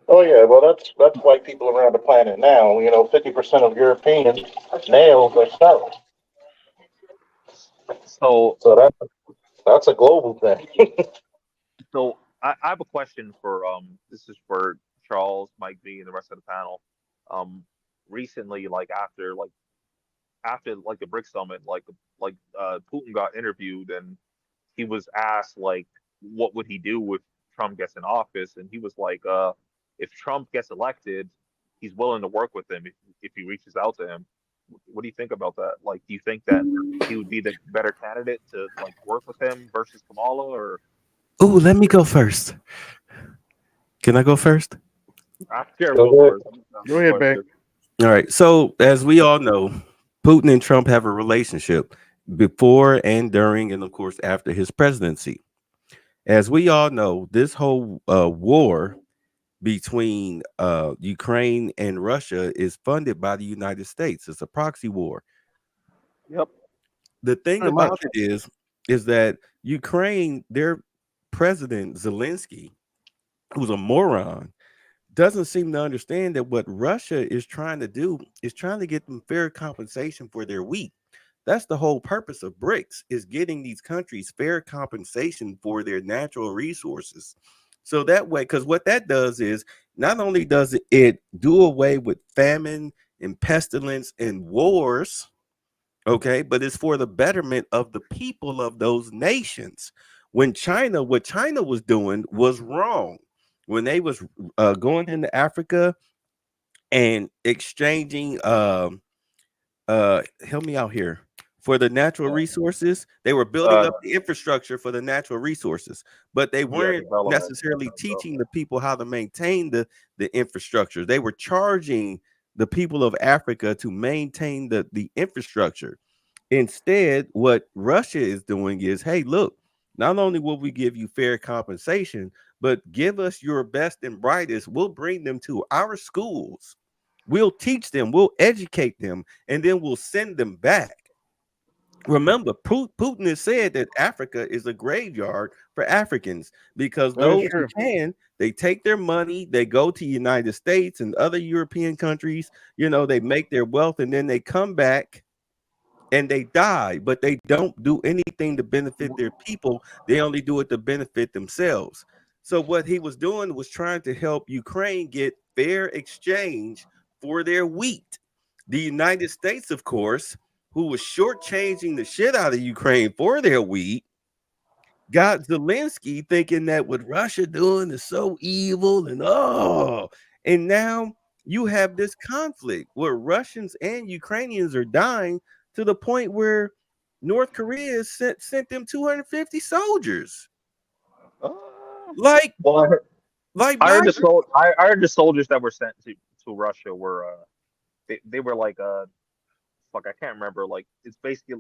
Oh yeah, well that's white people around the planet now. 50% of European males are sterile, so so that's a global thing. I have a question for this is for Charles, Mike B, and the rest of the panel. Um, Recently, like after like the BRIC summit, Putin got interviewed and he was asked like what would he do if Trump gets in office, and he was like, if Trump gets elected, he's willing to work with him if he reaches out to him. What do you think about that? Like, do you think that he would be the better candidate to like work with him versus Kamala, or Ooh, let me go first. Can I go first? I'm scared Go go ahead. first. Go ahead, Beck. All right. So, as we all know, Putin and Trump have a relationship before and during, and of course, after his presidency. As we all know, this whole war between Ukraine and Russia is funded by the United States. It's a proxy war. Yep. The thing Pretty about much. it is that Ukraine, their president Zelensky, who's a moron, doesn't seem to understand that what Russia is trying to do is trying to get them fair compensation for their wheat. That's the whole purpose of BRICS, is getting these countries fair compensation for their natural resources. So that way, because what that does is not only does it do away with famine and pestilence and wars, okay, but it's for the betterment of the people of those nations. What China was doing was wrong. When they was going into Africa and exchanging help me out here, for the natural resources, they were building Uh, up the infrastructure for the natural resources, but they yeah, weren't development. necessarily Definitely teaching development. the people how to maintain the infrastructure. They were charging the people of Africa to maintain the infrastructure. Instead, what Russia is doing is, hey, look, not only will we give you fair compensation, but give us your best and brightest. We'll bring them to our schools. We'll teach them, we'll educate them, and then we'll send them back. Remember, Putin has said that Africa is a graveyard for Africans because That is those who true. can, they take their money, they go to United States and other European countries, they make their wealth, and then they come back and they die, but they don't do anything to benefit their people. They only do it to benefit themselves. So what he was doing was trying to help Ukraine get fair exchange for their wheat. The United States, of course, who was shortchanging the shit out of Ukraine for their wheat, got Zelensky thinking that what Russia doing is so evil and now you have this conflict where Russians and Ukrainians are dying to the point where North Korea sent them 250 soldiers. Uh, Like well, like Biden. I heard the soldiers that were sent to Russia were they were like fuck, I can't remember, like it's basically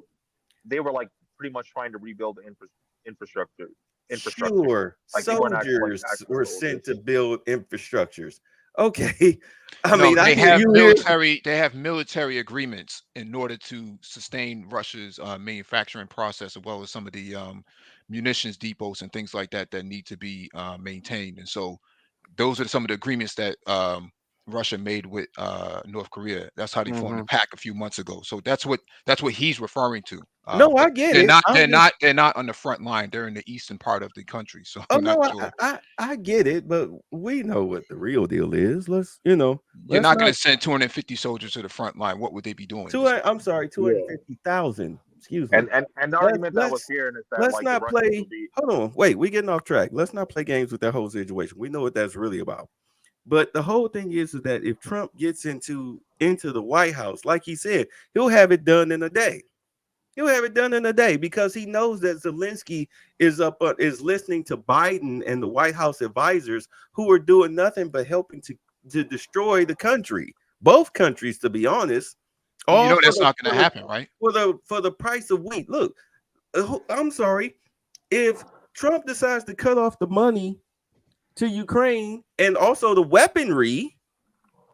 they were like pretty much trying to rebuild the infrastructure. Sure, Like they weren't actually like soldiers actual were soldiers. sent to build infrastructures. Okay, I No, mean, I they hear have you hear. military agreements in order to sustain Russia's manufacturing process, as well as some of the munitions depots and things like that that need to be maintained. And so those are some of the agreements that Russia made with North Korea. That's how they formed the Hmm. pact a few months ago. So that's what he's referring to. No, But I get they're it. not I'm they're just not they're not on the front line. They're in the eastern part of the country. So Oh I'm not no, sure. I get it, but we know what the real deal is. You're Let's not going not to send 250 soldiers to the front line. What would they be doing? two. I'm sorry, Yeah. 250,000. Excuse And me. and the Let's argument that I was let's hearing is that let's like the not Russians play. would be Hold on, wait, we getting off track. Let's not play games with that whole situation. We know what that's really about. But the whole thing is that if Trump gets into the White House, like he said, he'll have it done in a day. He'll have it done in a day because he knows that Zelensky is listening to Biden and the White House advisors who are doing nothing but helping to destroy the country, both countries, to be honest. Well, you All know that's not going to happen, right? for the price of wheat. Look, I'm sorry, if Trump decides to cut off the money to Ukraine and also the weaponry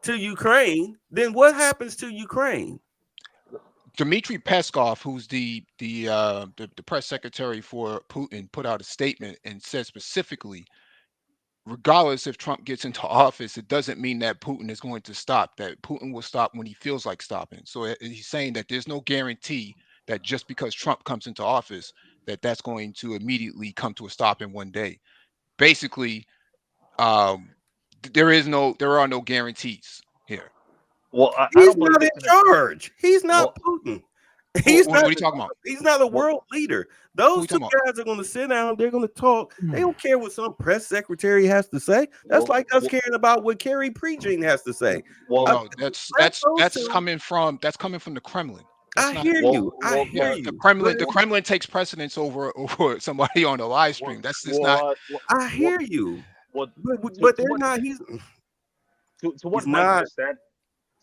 to Ukraine, then what happens to Ukraine? Dmitry Peskov, who's the press secretary for Putin, put out a statement and said specifically, regardless if Trump gets into office, it doesn't mean that Putin is going to stop. That Putin will stop when he feels like stopping. So he's saying that there's no guarantee that just because Trump comes into office, that's going to immediately come to a stop in one day. Basically, um, there are no guarantees here. well, I He's don't believe not in this in charge. He's well not Putin. He's What not. are you talking about? He's not a Well, world leader. Who Those you two talking about? guys are going to sit down. They're going to talk. They don't care what some press secretary has to say. That's well, like us well, caring about what Kerry Prejean has to say. well, No, Let those that's two. coming from the Kremlin. That's I not. hear well, you. I well, hear Yeah, well, you. The Kremlin takes precedence over somebody on the live well, stream. That's just not. well, well, I well, hear you. well, But to they're what not. to He's what Mike not just said,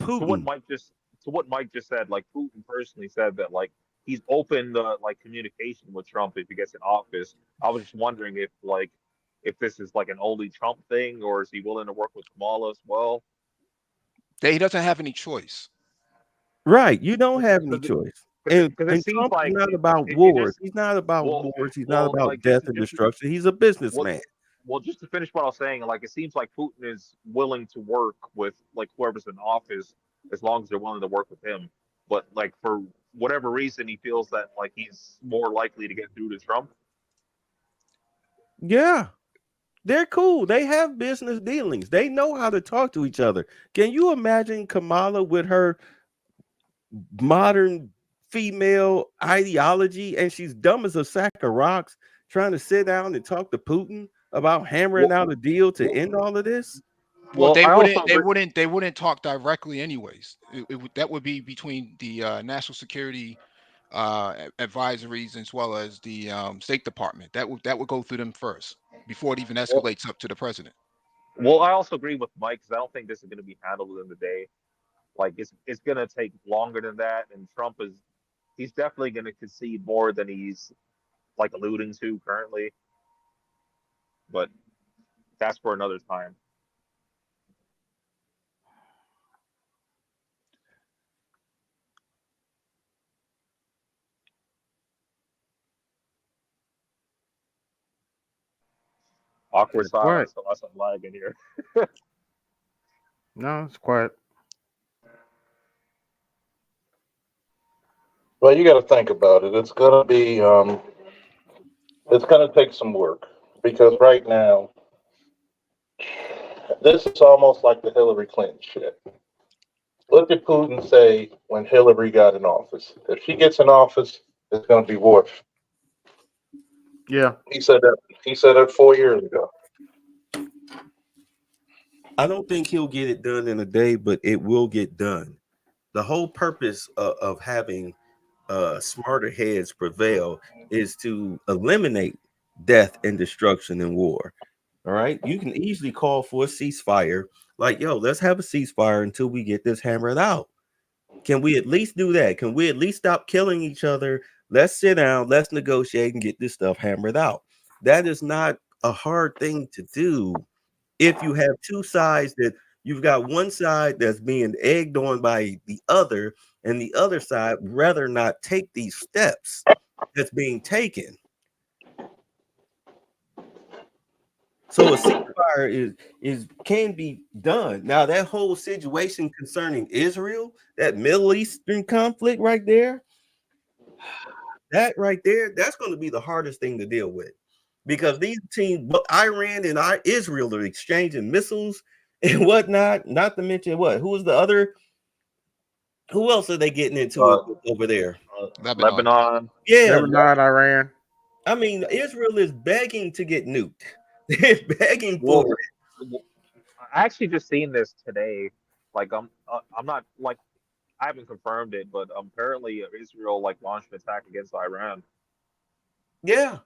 to what Putin. Mike just to what Mike just said, like Putin personally said that like he's open to like communication with Trump if he gets in office. I was just wondering if this is like an only Trump thing or is he willing to work with Kamala as well? He doesn't have any choice. Right. You don't have any Because choice. it And seems Trump is like not about it wars. just He's not about well wars. He's not well about like death and just destruction. He's a well, businessman. well, just to finish what I was saying, like it seems like Putin is willing to work with like whoever's in office as long as they're willing to work with him. But like for whatever reason, he feels that like he's more likely to get through to Trump. Yeah. They're cool. They have business dealings. They know how to talk to each other. Can you imagine Kamala with her modern female ideology and she's dumb as a sack of rocks trying to sit down and talk to Putin about hammering Well, out a deal to well, end all of this? Well, I also agree. they wouldn't talk directly anyways. That would be between the national security advisories as well as the State Department. That would go through them first before it even Well, escalates up to the president. well, I also agree with Mike because I don't think this is going to be handled within the day. Like it's going to take longer than that, and Trump is he's definitely going to concede more than he's like alluding to currently. But that's for another time. Awkward It's quiet. silence unless I'm lagging here. No, it's quiet. Well, you got to think about it. It's gonna be it's gonna take some work because right now this is almost like the Hillary Clinton shit. What did Putin say when Hillary got in office? If she gets in office, it's gonna be war. Yeah. He said that. He said that 4 years ago. I don't think he'll get it done in a day, but it will get done. The whole purpose of having smarter heads prevail is to eliminate death and destruction in war. All right. You can easily call for a ceasefire. Like, yo, let's have a ceasefire until we get this hammered out. Can we at least do that? Can we at least stop killing each other? Let's sit down, let's negotiate and get this stuff hammered out. That is not a hard thing to do if you have two sides that you've got one side that's being egged on by the other, and the other side rather not take these steps that's being taken. So a ceasefire is can be done. Now that whole situation concerning Israel, that Middle Eastern conflict right there, that's going to be the hardest thing to deal with because these teams, Iran and Israel, are exchanging missiles and whatnot. Not to mention who was the other? Who else are they getting into it Uh, over there? Lebanon. Lebanon. Yeah, Lebanon, Iran. I mean Israel is begging to get nuked. They're begging for Well, it. I actually just seen this today. Like I'm not like I haven't confirmed it, but apparently Israel like launched an attack against Iran. Yeah.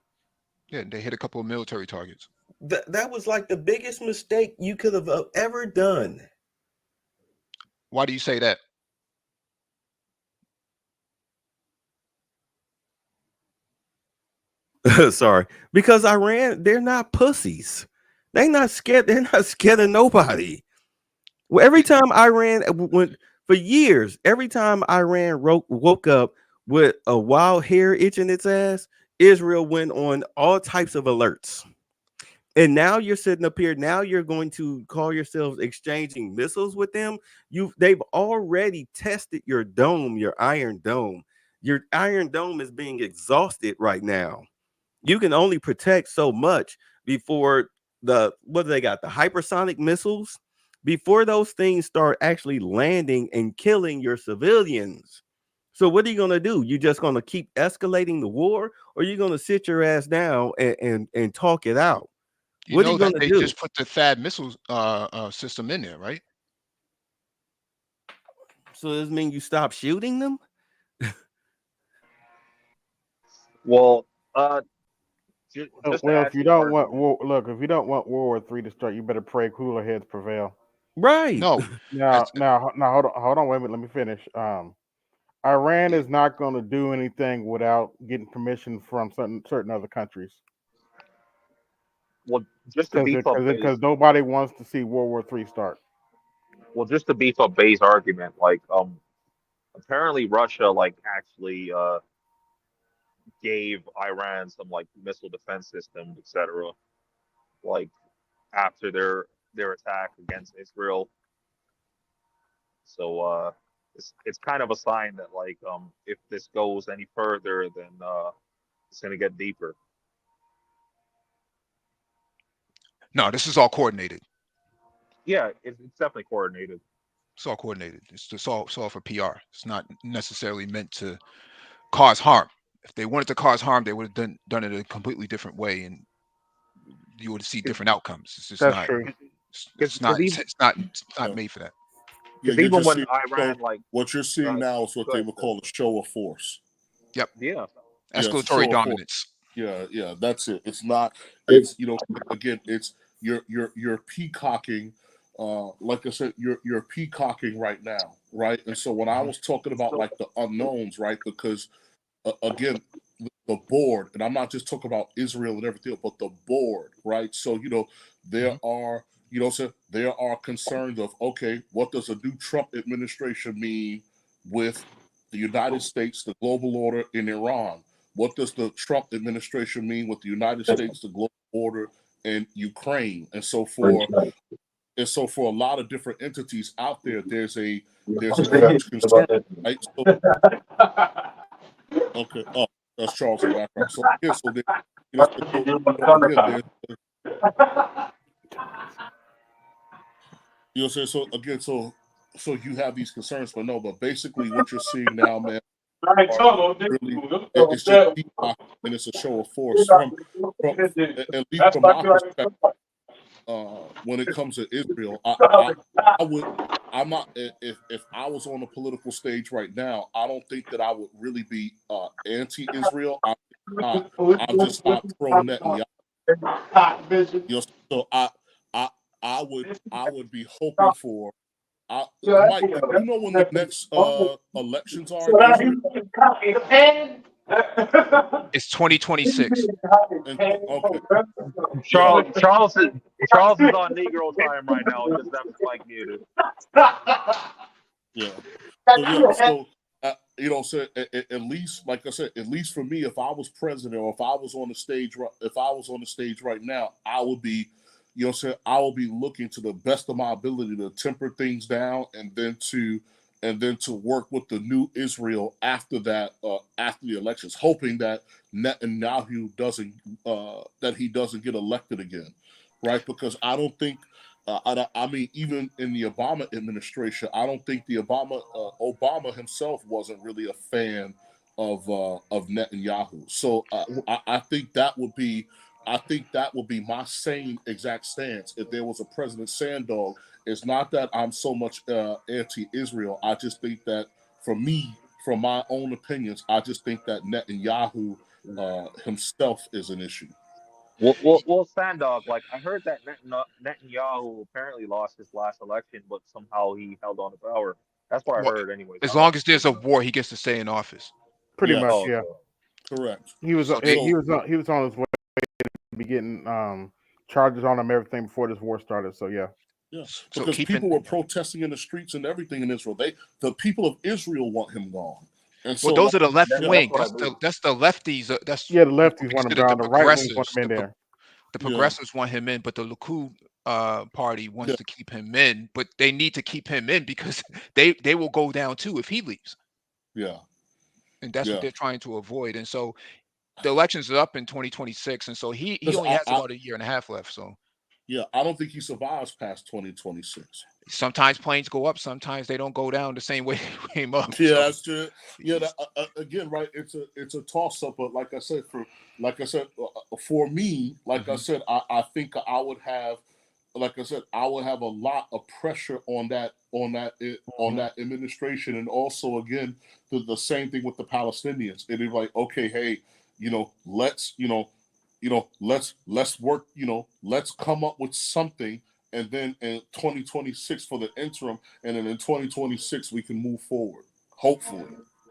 Yeah, they hit a couple of military targets. That was like the biggest mistake you could have ever done. Why do you say that? Sorry, because Iran, they're not pussies. They're not scared. They're not scared of nobody. Well, every time Iran went for years, every time Iran woke up with a wild hair itching its ass, Israel went on all types of alerts. And now you're sitting up here. Now you're going to call yourselves exchanging missiles with them. They've already tested your dome, your Iron Dome. Your Iron Dome is being exhausted right now. You can only protect so much before what do they got? The hypersonic missiles. Before those things start actually landing and killing your civilians. So what are you gonna do? You just gonna keep escalating the war, or you gonna sit your ass down and talk it out? You What are know you that gonna they do? just put the THAAD missiles system in there, right? So does this mean you stop shooting them? Well, just to Well, if add you to your don't want argument, if you don't want World War III to start, you better pray cooler heads prevail. Right. No, Now, that's- hold on, wait a minute. Let me finish. Iran is not going to do anything without getting permission from certain other countries, well, just to beef up because Bay's, nobody wants to see World War III start. just to beef up Bay's argument, like apparently Russia like actually gave Iran some like missile defense systems, etc. Like after their attack against Israel. So it's kind of a sign that like if this goes any further, then it's gonna get deeper. no, this is all coordinated. Yeah, it's definitely coordinated. It's all coordinated. It's all for PR. It's not necessarily meant to cause harm. If they wanted to cause harm, they would have done it a completely different way, and you would see different outcomes. It's just That's not. true. It's not made for that. Yeah, Because you're even just when seeing, Iran like what you're seeing now is what go they ahead, would sir. call a show of force. Yep. Yeah, Yeah, it's a Escalatory show of force. dominance. Yeah, that's it. It's not. It's again, it's you're peacocking. Like I said, you're peacocking right now, right? And so when I was talking about like the unknowns, right? Because again, the board, and I'm not just talking about Israel and everything, but the board, right? So there are so there are concerns of, okay, what does a new Trump administration mean with the United States, the global order in Iran? What does the Trump administration mean with the United States, the global order in Ukraine? And so for a lot of different entities out there, there's a huge concern, right? So, okay, oh, that's Charles in the background. So yeah, so there, again, there's so again, so you have these concerns, but basically what you're seeing now, man, really, it's just peacocking, and it's a show of force from at least from my perspective. When it comes to Israel, I'm not. If I was on the political stage right now, I don't think that I would really be anti-Israel. I'm just not pro Netanyahu. So I would be hoping for. Mike, do you know when the next elections are in Israel? It's 2026. Okay. Charles is on Negro time right now. Just have his mic muted. Yeah. So so at least, like I said, at least for me, if I was president or if I was on the stage right now, I would be, I will be looking to the best of my ability to temper things down, and then to work with the new Israel after that, after the elections, hoping that Netanyahu doesn't get elected again, right? Because I don't think. I mean, even in the Obama administration, I don't think the Obama himself wasn't really a fan of Netanyahu. So I think that would be my same exact stance if there was a President Sandog. It's not that I'm so much anti-Israel. I just think that for me, from my own opinions, I just think that Netanyahu himself is an issue. Well, Sandog, like I heard that Netanyahu apparently lost his last election, but somehow he held on to power. That's what I Well, heard, anyways. as long as there's a war, he gets to stay in office. Pretty much, Oh, yeah. Correct. He was So he was on his way to be getting charges on him, everything before this war started. So yeah. Yeah, So because people were protesting in the streets and everything in Israel. The people of Israel want him gone. And well, so, those are the left that's wing. what I believe. That's the lefties. That's Yeah, the lefties want him considered the gone. The right wings want progressives. him in there. The progressives want him in, but the Likud party wants to keep him in. But they need to keep him in because they will go down too if he leaves. Yeah. And that's what they're trying to avoid. And so the elections are up in 2026, and so he only has about a year and a half left. So Yeah, I don't think he survives past 2026. Sometimes planes go up, sometimes they don't go down the same way they came up. Yeah, So that's true. Yeah, again, right? It's a toss up, but like I said, for me, like I said, I think I would have, like I said, I would have a lot of pressure on that administration, and also again the same thing with the Palestinians. It'd be like, okay, hey, let's work, let's come up with something, and then in 2026 for the interim, and then in 2026 we can move forward. Hopefully.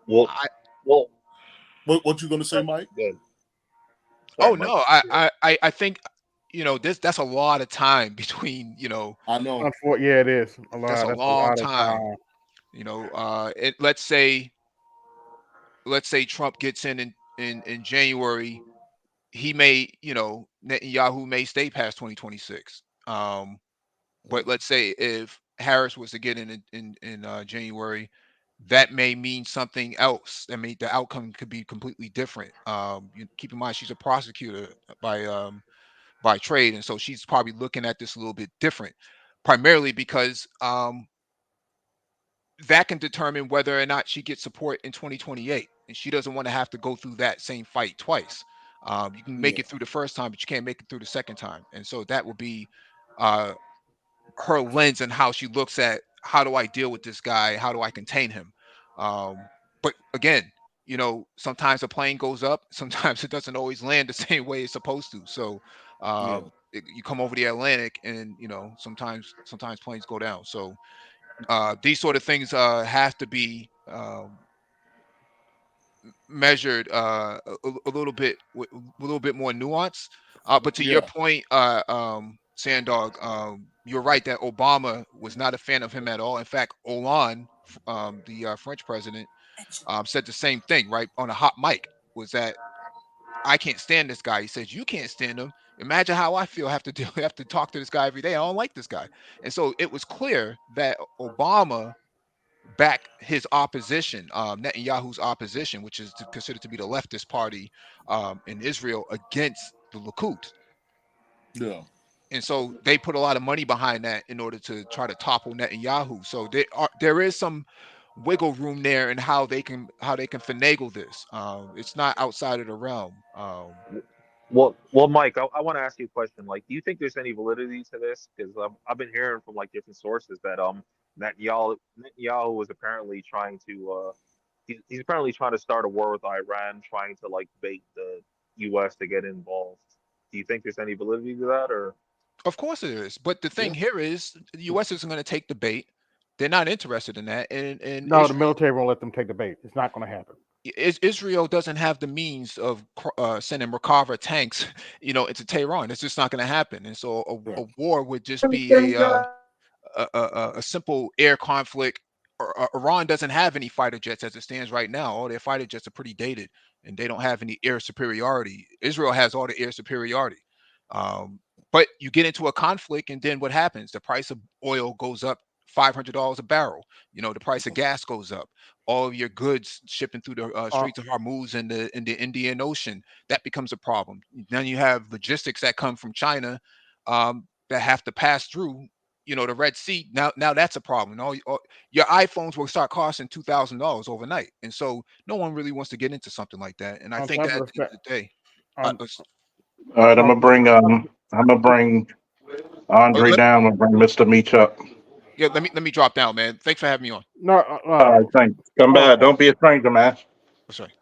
Well, I well, What you gonna say, Mike? good. oh Sorry, Mike. no, I think that's a lot of time between, I know. Yeah, it is a that's lot. a That's a long lot of time. time. Let's say Trump gets in January, he may, Netanyahu may stay past 2026. But let's say if Harris was to get in January, that may mean something else. I mean, the outcome could be completely different. Keep in mind she's a prosecutor by trade, and so she's probably looking at this a little bit different, primarily because that can determine whether or not she gets support in 2028, and she doesn't want to have to go through that same fight twice. You can make Yeah. it through the first time, but you can't make it through the second time, and so that will be uh, her lens and how she looks at, how do I deal with this guy? How do I contain him? But again, sometimes a plane goes up, sometimes it doesn't always land the same way it's supposed to. So Yeah. you come over the Atlantic, and sometimes planes go down. So these sort of things have to be measured a little bit with a little bit more nuance. But to your Yeah. point, Sandog, you're right that Obama was not a fan of him at all. In fact, Hollande, the French president, said the same thing, right, on a hot mic, was that I can't stand this guy. He says, you can't stand him. Imagine how I feel, have to talk to this guy every day. I don't like this guy. And so it was clear that Obama back his opposition, Netanyahu's opposition, which is considered to be the leftist party in Israel, against the Likud. Yeah. And so they put a lot of money behind that in order to try to topple Netanyahu. So there is some wiggle room there in how they can finagle this. It's not outside of the realm. Well, Mike, I want to ask you a question. Like, do you think there's any validity to this? Because I've been hearing from like different sources that Netanyahu was apparently trying to he's apparently trying to start a war with Iran, trying to like bait the U.S. to get involved. Do you think there's any validity to that, or? Of course it is. But the thing Yeah. here is the US isn't going to take the bait. They're not interested in that. And No, the military won't let them take the bait. It's not going to happen. Israel doesn't have the means of sending Merkava tanks, into Tehran. It's just not going to happen. And so Yeah. a war would just be a simple air conflict. Iran doesn't have any fighter jets as it stands right now. All their fighter jets are pretty dated, and they don't have any air superiority. Israel has all the air superiority. Um, but you get into a conflict, and then what happens? The price of oil goes up $500 a barrel. The price of gas goes up. All of your goods shipping through the Uh, Straits of Hormuz and the Indian Ocean, that becomes a problem. Then you have logistics that come from China that have to pass through the Red Sea. Now that's a problem. Your iPhones will start costing $2,000 overnight, and so no one really wants to get into something like that. And I on think top that of at the the end fact, of the day, on, All right, on, I'm gonna bring Andre let, down. I'm gonna bring Mr. Meach up. yeah, let me drop down, man. Thanks for having me on. no, All right, thanks. Come back. Don't be a stranger, man. Oh, sorry.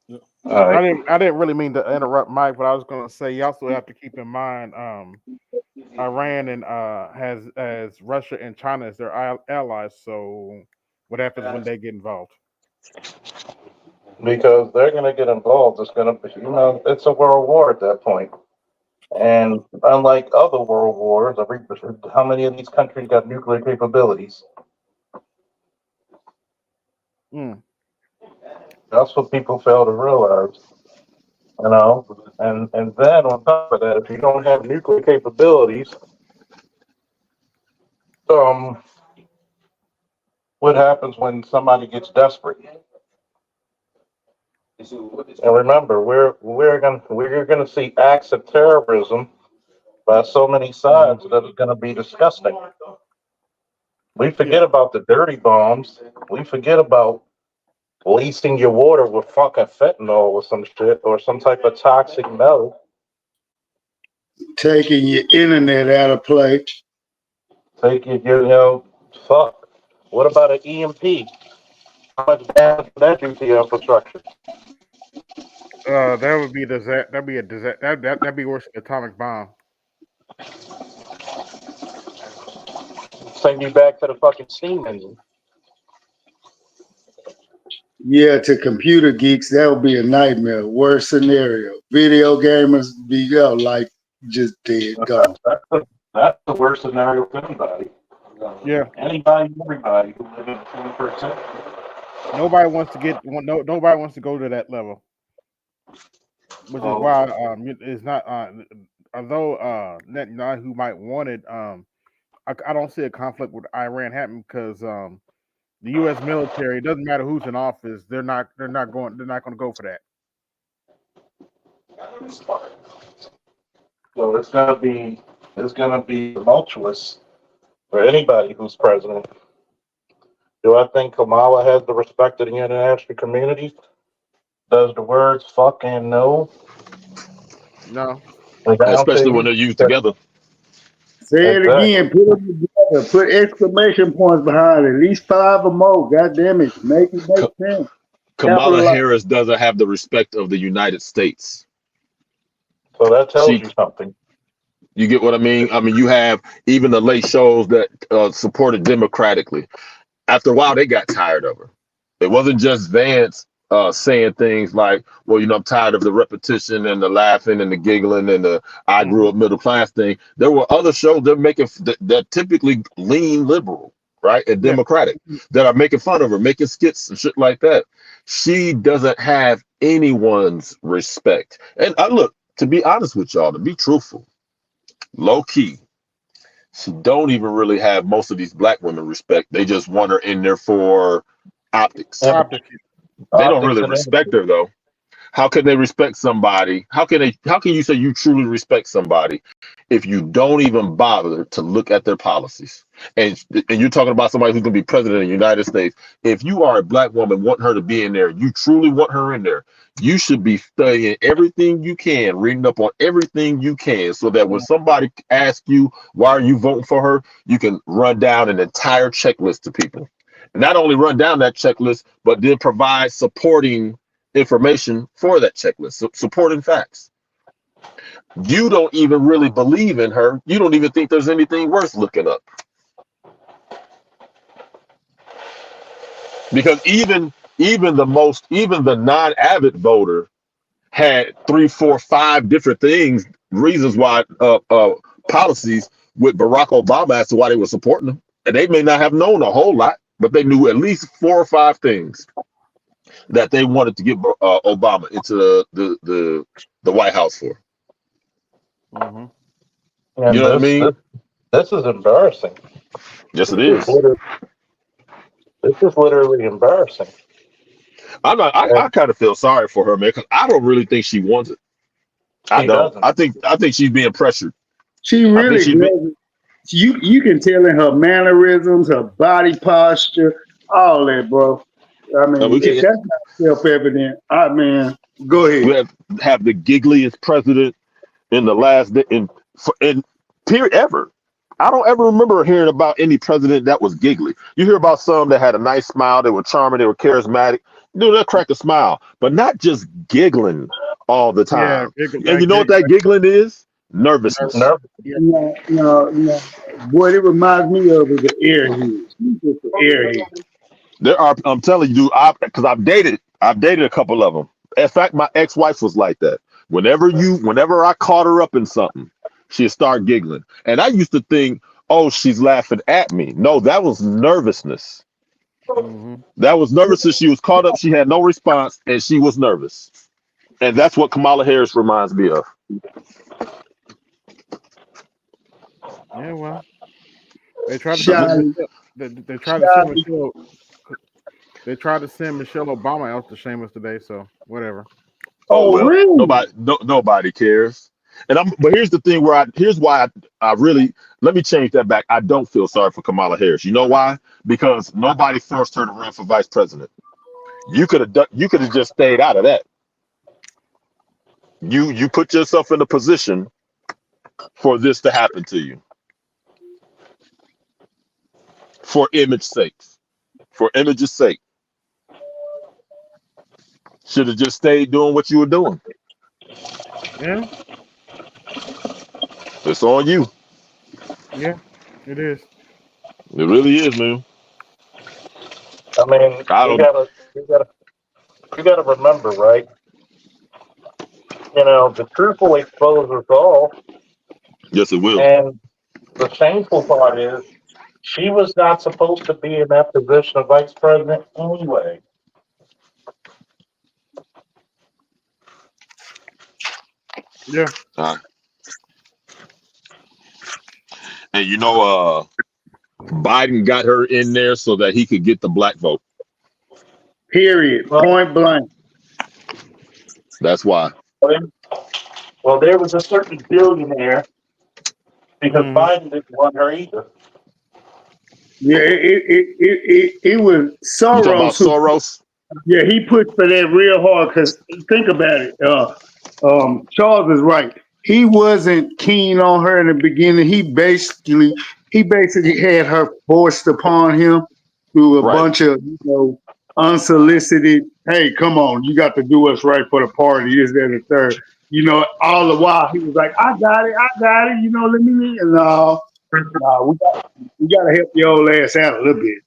Yeah. All right. I didn't really mean to interrupt Mike, but I was going to say you also have to keep in mind Iran and has as Russia and China as their allies. So what happens when they get involved? Because they're gonna get involved. It's gonna be, it's a world war at that point. And unlike other world wars, how many of these countries got nuclear capabilities? Mm. That's what people fail to realize. And then on top of that, if you don't have nuclear capabilities, what happens when somebody gets desperate? And remember, we're gonna see acts of terrorism by so many sides that it's going to be disgusting. We forget about the dirty bombs. We forget about lacing your water with fucking fentanyl or some shit or some type of toxic metal. Taking your internet out of play. Take it, fuck. What about an EMP? How much damage would that do to your infrastructure? That would be that'd be a disaster. That'd be worse than an atomic bomb. Send you back to the fucking steam engine. Yeah, to computer geeks, that would be a nightmare. Worst scenario. Video gamers be like just dead, gone. That's the worst scenario for anybody. Yeah. Anybody, everybody who live in the 21st century. Nobody wants to go to that level, which is why it's not. Although Netanyahu might want it, I don't see a conflict with Iran happening because the U.S. military, it doesn't matter who's in office, they're not going to go for that. So it's gonna be tumultuous for anybody who's president. Do I think Kamala has the respect of the international community? Does the words fucking no? No. Especially when they're used together. Say it again. Put them together. Put exclamation points behind it. At least 5 or more. God damn it. Make it make sense. Kamala Harris doesn't have the respect of the United States. So that tells you something. You get what I mean? I mean, you have even the late shows that supported democratically. After a while, they got tired of her. It wasn't just Vance saying things like, well, I'm tired of the repetition and the laughing and the giggling and the I grew up middle class thing. There were other shows that typically lean liberal, right? And democratic that are making fun of her, making skits and shit like that. She doesn't have anyone's respect. And look, to be honest with y'all, to be truthful, low key, she don't even really have most of these black women respect. They just want her in there for optics. They don't really respect her though. How can they respect somebody? How can you say you truly respect somebody if you don't even bother to look at their policies? And you're talking about somebody who's going to be president of the United States. If you are a black woman, want her to be in there, you truly want her in there, you should be studying everything you can, reading up on everything you can, so that when somebody asks you, why are you voting for her? You can run down an entire checklist to people. And not only run down that checklist, but then provide supporting information for that checklist, supporting facts. You don't even really believe in her. You don't even think there's anything worth looking up. Because even the non-avid voter had 3, 4, 5 different reasons why policies with Barack Obama as to why they were supporting him. And they may not have known a whole lot, but they knew at least 4 or 5 things that they wanted to get Obama into the White House for. Mm-hmm. You know what I mean? This is embarrassing. Yes, it is. This is literally embarrassing. I kind of feel sorry for her, man, because I don't really think she wants it. I don't. I think she's being pressured. She really doesn't. You can tell in her mannerisms, her body posture, all that, bro. I mean, that's not self-evident. Go ahead. We have the giggliest president in the last in period ever. I don't ever remember hearing about any president that was giggly. You hear about some that had a nice smile, they were charming, they were charismatic. They'll crack a smile, but not just giggling all the time. And you know what that giggling is? Nervousness. No. Boy, it reminds me of the airhead. She's just the airhead. There are, I'm telling you, because I've dated a couple of them. In fact, my ex-wife was like that. Whenever I caught her up in something, she'd start giggling. And I used to think, oh, she's laughing at me. No, that was nervousness. Mm-hmm. That was nervousness. She was caught up. She had no response, and she was nervous. And that's what Kamala Harris reminds me of. Yeah, well, they tried to send Michelle Obama out to shame us today. So whatever. Oh well, really? Nobody cares. But here's the thing here's why I really, let me change that back. I don't feel sorry for Kamala Harris. You know why? Because nobody forced her to run for vice president. You could have just stayed out of that. You put yourself in a position for this to happen to you. For image's sake. For image's sake. Should have just stayed doing what you were doing. Yeah, It's on you. yeah, it is. It really is, man. I mean, I you don't. gotta remember, right? You know, the truth will expose us all. Yes, it will. And the shameful part is, she was not supposed to be in that position of vice president anyway. Yeah. And you know, Biden got her in there so that he could get the black vote. Period. Point blank. That's why. Well, there was a certain billionaire, because Biden didn't want her either. Yeah, it was Soros. You talking about Soros? Yeah, he pushed for that real hard because think about it. Charles is right. He wasn't keen on her in the beginning. He basically had her forced upon him through a bunch of unsolicited. Hey, come on, you got to do what's right for the party. Is that the third? All the while he was like, I got it. Let me. No, we got to help your old ass out a little bit.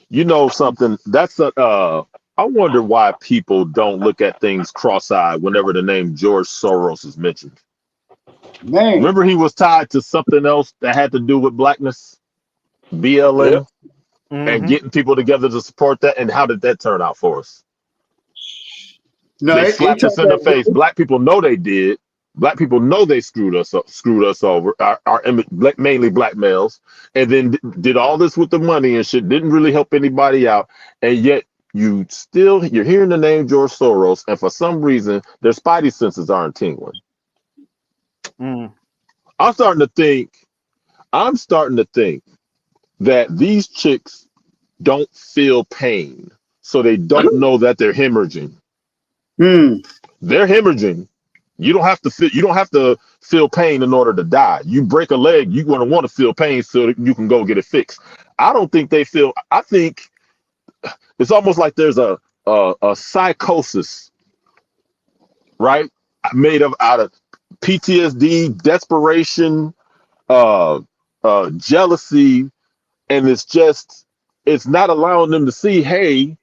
You know something? That's I wonder why people don't look at things cross-eyed whenever the name George Soros is mentioned. Man, remember he was tied to something else that had to do with blackness, BLM, and getting people together to support that. And how did that turn out for us? No, they slapped us in the face. Black people know they did. Black people know they screwed us over. Mainly black males, and then did all this with the money and shit. Didn't really help anybody out, and yet you're hearing the name George Soros, and for some reason their spidey senses aren't tingling. I'm starting to think that these chicks don't feel pain, so they don't know that they're hemorrhaging. They're hemorrhaging. You don't have to feel pain in order to die. You break a leg, you're going to want to feel pain so that you can go get it fixed. I don't think they feel. I think it's almost like there's a psychosis, right? Made out of PTSD, desperation, jealousy, and it's not allowing them to see, hey,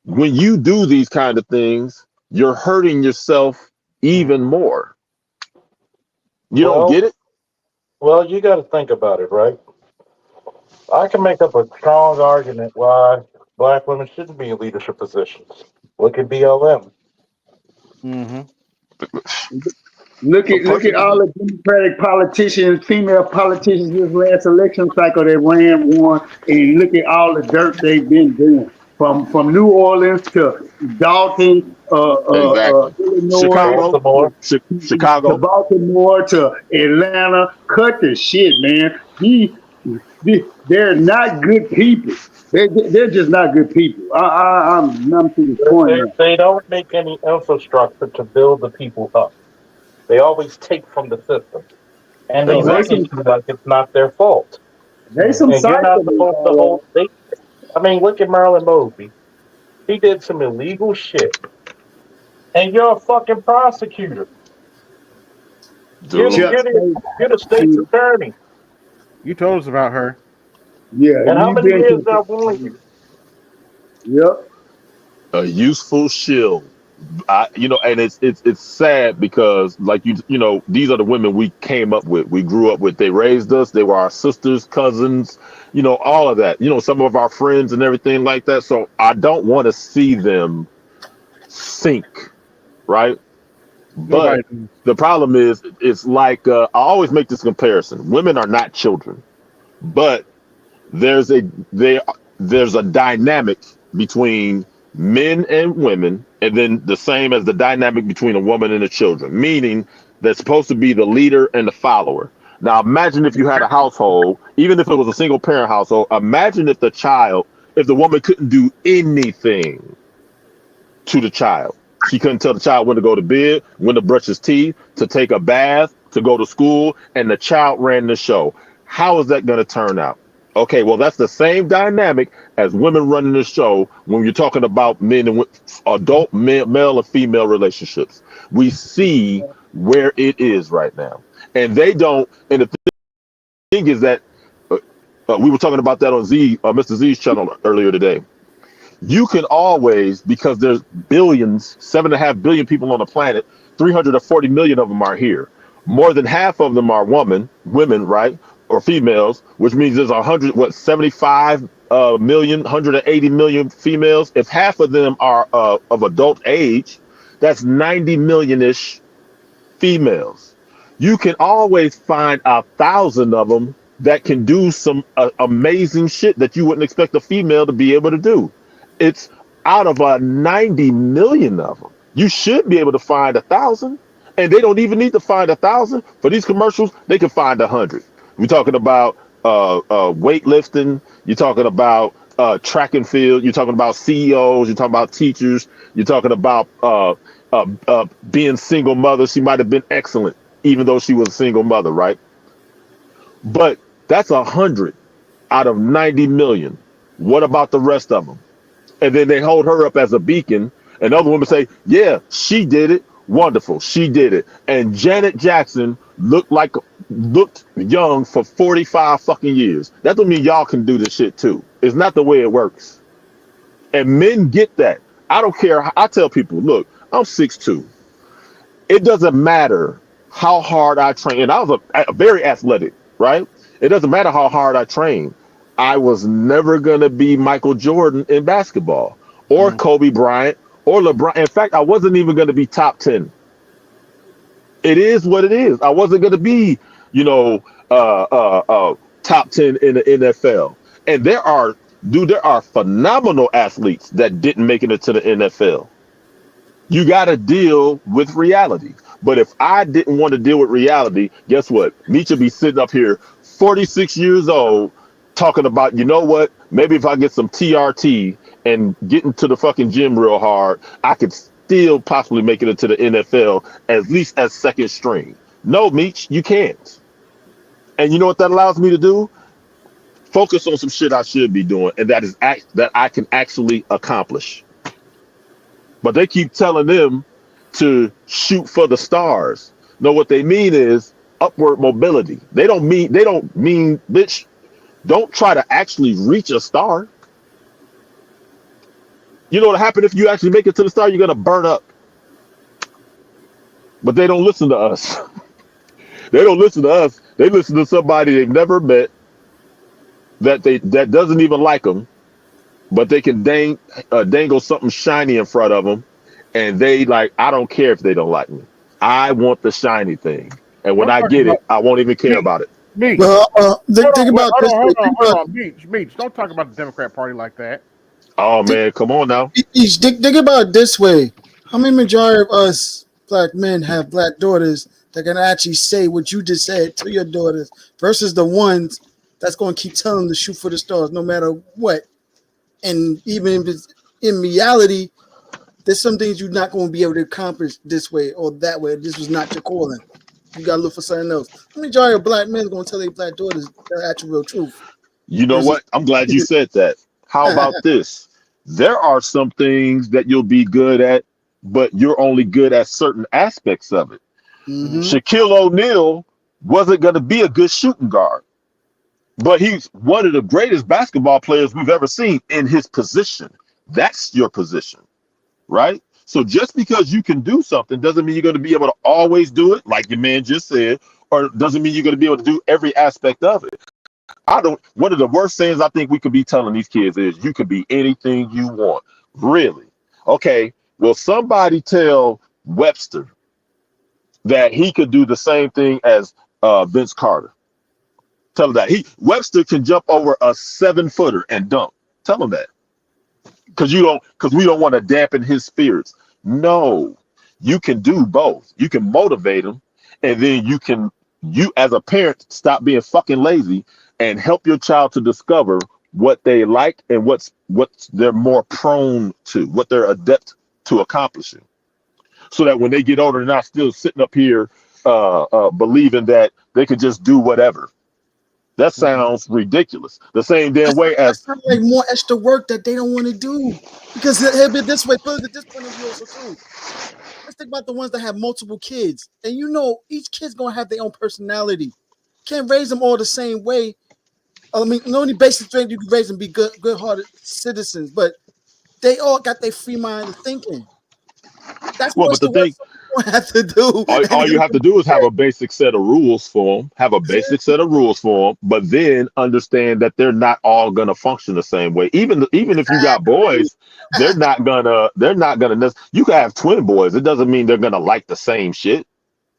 when you do these kind of things, you're hurting yourself even more. You don't get it? Well, you got to think about it, right? I can make up a strong argument why black women shouldn't be in leadership positions. Look at BLM. Look at all the Democratic politicians, female politicians this last election cycle that won, and look at all the dirt they've been doing. From New Orleans to Dalton, Illinois, Chicago, to Baltimore to Atlanta. Cut the shit, man. They're not good people. They're just not good people. I'm to the point. They don't make any infrastructure to build the people up. They always take from the system, and they make it seem like it's not their fault. There's some. And you're not supposed to hold. Look at Marilyn Mosby. He did some illegal shit, and you're a fucking prosecutor. You're the state's attorney. You told us about her. Yeah. And how many years I've warned you? Yep. A useful shield. And it's sad because these are the women we came up with. We grew up with. They raised us. They were our sisters, cousins, all of that. Some of our friends and everything like that. So I don't want to see them sink, right? But the problem is, it's like I always make this comparison. Women are not children, but there's a dynamic between men and women, and then the same as the dynamic between a woman and a children, meaning that's supposed to be the leader and the follower. Now imagine if you had a household, even if it was a single parent household, imagine if if the woman couldn't do anything to the child. She couldn't tell the child when to go to bed, when to brush his teeth, to take a bath, to go to school, and the child ran the show. How is that going to turn out? Okay, well, that's the same dynamic as women running the show when you're talking about men and adult male and female relationships. We see where it is right now. And they don't, and the thing is that we were talking about that on Mr. Z's channel earlier today. You can always, because there's billions, 7.5 billion people on the planet, 340 million of them are here. More than half of them are women, right? Or females, which means there's 75 million, 180 million females. If half of them are of adult age, that's 90 million-ish females. You can always find 1,000 of them that can do some amazing shit that you wouldn't expect a female to be able to do. It's out of 90 million of them. You should be able to find 1,000, and they don't even need to find 1,000 for these commercials. They can find 100. We're talking about weightlifting. You're talking about track and field. You're talking about CEOs. You're talking about teachers. You're talking about being single mothers. She might have been excellent, even though she was a single mother, right? But that's 100 out of 90 million. What about the rest of them? And then they hold her up as a beacon, and other women say, yeah, she did it. Wonderful. She did it. And Janet Jackson looked young for 45 fucking years. That don't mean y'all can do this shit too. It's not the way it works. And men get that. I don't care. I tell people, look, I'm 6'2". It doesn't matter how hard I train. And I was a very athletic, right? It doesn't matter how hard I train. I was never going to be Michael Jordan in basketball or Kobe Bryant or LeBron. In fact, I wasn't even going to be top 10. It is what it is. I wasn't going to be, top 10 in the NFL. And there are phenomenal athletes that didn't make it into the NFL. You got to deal with reality. But if I didn't want to deal with reality, guess what? Me should be sitting up here 46 years old talking about, you know what? Maybe if I get some TRT and get into the fucking gym real hard, I could still possibly make it into the NFL, at least as second string. No, Meech, you can't. And you know what that allows me to do? Focus on some shit I should be doing, and that I can actually accomplish. But they keep telling them to shoot for the stars. No, what they mean is upward mobility. They don't mean, bitch, don't try to actually reach a star. You know what happened if you actually make it to the star? You're gonna burn up. But they don't listen to us. They don't listen to us. They listen to somebody they've never met that doesn't even like them, but they can dangle something shiny in front of them, and they like, I don't care if they don't like me. I want the shiny thing, and when I get it, I won't even care about it. Meech. Well, think about this. Hold on. Meech, don't talk about the Democrat Party like that. Oh man, come on now. Think about it this way: how many majority of us black men have black daughters that can actually say what you just said to your daughters, versus the ones that's going to keep telling them to shoot for the stars no matter what? And even if in reality, there's some things you're not going to be able to accomplish this way or that way. This was not your calling. You got to look for something else. The majority of black men are going to tell their black daughters the actual real truth. You know what? I'm glad you said that. How about this? There are some things that you'll be good at, but you're only good at certain aspects of it. Mm-hmm. Shaquille O'Neal wasn't going to be a good shooting guard, but he's one of the greatest basketball players we've ever seen in his position. That's your position, right? So just because you can do something doesn't mean you're going to be able to always do it, like your man just said, or doesn't mean you're going to be able to do every aspect of it. One of the worst things I think we could be telling these kids is you could be anything you want. Really? Okay. Will somebody tell Webster that he could do the same thing as Vince Carter? Tell him that Webster can jump over a 7-footer and dunk. Tell him that. Because we don't want to dampen his spirits. No, you can do both. You can motivate him, and then you as a parent stop being fucking lazy and help your child to discover what they like and what's they're more prone to, what they're adept to accomplishing, so that when they get older, they're not still sitting up here believing that they could just do whatever. That sounds ridiculous. The same damn way That's as kind of like more extra work that they don't want to do. Because it'll be this way, put it this point of view also too. Let's think about the ones that have multiple kids. And you know, each kid's gonna have their own personality. Can't raise them all the same way. I mean, the only basic thing you can raise them be good-hearted citizens, but they all got their free mind of thinking. That's well, most but the the work thing, you have to do. all you have to do is have a basic set of rules for them, but then understand that they're not all gonna function the same way. Even if you got boys, they're not gonna. You can have twin boys. It doesn't mean they're gonna like the same shit.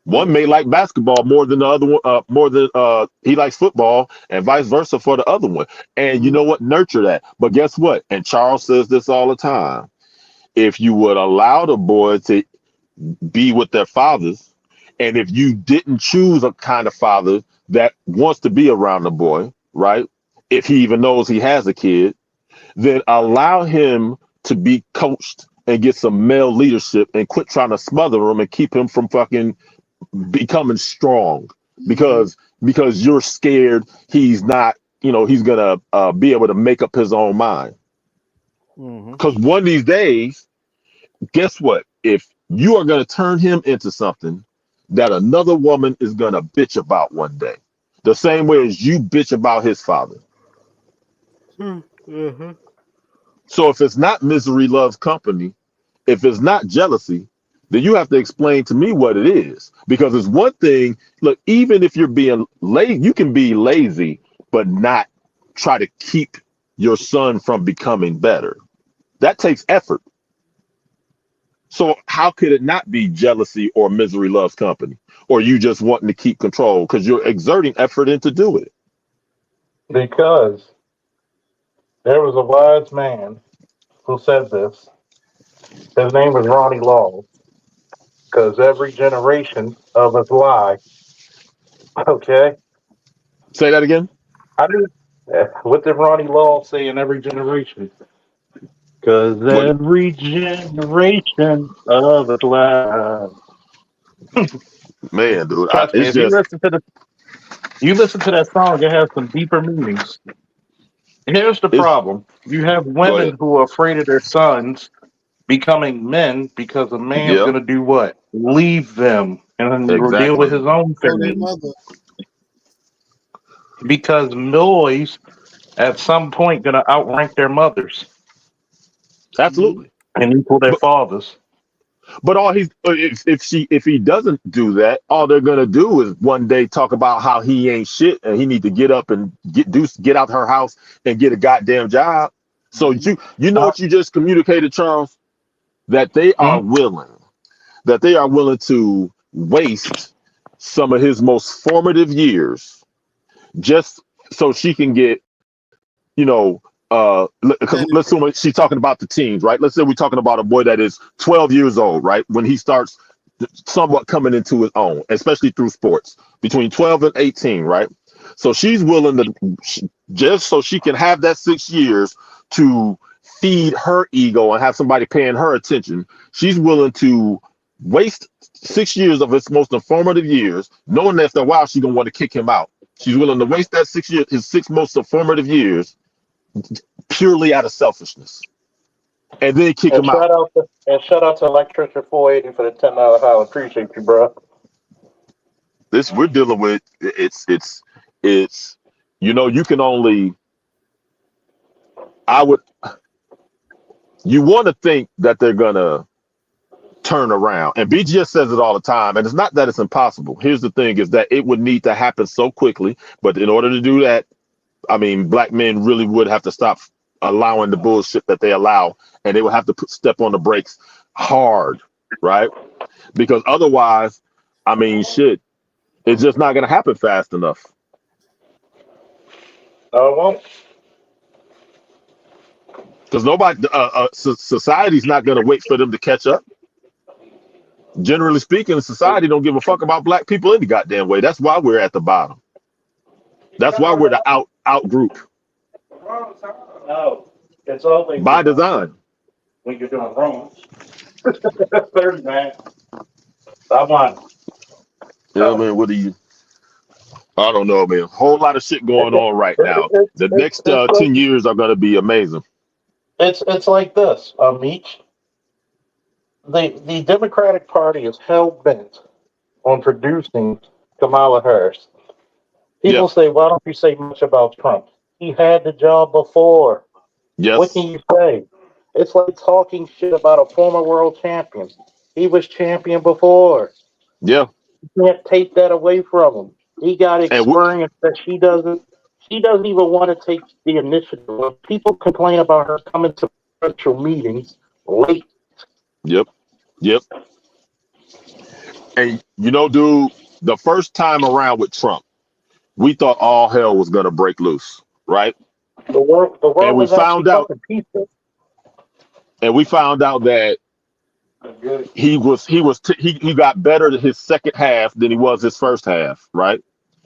One may like basketball more than the other one, more than he likes football, and vice versa for the other one. And you know what? Nurture that. But guess what? And Charles says this all the time. If you would allow the boy to be with their fathers, and if you didn't choose a kind of father that wants to be around the boy, right? If he even knows he has a kid, then allow him to be coached and get some male leadership and quit trying to smother him and keep him from fucking becoming strong because you're scared he's not, he's gonna be able to make up his own mind. Because one of these days, guess what? If you are gonna turn him into something that another woman is gonna bitch about one day, the same way as you bitch about his father. So if it's not misery loves company, if it's not jealousy, then you have to explain to me what it is. Because it's one thing, look, even if you're being lazy, you can be lazy, but not try to keep your son from becoming better. That takes effort. So how could it not be jealousy or misery loves company? Or you just wanting to keep control because you're exerting effort into do it? Because there was a wise man who said this. His name was Ronnie Law. Because every generation of us lie. Okay? Say that again? I do. What did Ronnie Law say in every generation? Because What? every generation of us lie. Man, dude, Trust me, it's if you just, listen to that song, it has some deeper meanings. And here's the it's, problem. You have go ahead. women who are afraid of their sons becoming men because a man's Yeah, gonna do what? Leave them and then deal with exactly. his own Or their thing. mother. Because boys at some point gonna outrank their mothers Absolutely. and equal their fathers. But all he's if he doesn't do that, all they're gonna do is one day talk about how he ain't shit and he need to get up and get out her house and get a goddamn job. So you know Uh, what you just communicated, Charles, that mm, they are willing to waste some of his most formative years just so she can get, because Man, let's assume she's talking about the teens, right? Let's say we're talking about a boy that is 12 years old, right? When he starts somewhat coming into his own, especially through sports, between 12 and 18, right? So she's willing to, just so she can have that 6 years to feed her ego and have somebody paying her attention. She's willing to waste 6 years of his most informative years, knowing that after a while she's gonna want to kick him out. She's willing to waste that 6 years, his 6 most informative years, purely out of selfishness, and then kick and him out. shout out to Electrician 480 for the $10 hour. Appreciate you, bro. This we're dealing with. It's you can only. I would. You want to think that they're gonna turn around, and BGS says it all the time, and it's not that it's impossible. Here's the thing: is that it would need to happen so quickly, but in order to do that, I mean, black men really would have to stop allowing the bullshit that they allow, and they would have to step on the brakes hard, right? Because otherwise, I mean, shit, it's just not going to happen fast enough. Well, Because society's not going to wait for them to catch up. Generally speaking, society don't give a fuck about black people any goddamn way. That's why we're at the bottom. That's why we're the out group. No, it's always By design. when you're doing wrong. 30, man. Stop on. Yeah, man. What do you? I don't know, man. Whole lot of shit going on right now. The next 10 years are gonna be amazing. It's like this, Meech. The Democratic Party is hell bent on producing Kamala Harris. People say, why don't you say much about Trump? He had the job before. Yes. What can you say? It's like talking shit about a former world champion. He was champion before. Yeah. You can't take that away from him. He got experience that she doesn't. She doesn't even want to take the initiative. When people complain about her coming to virtual meetings late. Yep. And you know, dude, the first time around with Trump, we thought all hell was gonna break loose, right? The world and we was found out, peaceful. And we found out that he got better in his second half than he was his first half, right?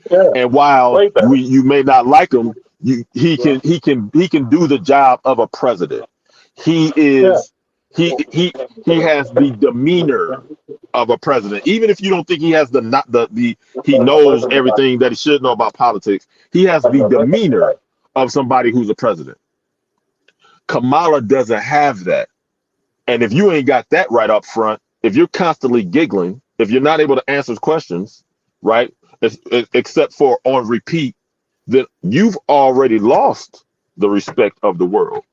Yeah. And while you may not like him, he can do the job of a president. He is he has the demeanor of a president. Even if you don't think he has he knows everything that he should know about politics, he has the demeanor of somebody who's a president. Kamala doesn't have that. And if you ain't got that right up front, if you're constantly giggling, if you're not able to answer questions, right, except for on repeat, then you've already lost the respect of the world.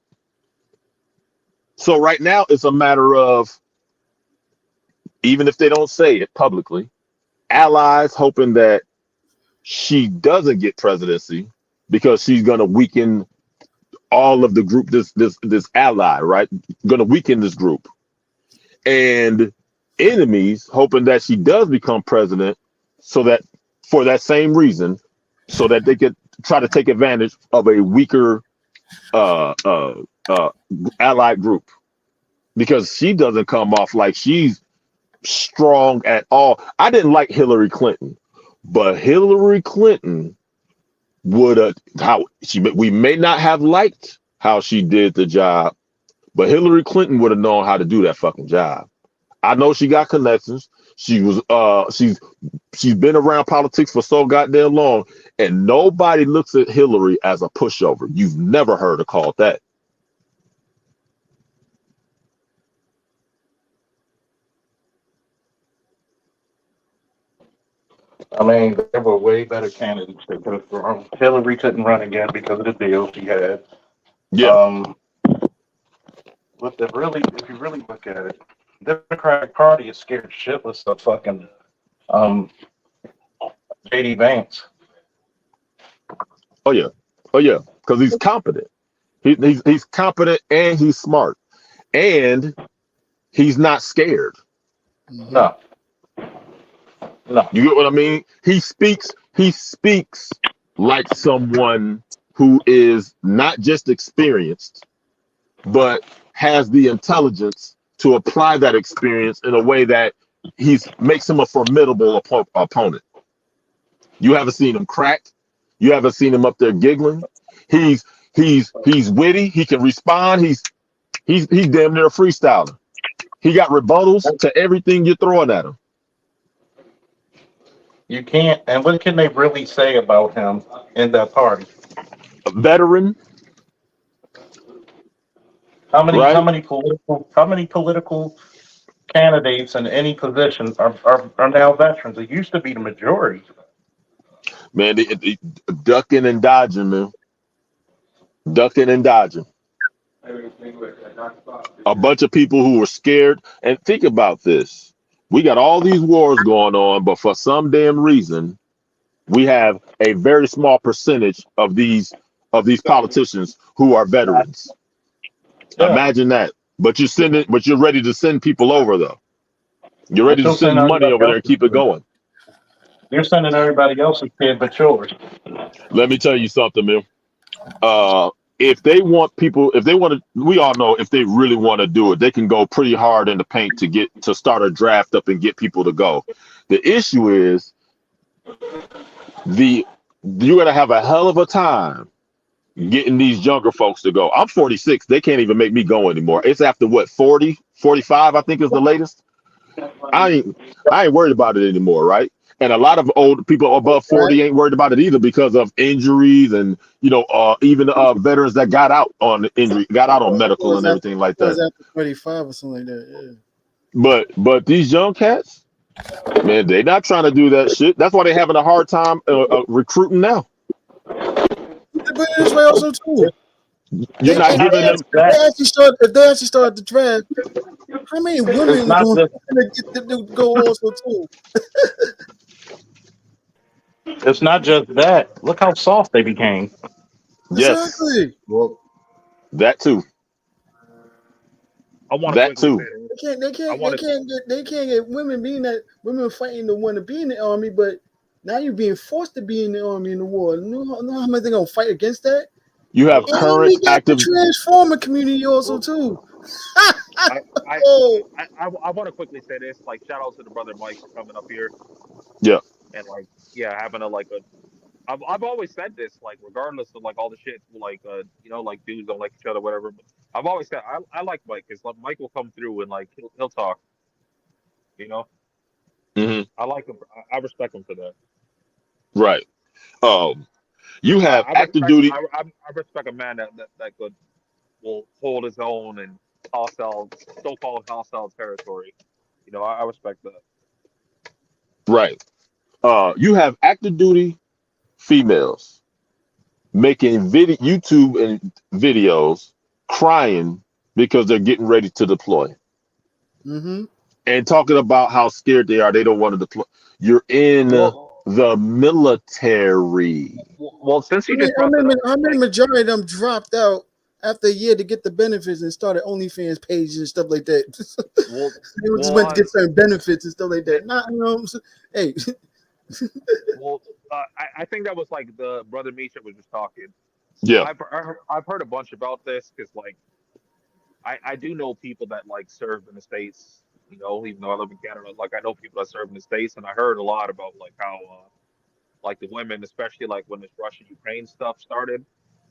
So right now, it's a matter of, even if they don't say it publicly, allies hoping that she doesn't get presidency because she's going to weaken all of the group, this ally, right? Going to weaken this group. And enemies hoping that she does become president, so that for that same reason, so that they could try to take advantage of a weaker allied group, because she doesn't come off like she's strong at all. I didn't like Hillary Clinton, but Hillary Clinton would have we may not have liked how she did the job, but Hillary Clinton would have known how to do that fucking job. I know she got connections. She was she's been around politics for so goddamn long, and nobody looks at Hillary as a pushover. You've never heard her called that. I mean, there were way better candidates that could have run. Hillary couldn't run again because of the deal she had. Yeah. But if you really look at it, the Democratic Party is scared shitless of fucking J.D. Vance. Oh yeah, because he's competent. He's competent, and he's smart, and he's not scared. No. You get what I mean? He speaks like someone who is not just experienced, but has the intelligence to apply that experience in a way that makes him a formidable opponent. You haven't seen him crack. You haven't seen him up there giggling. He's witty. He can respond. He's damn near a freestyler. He got rebuttals to everything you're throwing at him. You can't. And what can they really say about him in that party? A veteran. How many political candidates in any position are now veterans? It used to be the majority. Man, they ducking and dodging, man. Ducking and dodging. A bunch of people who were scared. And think about this. We got all these wars going on, but for some damn reason, we have a very small percentage of these politicians who are veterans. Yeah. Imagine that. But you're ready to send people over, though. You're ready to send money over there and keep it going. You're sending everybody else's kid but yours. Let me tell you something, man. if they want people, if they want to, we all know if they really want to do it, they can go pretty hard in the paint to start a draft up and get people to go. The issue is you're gonna have a hell of a time getting these younger folks to go. I'm 46. They can't even make me go anymore. It's after what, 40, 45, I think is the latest. I ain't worried about it anymore, right? And a lot of old people above 40 ain't worried about it either because of injuries and even veterans that got out on injury, got out on medical and everything like that. After 35 or something like that. Yeah. But these young cats, man, they not trying to do that shit. That's why they having a hard time recruiting now. But this way also too. You're not giving them. If they actually start the draft, how many women are going to get them to go also too? It's not just that. Look how soft they became. Yes. Exactly. Well, that too. I want that too. They can't get women being that women fighting to want to be in the army, but now you're being forced to be in the army in the war. No, how many they gonna fight against that? You have current we got active the transformer community also too. I want to quickly say this. Like, shout out to the brother Mike for coming up here. Yeah. And having I've always said this, like, regardless of like all the shit, like like dudes don't like each other, whatever. But I've always said I like Mike because like, Mike will come through and like he'll talk. Mm-hmm. I like him. I respect him for that. Right. You have active duty. I respect a man that will hold his own in so-called hostile territory. I respect that. Right. You have active duty females making YouTube and videos crying because they're getting ready to deploy. Mm-hmm. And talking about how scared they are. They don't want to deploy. You're in the military. Well, since you just I mean, majority of them dropped out after a year to get the benefits and started OnlyFans pages and stuff like that. They just went to get certain benefits and stuff like that. Hey. Well, I think that was like the brother Misha was just talking. Yeah. I've heard a bunch about this because like I do know people that like serve in the States. Even though I live in Canada, like I know people that serve in the States, and I heard a lot about like how like the women, especially like when this Russia-Ukraine stuff started,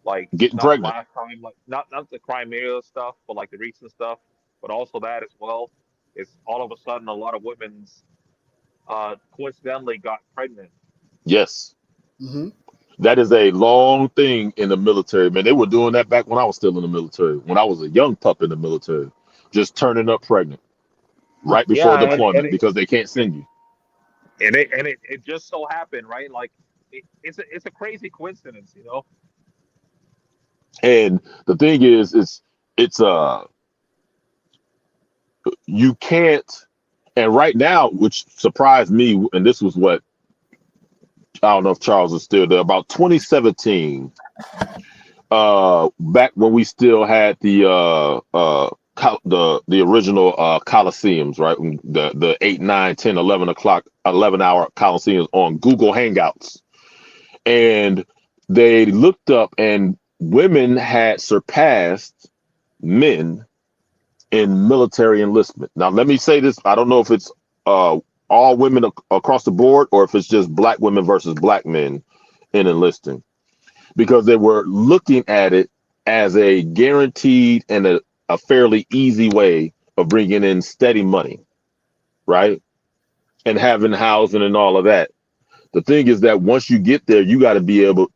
like getting not pregnant. the last time, like not the Crimea stuff, but like the recent stuff, but also that as well. Is all of a sudden a lot of women's coincidentally got pregnant. Yes. Mm-hmm. That is a long thing in the military, man. They were doing that back when I was still in the military, when I was a young pup in the military, just turning up pregnant right before deployment because they can't send you. And it just so happened, right? Like it's a crazy coincidence, And the thing is, it's you can't. And right now, which surprised me, and this was what, I don't know if Charles is still there, about 2017, back when we still had the original Coliseums, right? The 8, 9, 10, 11 o'clock, 11-hour Coliseums on Google Hangouts. And they looked up and women had surpassed men in military enlistment. Now, let me say this. I don't know if it's all women across the board or if it's just black women versus black men in enlisting, because they were looking at it as a guaranteed and a fairly easy way of bringing in steady money, right? And having housing and all of that. The thing is that once you get there, you got to be able,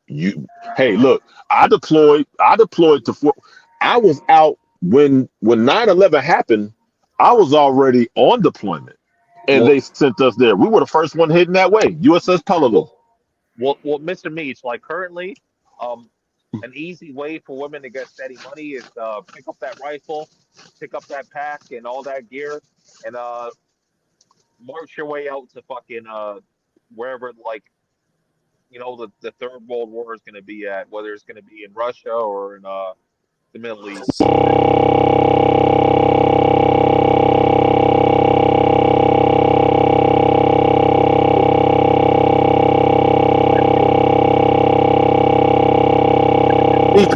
hey, look, I deployed to, I was out when 9/11 happened. I was already on deployment. And they sent us there. We were the first one heading that way. USS Peleliu. Well, Mr. Meach, like currently, an easy way for women to get steady money is pick up that rifle, pick up that pack and all that gear, and march your way out to fucking wherever, like, the Third World War is going to be at, whether it's going to be in Russia or in the Middle East.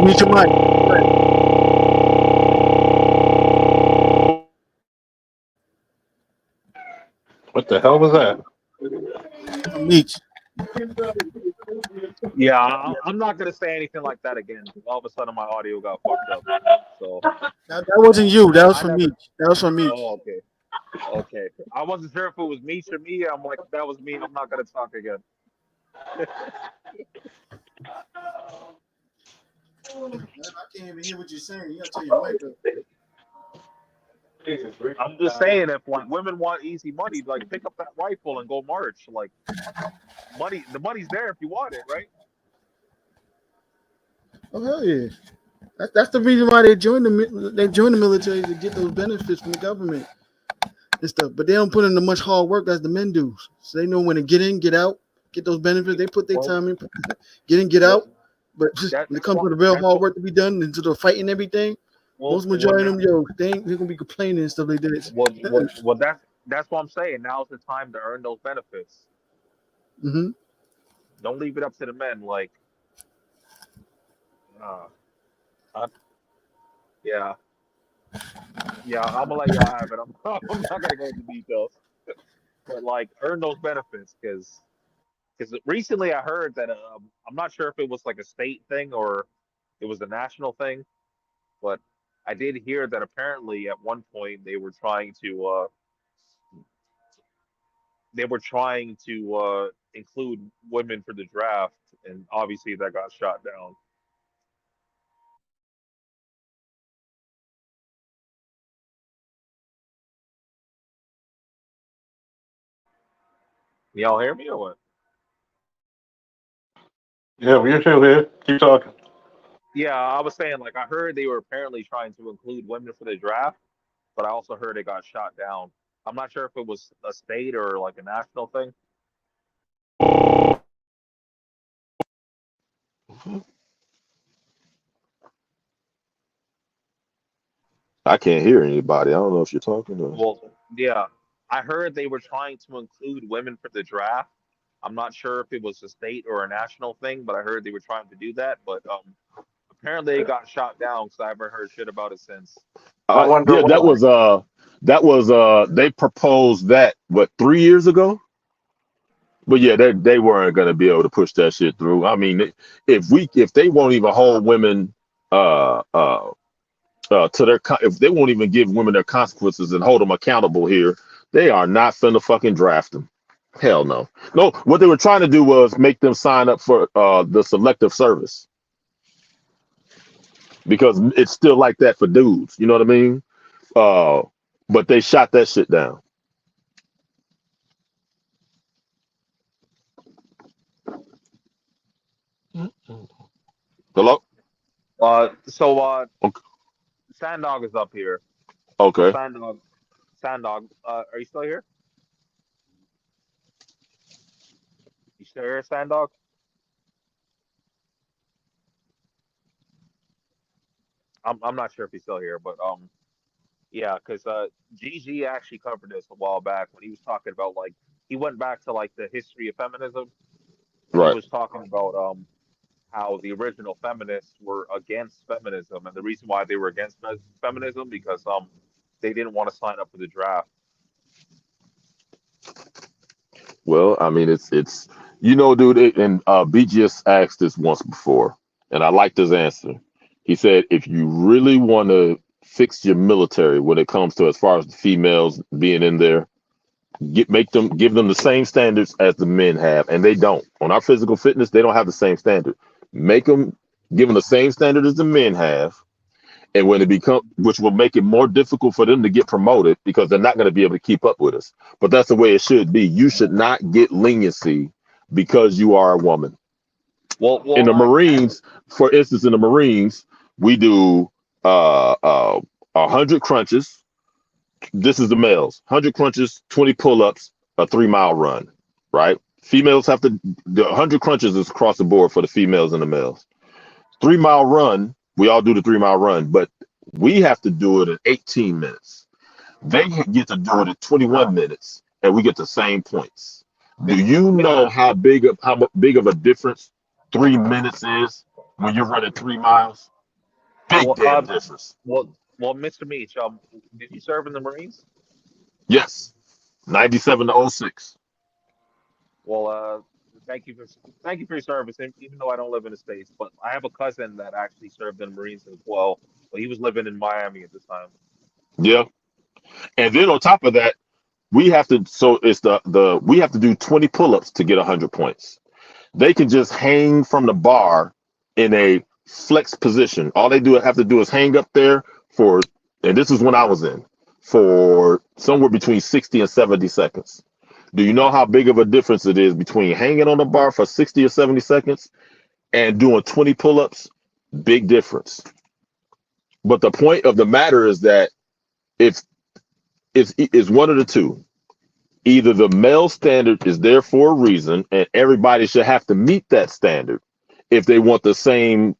Mute your mic. What the hell was that? Meech. Yeah, I'm not gonna say anything like that again. All of a sudden, my audio got fucked up. So That wasn't you. That was I from never. Meech. That was from Meech. Oh, okay. Okay. I wasn't sure if it was Meech or me. I'm like, if that was me, I'm not gonna talk again. I can't even hear what you're saying. You gotta turn your mic up. I'm just saying, if like women want easy money, like pick up that rifle and go march. Like money, the money's there if you want it, right? Oh hell yeah. That's the reason why they join the military, to get those benefits from the government and stuff. But they don't put in the much hard work as the men do. So they know when to get in, get out, get those benefits. They put their time in, get in, get out. But just when it comes to the real hard work to be done, into the fight and everything, most majority of them, they're gonna be complaining and stuff like that. Well, that's what I'm saying. Now's the time to earn those benefits. Mm-hmm. Don't leave it up to the men. Like, yeah, I'm gonna let y'all have it. I'm not gonna go into details, but like, earn those benefits because recently I heard that I'm not sure if it was like a state thing or it was a national thing, but I did hear that apparently at one point they were trying to include women for the draft, and obviously that got shot down. Y'all hear me or what? Yeah, we're still here. Keep talking. Yeah, I was saying, like, I heard they were apparently trying to include women for the draft, but I also heard it got shot down. I'm not sure if it was a state or like a national thing. I can't hear anybody. I don't know if you're talking or. Well, yeah, I heard they were trying to include women for the draft. I'm not sure if it was a state or a national thing, but I heard they were trying to do that. But apparently it got shot down because I haven't heard shit about it since. I wonder Yeah, why. that was they proposed that what 3 years ago. But yeah, they weren't gonna be able to push that shit through. I mean, if they won't even hold women to their if they won't even give women their consequences and hold them accountable here, they are not finna fucking draft them. Hell no. No, what they were trying to do was make them sign up for the selective service because it's still like that for dudes. You know what I mean? But they shot that shit down. Hello? So Okay. Sandog is up here. So Okay. Sandog, are you still here? You still here, Sandog? I'm not sure if he's still here, but yeah, because GG actually covered this a while back when he was talking about like he went back to like the history of feminism and he Right. was talking about how the original feminists were against feminism and the reason why they were against feminism because they didn't want to sign up for the draft. Well, I mean, it's dude, and BGS asked this once before, and I liked his answer. He said, if you really want to fix your military when it comes to as far as the females being in there, give them the same standards as the men have, and they don't. On our physical fitness, they don't have the same standard. Give them the same standard as the men have, and when which will make it more difficult for them to get promoted because they're not going to be able to keep up with us. But that's the way it should be. You should not get leniency because you are a woman. Well, In the Marines, for instance, in the Marines, we do 100 crunches. This is the males. 100 crunches, 20 pull-ups, a 3-mile run. Right? Females have to. The 100 crunches is across the board for the females and the males. 3-mile run. We all do the 3-mile run, but we have to do it in 18 minutes. They get to do it in 21 minutes, and we get the same points. Do you know how big of a difference 3 minutes is when you're running 3 miles. Big Well, damn difference. well, Mr. Meach, did you serve in the Marines? Yes, 97 to 06. Well, thank you for your service, even though I don't live in the States. But I have a cousin that actually served in the Marines as well. But he was living in Miami at the time. Yeah, and then on top of that, we have to. So it's the we have to do 20 pull-ups to get 100 points. They can just hang from the bar in a flex position. All they do have to do is hang up there for, and this is when I was in, for somewhere between 60 and 70 seconds. Do you know how big of a difference it is between hanging on the bar for 60 or 70 seconds and doing 20 pull-ups? Big difference. But the point of the matter is that it's one of the two. Either the male standard is there for a reason and everybody should have to meet that standard if they want the same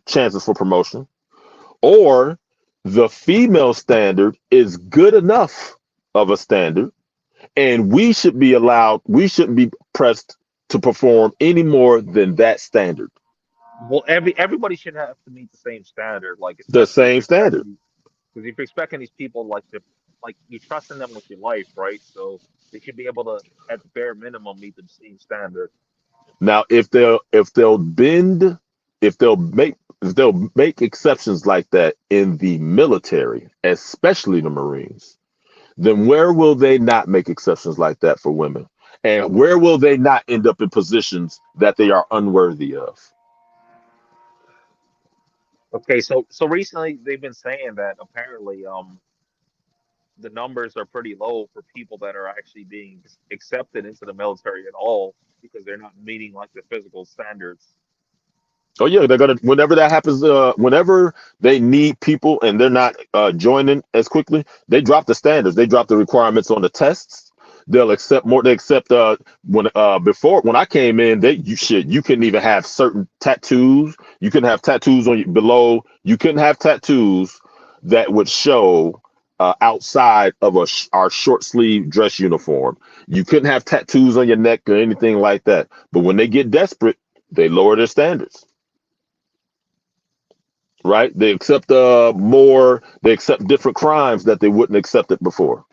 chances for promotion, or the female standard is good enough of a standard and we shouldn't be pressed to perform any more than that standard. Well, everybody should have to meet the same standard, like The especially same standard. because if you're expecting these people like you're trusting them with your life, right? So they should be able to, at the bare minimum, meet the same standard. Now, if they'll make exceptions like that in the military, especially the Marines, then where will they not make exceptions like that for women? And where will they not end up in positions that they are unworthy of? Okay, so recently they've been saying that apparently the numbers are pretty low for people that are actually being accepted into the military at all because they're not meeting like the physical standards. Oh yeah, they're gonna whenever that happens. Whenever they need people and they're not joining as quickly, they drop the standards. They drop the requirements on the tests. They'll accept more. They accept before when I came in, you couldn't even have certain tattoos. You couldn't have tattoos on below. You couldn't have tattoos that would show outside of our short sleeve dress uniform. You couldn't have tattoos on your neck or anything like that. But when they get desperate, they lower their standards. Right? They accept they accept different crimes that they wouldn't accept it before.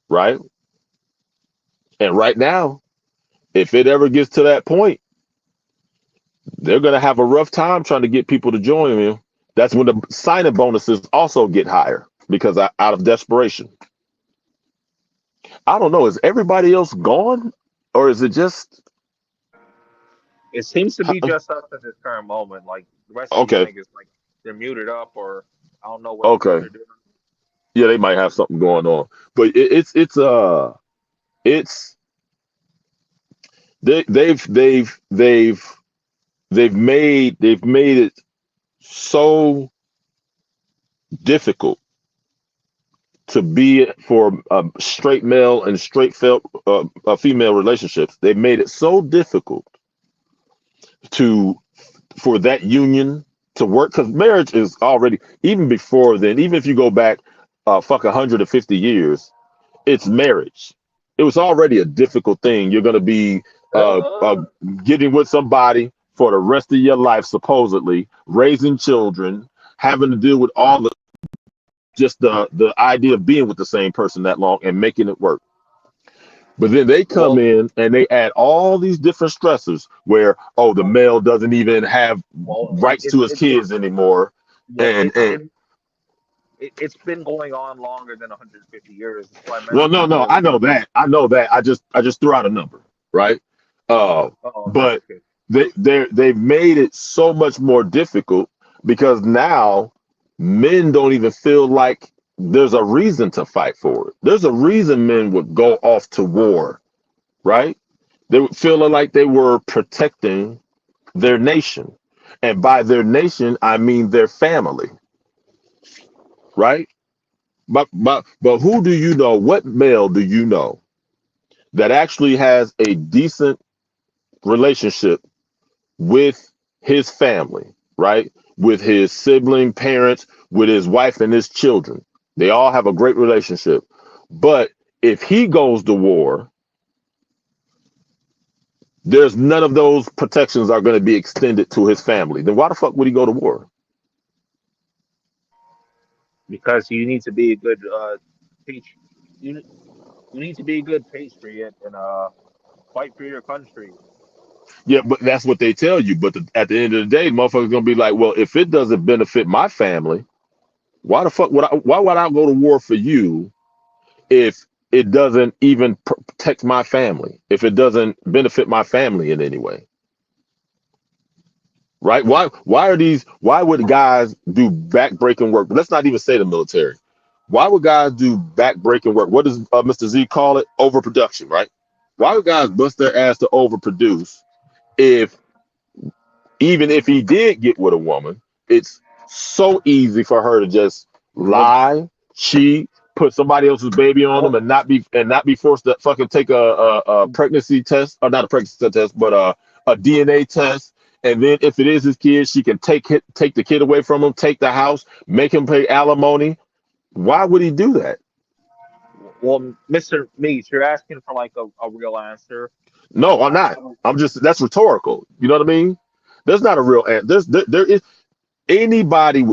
Right? And right now, if it ever gets to that point, they're gonna have a rough time trying to get people to join them. That's when the signing bonuses also get higher because out of desperation. I don't know. Is everybody else gone, or is it just It seems to be just us at this current moment. Like the rest of these okay? niggas, like they're muted up, or I don't know what Okay, they're doing. yeah, they might have something going on, but it's they, they've made it so difficult to be for straight male and female relationships. They've made it so difficult for that union to work because marriage is already, even before then, even if you go back 150 years, it's marriage. It was already a difficult thing. You're going to be getting with somebody for the rest of your life, supposedly raising children, having to deal with all the idea of being with the same person that long and making it work. But then they come Well, in and they add all these different stressors where, oh, the male doesn't even have well, rights to his kids anymore. well, And it's been going on longer than 150 years. That's why I well, mentioned no, before. I know that. I just threw out a number, right? Oh, But okay. they've made it so much more difficult because now men don't even feel like there's a reason to fight for it. There's a reason men would go off to war, right? They would feel like they were protecting their nation. And by their nation, I mean their family, right? But who do you know? What male do you know that actually has a decent relationship with his family, right? With his sibling, parents, with his wife and his children. They all have a great relationship. But if he goes to war, there's none of those protections are going to be extended to his family. Then why the fuck would he go to war? Because you need to be a good patri- you, you need to be a good patriot and fight for your country. Yeah, but that's what they tell you. But at the end of the day, motherfuckers gonna be like, well, if it doesn't benefit my family, why the fuck would I? Why would I go to war for you if it doesn't even protect my family? If it doesn't benefit my family in any way, right? Why are these? Why would guys do backbreaking work? Let's not even say the military. Why would guys do backbreaking work? What does Mr. Z call it? Overproduction, right? Why would guys bust their ass to overproduce if even if he did get with a woman, it's so easy for her to just Well, lie, cheat, put somebody else's baby on them, well, and not be forced to fucking take a pregnancy test, or not a pregnancy test, but a DNA test. And then if it is his kid, she can take the kid away from him, take the house, make him pay alimony. Why would he do that? well, Mr. Meach, you're asking for like a real answer. No, I'm I, not. I don't. I'm just that's rhetorical. You know what I mean? There's not a real answer. There is anybody,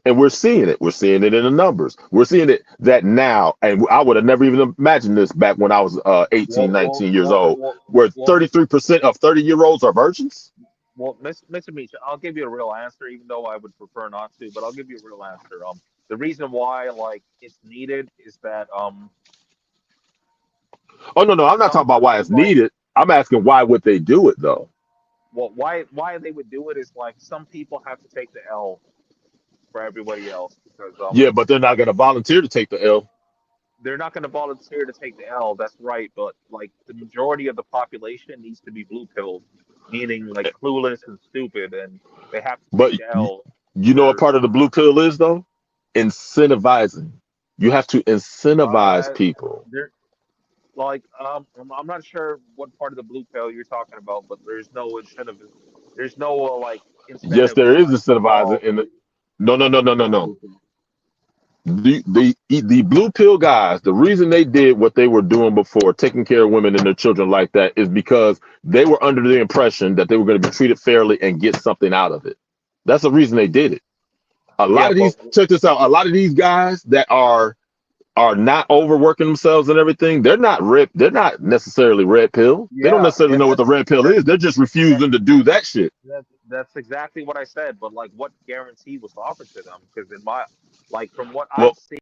and we're seeing it. We're seeing it in the numbers. We're seeing it that now, and I would have never even imagined this back when I was 18, Well, 19 years old, where Miss, 33% of 30-year-olds are virgins. Mr. Meach, I'll give you a real answer, even though I would prefer not to, but I'll give you a real answer. The reason why like it's needed is that Oh no, I'm not talking some about why it's like needed. I'm asking why would they do it though? well why they would do it is like some people have to take the L for everybody else because Yeah, but they're not going to volunteer to take the L. they're not going to volunteer to take the L. That's right, but like the majority of the population needs to be blue pilled, meaning like clueless and stupid, and they have to But take the L you know what for part of the blue pill is though? Incentivizing. You have to incentivize people. they're like I'm not sure what part of the blue pill you're talking about, but there's no incentive, there's no like Yes, incentive there is like incentivizing involved in the no, no, no, no, no, in the no. blue pill. The blue pill guys, the reason they did what they were doing before, taking care of women and their children like that, is because they were under the impression that they were going to be treated fairly and get something out of it. That's the reason they did it. A lot Yeah, of but these, check this out. A lot of these guys that are not overworking themselves and everything. They're not red. They're not necessarily red pill. They don't yeah, necessarily yeah, know what the red pill that, is. They're just that refusing to do that shit. that's exactly what I said. But like, what guarantee was offered to them? Because in my like from what Well, I've seen,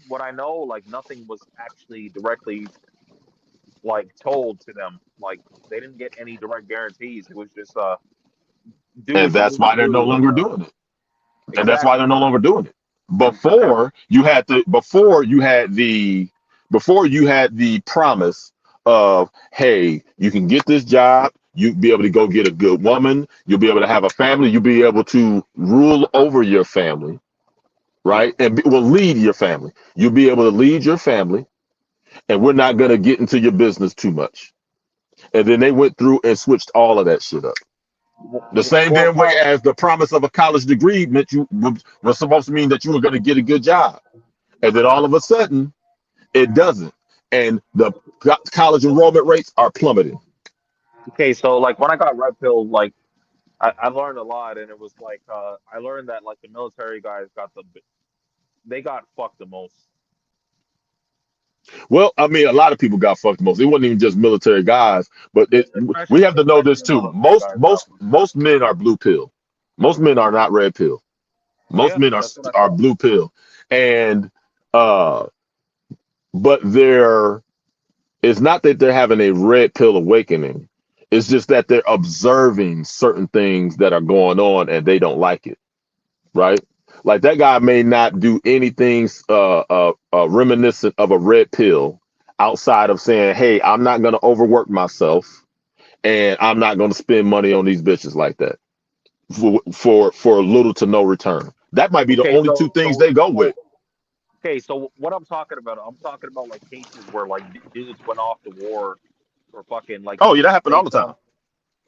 what I know, like nothing was actually directly like told to them. Like they didn't get any direct guarantees. It was just do and what you that's need to why they're no do, and longer doing it. And that's why they're exactly. no longer doing it. And Before you had the promise of, hey, you can get this job, you'll be able to go get a good woman, you'll be able to have a family, you'll be able to rule over your family, right? And will lead your family. You'll be able to lead your family, and we're not gonna get into your business too much. And then they went through and switched all of that shit up. The same well, damn way as the promise of a college degree meant you was supposed to mean that you were going to get a good job, and then all of a sudden it doesn't, and the college enrollment rates are plummeting. okay. So like when I got red pill, like I learned a lot, and it was like I learned that like the military guys they got fucked the most. Well, I mean, a lot of people got fucked most. It wasn't even just military guys, but we Especially have to know especially this the too. military guys got fucked. Most men are blue pill. Most men are not red pill. Most Yeah, men that's what I are thought. blue pill, and uh, but they're it's not that they're having a red pill awakening. It's just that they're observing certain things that are going on and they don't like it, right? Like that guy may not do anything reminiscent of a red pill outside of saying, "Hey, I'm not going to overwork myself and I'm not going to spend money on these bitches like that for little to no return." That might be the Okay, only two things they go with. so what I'm talking about like cases where like dudes went off to war for fucking like Oh yeah, that happened they all the found time.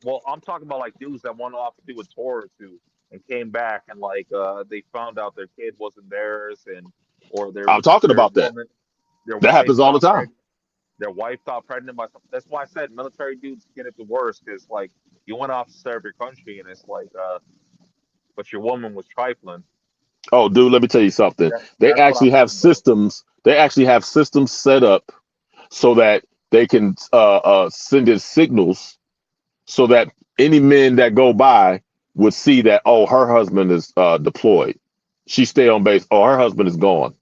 well, I'm talking about like dudes that went off to do a tour or two and came back and like they found out their kid wasn't theirs and or I'm talking their about that. woman their That wife happens all the got time. pregnant. their wife got pregnant by some. That's why I said military dudes get it the worst, because like you went off to serve your country, and it's like, but your woman was trifling. Oh, dude, let me tell you something. They That's what actually I'm have worried about. systems. They actually have systems set up so that they can send in signals so that any men that go by would see that, oh, her husband is deployed. She stay on base. Oh, her husband is gone.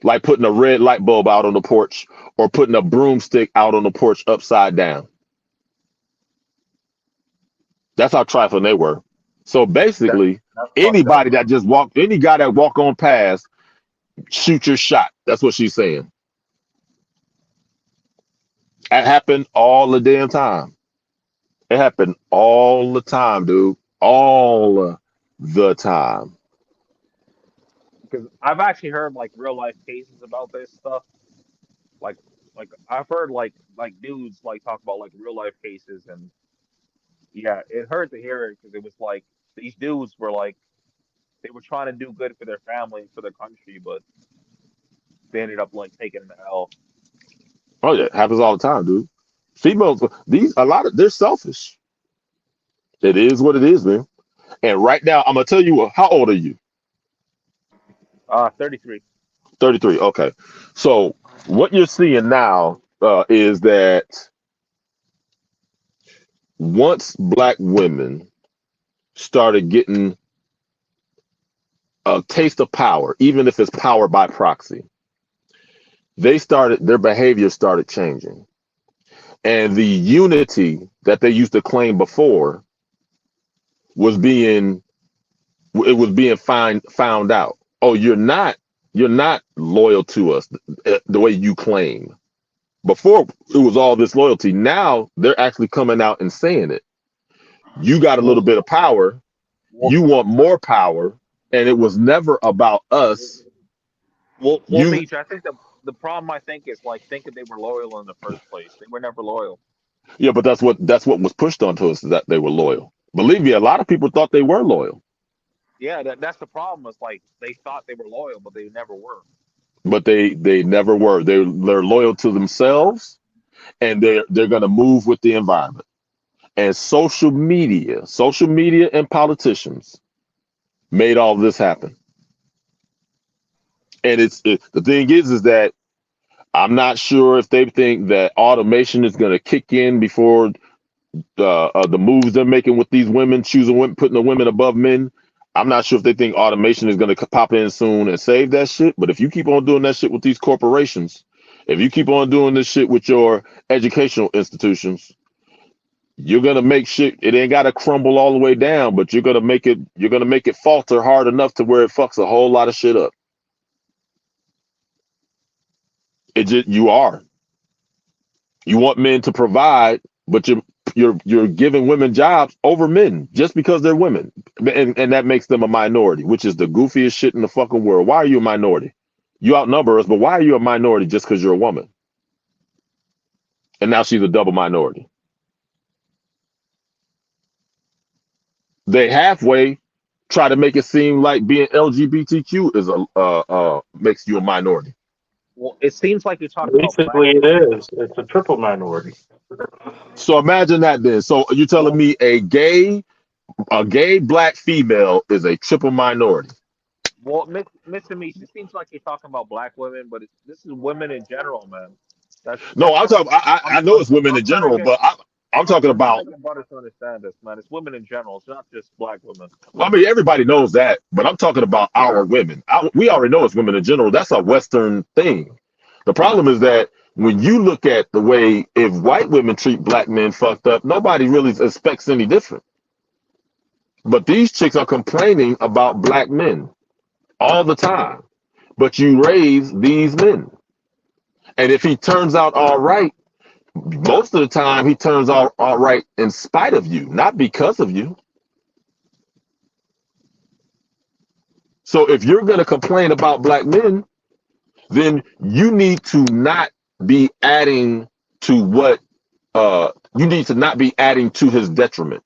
Like putting a red light bulb out on the porch or putting a broomstick out on the porch upside down. That's how trifling they were. So basically, That's fucked up, anybody bro. that just walked, any guy that walk on past, shoot your shot. That's what she's saying. That happened all the damn time. It happened all the time, dude. All the time. Because I've actually heard like real life cases about this stuff. Like like I've heard like dudes like talk about like real life cases, and yeah, it hurt to hear it because it was like these dudes were like they were trying to do good for their family and for their country, but they ended up like taking the L. Oh yeah, it happens all the time, dude. Females, they're selfish. It is what it is, man. And right now, I'm gonna tell you how old are you? 33. 33. Okay. So what you're seeing now is that once black women started getting a taste of power, even if it's power by proxy, their behavior started changing. And the unity that they used to claim before was being found out. Oh, you're not loyal to us the way you claim. Before it was all this loyalty. Now they're actually coming out and saying it. You got a little Well, bit of power. well, You want more power, and it was never about us. well, You Meech, I think the problem I think is like thinking they were loyal in the first place. They were never loyal. Yeah, but that's what was pushed onto us, is that they were loyal. Believe me, a lot of people thought they were loyal, Yeah, that's the problem. Is like they thought they were loyal, but they never were. but they never were. They're loyal to themselves, and they're gonna move with the environment. And social media and politicians made all this happen. And the thing is that I'm not sure if they think that automation is going to kick in before the moves they're making with these women, choosing women, putting the women above men. I'm not sure if they think automation is going to pop in soon and save that shit. But if you keep on doing that shit with these corporations, if you keep on doing this shit with your educational institutions, you're gonna make shit. It ain't gotta crumble all the way down, but you're gonna make it falter hard enough to where it fucks a whole lot of shit up. You are. You want men to provide, but you're giving women jobs over men just because they're women, and that makes them a minority, which is the goofiest shit in the fucking world. Why are you a minority? You outnumber us, but why are you a minority just because you're a woman? And now she's a double minority. They halfway try to make it seem like being LGBTQ is makes you a minority. Well, it seems like you're talking about black Basically, it women. is. It's a triple minority. So imagine that then. So you're telling Well, me a gay black female is a triple minority? Mr. Meach, it seems like you're talking about black women, but this is women in general, man. No, That's I'm what talking. I know it's women I'm in trying to general, get. but I'm talking I'm trying about. to get brothers to understand this, man. It's women in general. It's not just black women. I mean, everybody knows that, but I'm talking about our women. We already know it's women in general. That's a Western thing. The problem is that when you look at the way if white women treat black men fucked up, nobody really expects any different. But these chicks are complaining about black men all the time. But you raise these men. And if he turns out all right, most of the time he turns out all right in spite of you, not because of you. So if you're going to complain about black men, then you need to not be adding to you need to not be adding to his detriment.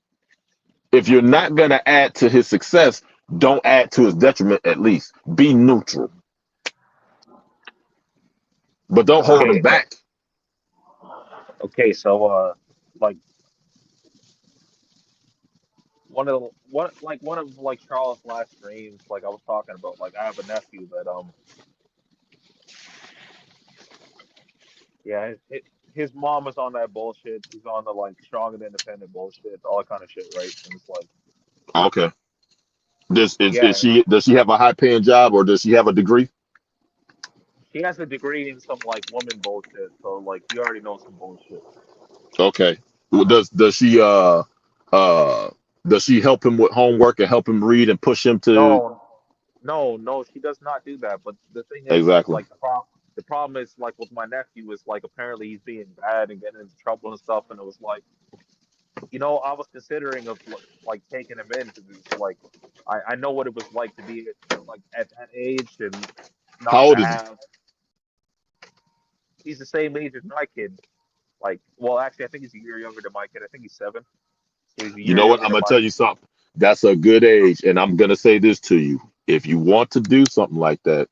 If you're not going to add to his success, don't add to his detriment. At least be neutral, but don't hold him Okay. back. Okay, so like one of like Charles' last streams, like I was talking about, like I have a nephew that yeah, his mom is on that bullshit. She's on the like strong and independent bullshit, all that kind of shit, right? And it's like, Okay. Is yeah, she does she have a high paying job or does she have a degree? she has a degree in some like woman bullshit, so like you already know some bullshit. Okay. Well, uh does she help him with homework and help him read and push him to No, no, she does not do that. But the thing is, exactly? like the problem is like with my nephew is like apparently he's being bad and getting into trouble and stuff, and it was like, I was considering of like taking him in because it's like I know what it was like to be like at that age and How not to old is he? have. He's the same age as my kid. Like, well, actually, I think he's a year younger than my kid. I think he's 7, so he's a You year know what? younger I'm than gonna my. tell you something. That's a good age, and I'm gonna say this to you. If you want to do something like that,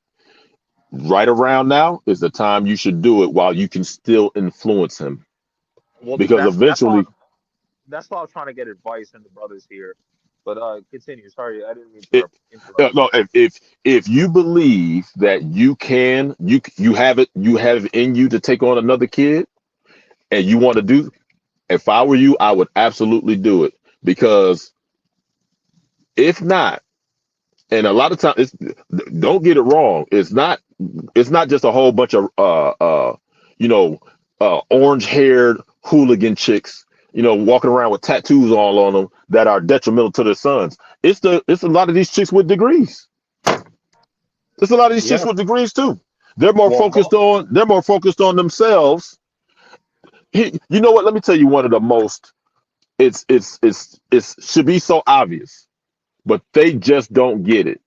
right around now is the time you should do it while you can still influence him. Well, Because eventually, that's why I was trying to get advice from the brothers here. But continue. Sorry, I didn't mean to it, interrupt you. no, if you believe that you have it in you to take on another kid, and you want to do, if I were you, I would absolutely do it. Because if not, and a lot of times, don't get it wrong. It's not just a whole bunch of you know orange haired hooligan chicks walking around with tattoos all on them that are detrimental to their sons. It's a lot of these chicks with degrees. There's a lot of these chicks Yeah. with degrees too. They're more focused on themselves. You know what? Let me tell you one of the most. It's should be so obvious, but they just don't get it.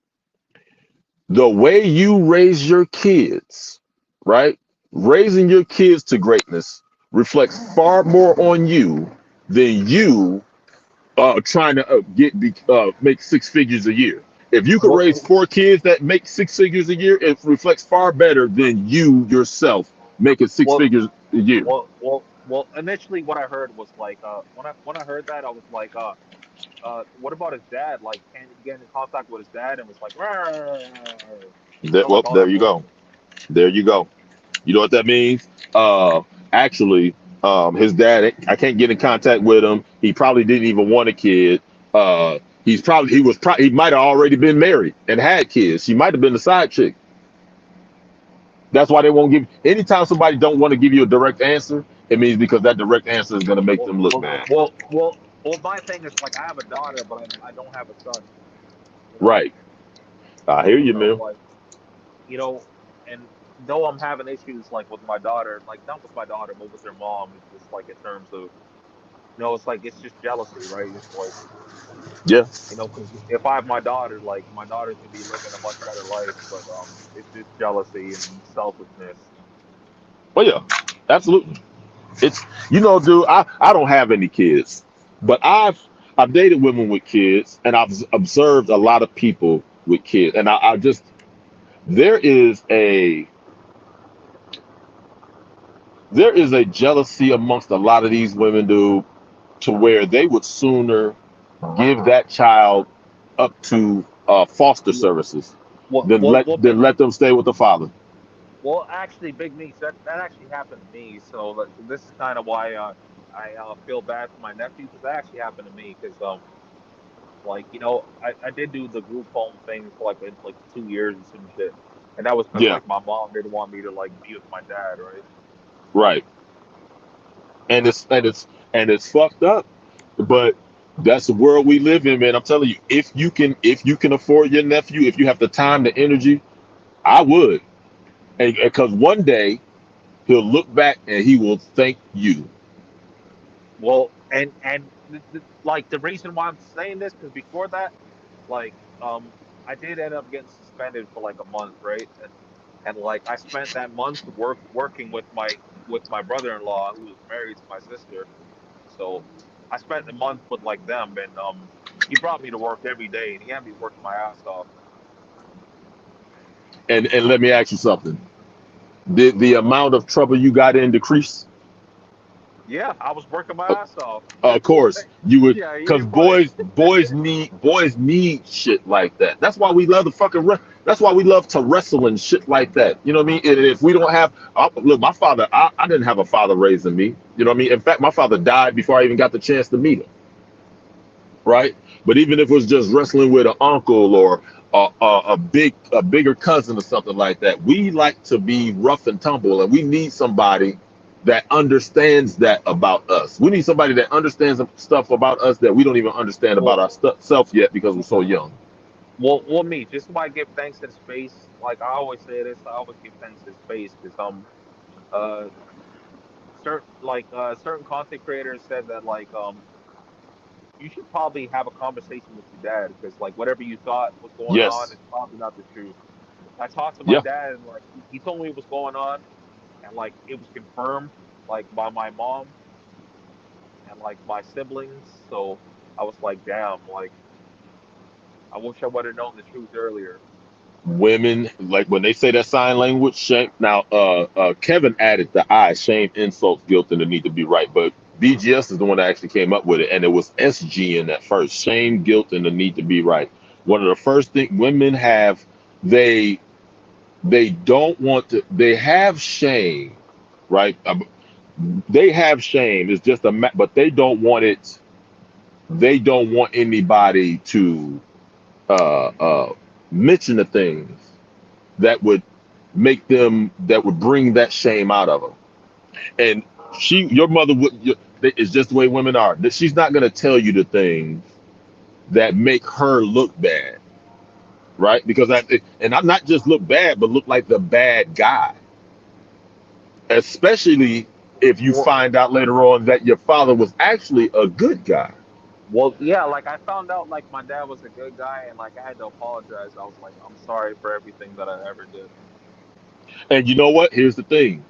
The way you raise your kids, right? Raising your kids to greatness reflects far more on you than you trying to make 6 figures a year. If you could raise Well, 4 kids that make 6 figures a year, it reflects far better than you yourself making six well, figures a year. well. Initially, what I heard was like, when I heard that, I was like, what about his dad? Like, can he get in contact with his dad? And was like, "Rrrr," Well, like all there that you go. bullshit. There you go. You know what that means? Actually, his dad, I can't get in contact with him. He probably didn't even want a kid. He might have already been married and had kids. She might have been the side chick. That's why they won't give. Anytime somebody don't want to give you a direct answer, it means because that direct answer is going to make Well, them look well, bad. well, well, well. My thing is like, I have a daughter, but I don't have a son. You know, Right. I hear you, so man. like, you know, and though I'm having issues like with my daughter, like not with my daughter, but with her mom, it's just like in terms of, it's like it's just jealousy, right? It's like, Yeah. 'cause if I have my daughter, like my daughter's gonna be living a much better life, but it's just jealousy and selfishness. Oh yeah. Absolutely. It's dude. I don't have any kids, but I've dated women with kids, and I've observed a lot of people with kids, and I just there is a jealousy amongst a lot of these women, dude, to where they would sooner give that child up to foster services Well, than well, let well, than big, let them stay with the father. well, actually, Big Meats, that actually happened to me. So like, this is kind of why I feel bad for my nephew because that actually happened to me because like I did do the group home thing for like 2 years and some shit, and that was because Yeah. like my mom didn't want me to like be with my dad, right? Right. And it's fucked up, but that's the world we live in, man. I'm telling you, if you can afford your nephew, if you have the time, the energy, I would, and because one day he'll look back and he will thank you. Well, and like the reason why I'm saying this because before that, like I did end up getting suspended for like a month, right? And like I spent that month working with my brother-in-law who was married to my sister. So I spent the month with like them, and he brought me to work every day, and he had me working my ass off. And let me ask you something. Did the amount of trouble you got in decrease? Yeah, I was working my ass off. Of course, you would, Yeah, you because ain't funny. boys need shit like that. That's why we love the fucking. That's why we love to wrestle and shit like that. You know what I mean? And if we don't have, look, my father, I didn't have a father raising me. You know what I mean? In fact, my father died before I even got the chance to meet him. Right? But even if it was just wrestling with an uncle or a bigger cousin or something like that, we like to be rough and tumble, and we need somebody that understands that about us. We need somebody that understands stuff about us that we don't even understand about Well, ourselves yet because we're so young. me. Just why I give thanks in space. Like I always say this, I always give thanks in space because uh certain content creators said that you should probably have a conversation with your dad because like whatever you thought was going on Yes. is probably not the truth. I talked to my Yeah. dad and like he told me what's going on and like it was confirmed like by my mom and like my siblings. So I was like, damn, like I wish I would have known the truth earlier. Women, like when they say that sign language, shame. Now, Kevin added the I, shame, insults, guilt, and the need to be right. But BGS is the one that actually came up with it, and it was SG in that first. Shame, guilt, and the need to be right. One of the first things women have, they they don't want to. They have shame, right? They have shame. It's just but they don't want it. They don't want anybody to mention the things that would that would bring that shame out of them. And your mother it's just the way women are. That she's not going to tell you the things that make her look bad, right? Because and I'm not just look bad, but look like the bad guy. Especially if you Well, find out later on that your father was actually a good guy. yeah, like I found out like my dad was a good guy and like I had to apologize. I was like, I'm sorry for everything that I ever did. And you know what? Here's the thing.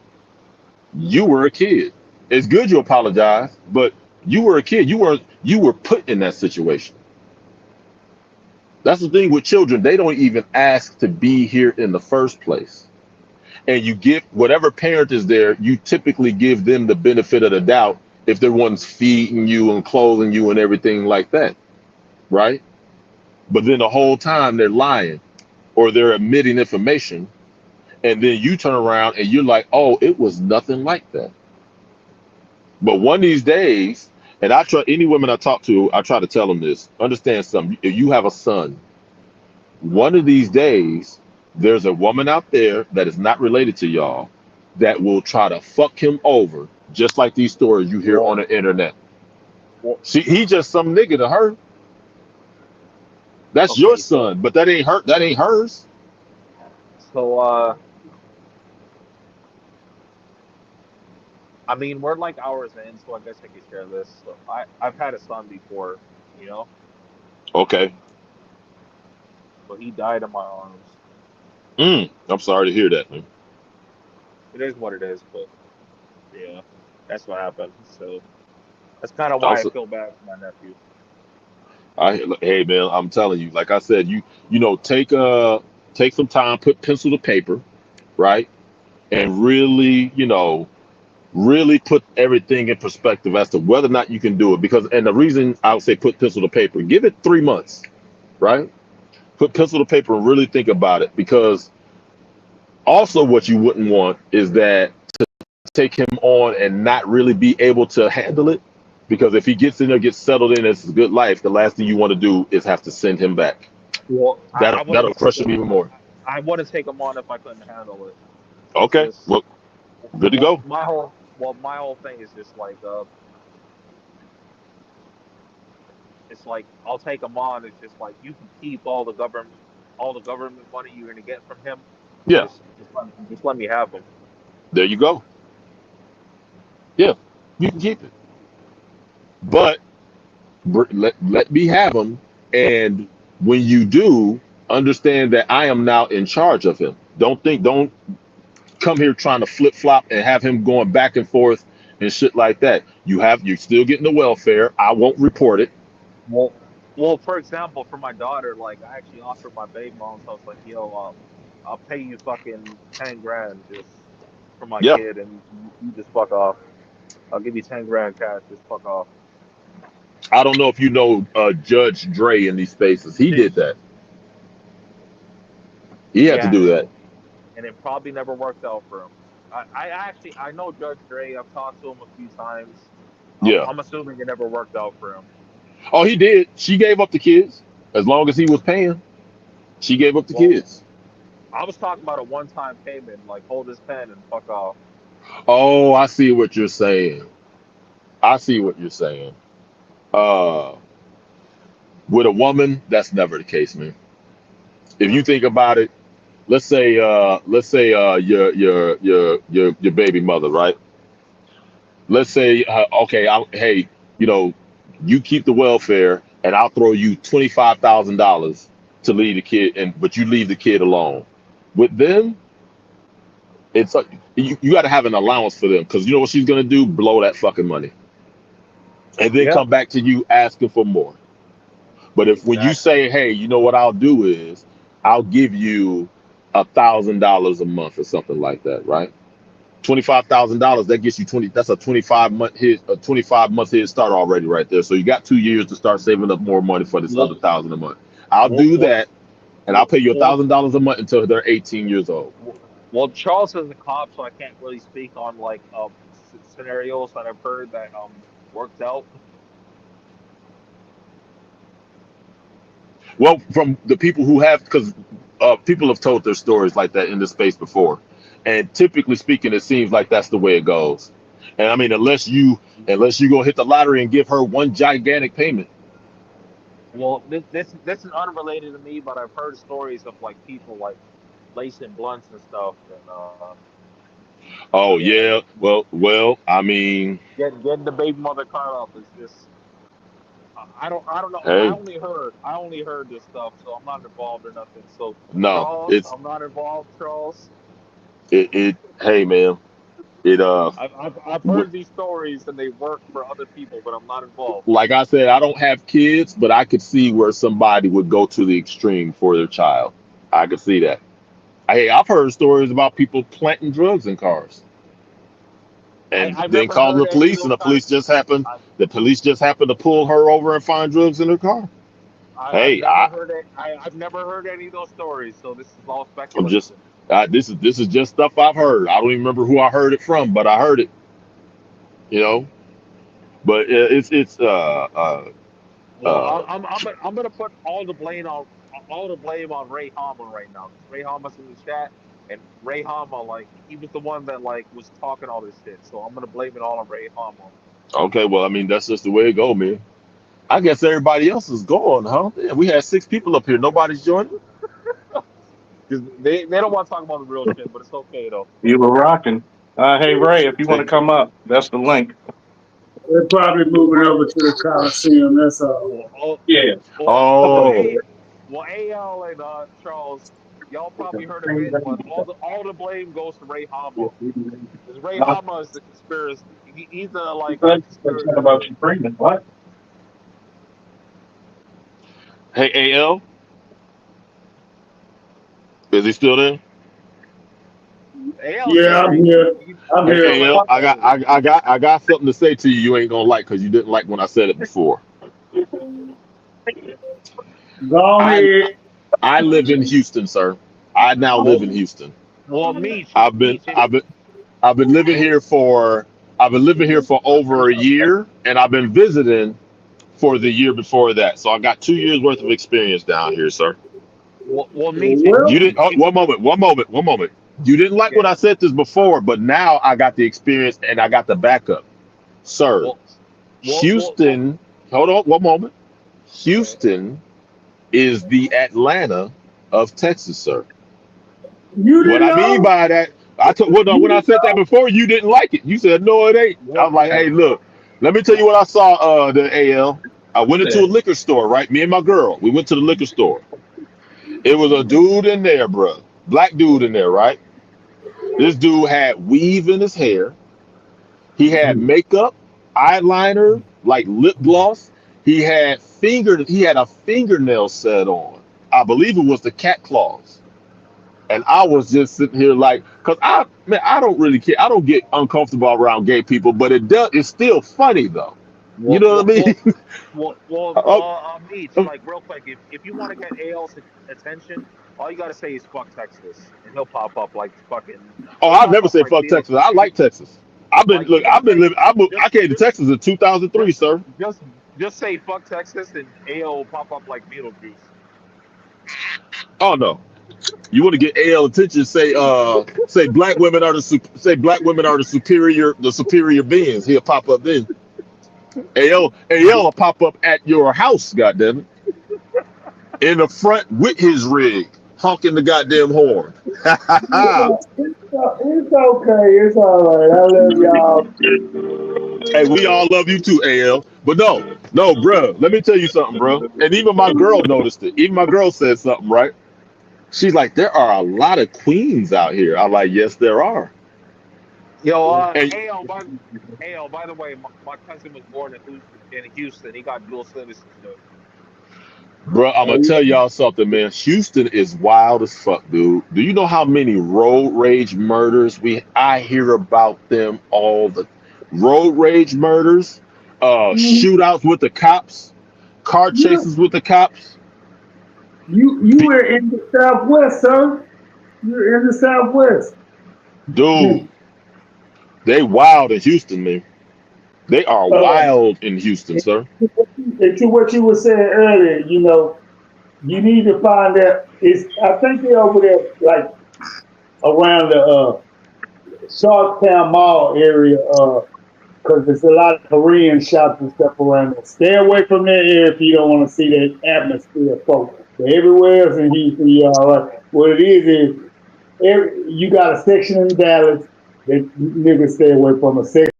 You were a kid. It's good you apologize, but you were a kid. You were put in that situation. That's the thing with children. They don't even ask to be here in the first place. And you give whatever parent is there, you typically give them the benefit of the doubt if they're ones feeding you and clothing you and everything like that. Right? But then the whole time they're lying or they're omitting information. And then you turn around and you're like, oh, it was nothing like that. But one of these days, and I try any women I talk to, I try to tell them this. Understand something. If you have a son, one of these days, there's a woman out there that is not related to y'all that will try to fuck him over, just like these stories you hear Well, on the internet. well, He just some nigga to her. That's your okay, so son, but that ain't her. That ain't hers. so I mean we're like hours in, so I guess I could share this. So I've had a son before, you know, Okay. but he died in my arms. I'm sorry to hear that, man. It is what it is, but yeah, that's what happened. So that's kind of why I Also, feel bad for my nephew. hey man, I'm telling you, like I said, take some time, put pencil to paper, right, and really, really put everything in perspective as to whether or not you can do it. Because, and the reason I would say put pencil to paper, give it 3 months, right? Put pencil to paper and really think about it. Because also, what you wouldn't want is that take him on and not really be able to handle it. Because if he gets in there, gets settled in, it's a good life. The last thing you want to do is have to send him back. Well, I That'll wouldn't crush him even more. I wouldn't take him on if I couldn't handle it. It's Okay, just well, good to go. my whole thing is just like it's like I'll take him on. It's just like you can keep all the government money you're gonna get from him. Yeah, Just let me have him. there you go. Yeah, you can keep it, but let me have him. And when you do, understand that I am now in charge of him. Don't come here trying to flip flop and have him going back and forth and shit like that. You're still getting the welfare. I won't report it. Well, for example, for my daughter, like I actually offered my baby mom, so I was like, yo, I'll pay you fucking 10 grand just for my Yeah, kid, and you just fuck off. I'll give you 10 grand cash. Just fuck off. I don't know if you know Judge Dre in these spaces. He did that. He had to Yeah, do that. and it probably never worked out for him. I know Judge Dre. I've talked to him a few times. Yeah. I'm assuming it never worked out for him. Oh, he did. She gave up the kids as long as he was paying. She gave up the Well, kids. I was talking about a one-time payment, like hold his pen and fuck off. Oh, I see what you're saying. I see what you're saying. Uh, with a woman, that's never the case, man. If you think about it, let's say your baby mother, right? Let's say okay, hey, you know, you keep the welfare, and I'll throw you $25,000 to leave the kid, but you leave the kid alone. With them, it's like you got to have an allowance for them, because you know what she's gonna do? Blow that fucking money, and then Yeah. come back to you asking for more. But if when you Exactly. say, hey, you know what I'll do is I'll give you $1,000 a month or something like that, right? $25,000, that gets you 20. That's a 25 month head start already right there. So you got 2 years to start saving up more money for this other $1,000 a month. I'll Well, do well, that, and I'll pay you well, $1,000 a month until they're 18 years old. well, Charles is a cop, so I can't really speak on like scenarios that I've heard that worked out. Well, from the people who have, because people have told their stories like that in this space before, and typically speaking, it seems like that's the way it goes. And I mean, unless you go hit the lottery and give her one gigantic payment. Well, this is unrelated to me, but I've heard stories of like people like lacing blunts and stuff, and Oh yeah, yeah, well, I mean, getting the baby mother card off is just I don't know. I hey, only heard this stuff, so I'm not involved or nothing. So no, Charles, I'm not involved. Charles, hey man, it I've w- heard these stories and they work for other people, but I'm not involved. like I said, I don't have kids, but I could see where somebody would go to the extreme for their child. I could see that. Hey, I've heard stories about people planting drugs in cars and I've then never calling heard the any of police, and those kind of. I, the police just happened to pull her over and find drugs in her car. I've Hey, never heard it. I've never heard any of those stories, so this is all I'm just speculation. this is just stuff I've heard. I don't even remember who I heard it from, but I heard it, you know. But it's Well, uh I'm gonna put all the blame on Ray Hama right now because Ray Hama's in the chat and Ray Hama like he was the one that like was talking all this shit. So I'm gonna blame it all on Ray Hama. okay. Well, I mean, that's just the way it go, man. I guess everybody else is gone, huh? Yeah, we had 6 people up here. Nobody's joining. Because they don't want to talk about the real shit, but it's okay though. You were rocking. Hey Ray, if you want to come up, that's the link. They're probably moving over to the Coliseum. That's all. Well, oh, Yeah. well, Oh, AL and Charles, y'all probably heard of it, but all the blame goes to Ray Hama. Because Ray No, Hama is the conspiracy. He's a you like a said conspiracy about theorist. you freedom. What? hey, Al, is he still there? AL's Yeah, here. I'm here. I'm He's here. still Hey, in Al, the chat. I got something to say to you. You ain't gonna like, because you didn't like when I said it before. Go I ahead. I live in Houston, sir. I now live in Well, Houston. well, Meech, I've been Meech, I've been I've been living here for over a year, and I've been visiting for the year before that. So I got 2 years worth of experience down here, sir. Meech, You Well, didn't. Oh, one moment. You didn't like yeah. when I said this before, but now I got the experience and I got the backup, sir. Well, well. Houston. Hold on, one moment. Okay. Houston is the Atlanta of Texas, sir. you What didn't I mean know. by that, when You I didn't said that know. before, you didn't like it. You said no, it ain't. I Well, was like, hey, well, look, let me tell you what I saw. The AL. I went into a Yeah. liquor store, right? Me and my girl. We went to the liquor store. It was a dude in there, bro. Black dude in there, right? This dude had weave in his hair. He had makeup, eyeliner, like lip gloss. He had a fingernail set on. I believe it was the cat claws. And I was just sitting here like, cause I don't really care. I don't get uncomfortable around gay people, but it's still funny though. You Well, know what well, I mean? well, Meech, Um, like real quick, if you want to get AL's attention, all you gotta say is "fuck Texas," and he'll pop up like fucking. oh, He'll I pop never up say like fuck Beetle. Texas. I like Texas. Like you just I've been say, living. just I came to just Texas in 2003, just sir. just just say "fuck Texas" and AL will pop up like Beetlejuice. Oh no. You want to get AL attention? Say black women are the superior beings. He'll pop up then. AL will pop up at your house. Goddamn it, in the front with his rig, honking the goddamn horn. It's okay. It's all right. I love y'all. Hey, we all love you too, AL. But no, bro. Let me tell you something, bro. And even my girl noticed it. Even my girl said something, right? She's like, there are a lot of queens out here. I'm like, yes, there are. Yo, And by the way, my cousin was born in Houston. He got dual citizenship. bro, I'm gonna tell y'all something, man. Houston is wild as fuck, dude. Do you know how many road rage murders I hear about them all the road rage murders, shootouts with the cops, car You, chases with the cops. you were in the Southwest, sir. You're in the Southwest. Dude, they wild in Houston, man. They are wild in Houston, sir. And to what you were saying earlier, you need to find out. I think they're over there, like around the Sharktown Mall area, because there's a lot of Korean shops and stuff around there. Stay away from that area if you don't want to see that atmosphere, folks. But everywhere else in Houston, you're all right. What it is you got a section in Dallas that niggas stay away from, a section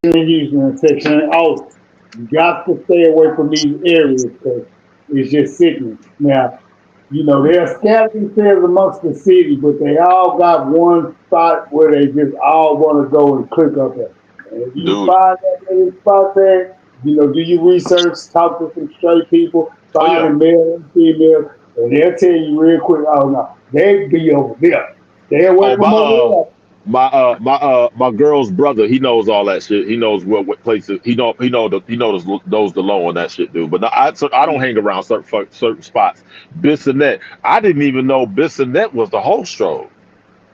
in Houston, and a section in Austin. You got to stay away from these areas because it's just sickening. Now, they're scattered themselves amongst the city, but they all got one spot where they just all want to go and click up at. And if you Dude. find that little spot there, do your research, talk to some straight people, Oh, find yeah. a male and female, and they'll tell you real quick, oh no, they be over there. Stay away from over there. My girl's brother, he knows all that shit. He knows what places he knows the low on that shit, dude. But no, I don't hang around certain spots. Bissonnette, I didn't even know Bissonnette was the whole stroke.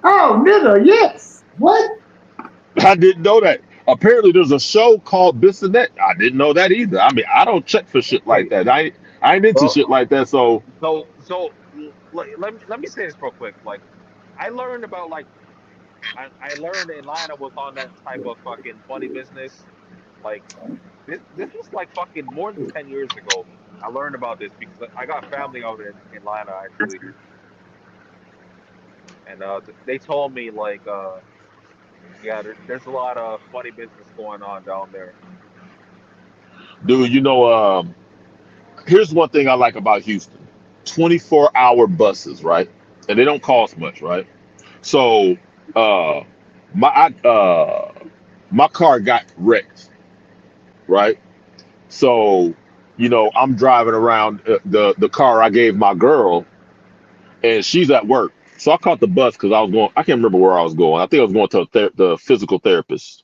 Oh, nigga, yes. What? I didn't know that. Apparently, there's a show called Bissonnette. I didn't know that either. I mean, I don't check for shit like that. I ain't into shit like that. So Let me say this real quick. Like, I learned about I learned Atlanta was on that type of fucking funny business. Like this was like fucking more than 10 years ago. I learned about this because I got family out in Atlanta actually, and they told me like yeah, there's a lot of funny business going on down there. dude, here's one thing I like about Houston: 24-hour buses, right? And they don't cost much, right? So, uh, my car got wrecked, right? So, I'm driving around the car I gave my girl, and she's at work. So I caught the bus because I was going. I can't remember where I was going. I think I was going to the physical therapist.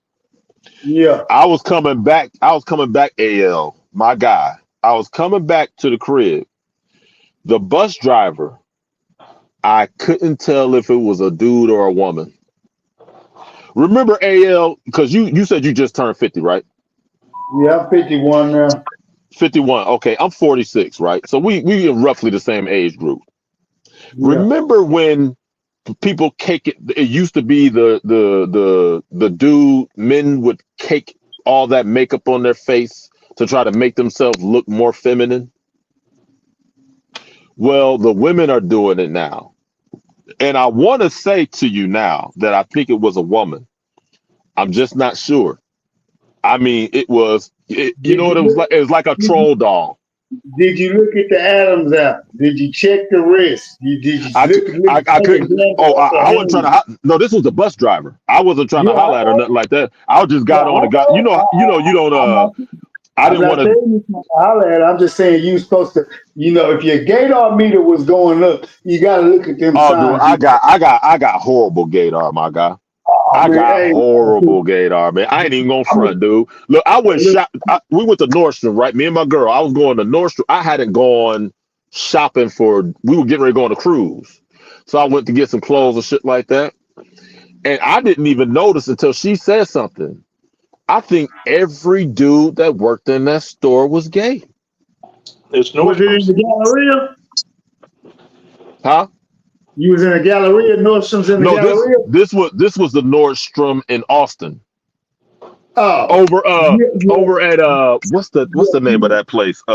Yeah. I was coming back. AL, my guy. I was coming back to the crib. The bus driver, I couldn't tell if it was a dude or a woman. Remember AL, because you said you just turned 50, right? Yeah, I'm 51 now. 51. Okay, I'm 46, right? So we in roughly the same age group. Yeah. Remember when people cake it? It used to be the dude, men would cake all that makeup on their face to try to make themselves look more feminine. Well, the women are doing it now. And I want to say to you now that I think it was a woman. I'm just not sure. I mean, you know what it was like? It was like a troll doll. Did you look at the Adams app? Did you check the wrist? Did you I couldn't. Oh, I wasn't trying to. No, this was the bus driver. I wasn't trying to holler at her or nothing like that. I just got on and got. You know, you don't. I I'm didn't not want to. saying you can't holler at it. I'm just saying you supposed to, if your gaydar meter was going up, you got to look at them Oh, dude, signs. I got horrible gaydar, my guy. Oh, I man, got hey, horrible gaydar, man. I ain't even gonna I'm front, dude. Look, I went shop. We went to Nordstrom, right? Me and my girl. I was going to Nordstrom. I hadn't gone shopping for. We were getting ready to go on a cruise, so I went to get some clothes and shit like that. And I didn't even notice until she said something. I think every dude that worked in that store was gay. It's Was it in Nordstrom's. the Galleria? Huh? You was in the Galleria, Nordstrom's in the No, this Galleria? this was this was the Nordstrom in Austin. Oh, Over yeah, yeah, over at what's the name of yeah. that place? I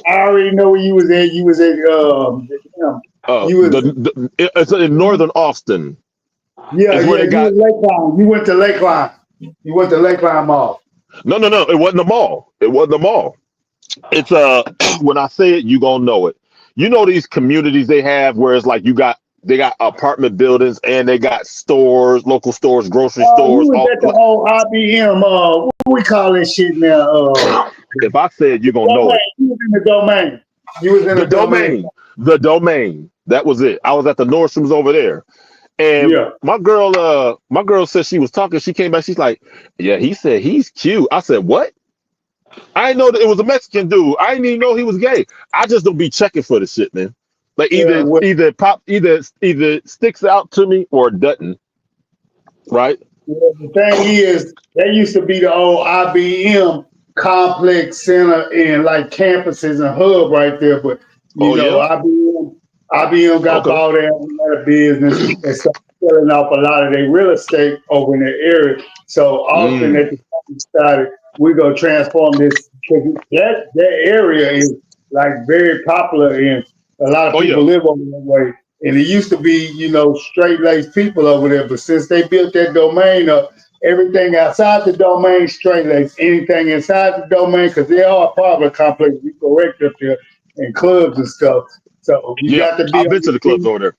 already know where you was at. You was at, you was, It's in northern Austin. yeah, Is where yeah, they you got was Lakeline. You went to Lakeline. You went to Lakeline Mall. no, it wasn't the mall. It wasn't the mall. It's when I say it, you gonna know it. You know these communities they have where it's like they got apartment buildings and they got stores, local stores, grocery You stores. was All at the old IBM, what we call this shit now? if I say it, you gonna know Domain. it. You was in the domain. You was in The the domain. domain. The domain. That was it. I was at the Nordstroms over there. And Yeah. my girl said she was talking. She came back. She's like, "Yeah, he said he's cute." I said, "What?" I didn't know that it was a Mexican dude. I didn't even know he was gay. I just don't be checking for the shit, man. Like Yeah. Well, either sticks out to me or it doesn't. Right? the thing is, that used to be the old IBM complex center and like campuses and hub right there. But Oh yeah. IBM got Okay. bought out of business and started selling off a lot of their real estate over in that area. So often Mm. at the time started, we go transform this because that area is like very popular and a lot of Oh yeah. people live over that way. And it used to be, straight laced people over there, but since they built that domain up, everything outside the domain straight laced. Anything inside the domain, because they are apartment complex, you correct up there, and clubs and stuff. So you Yeah. got to be I've on been to your the clubs P's. over there.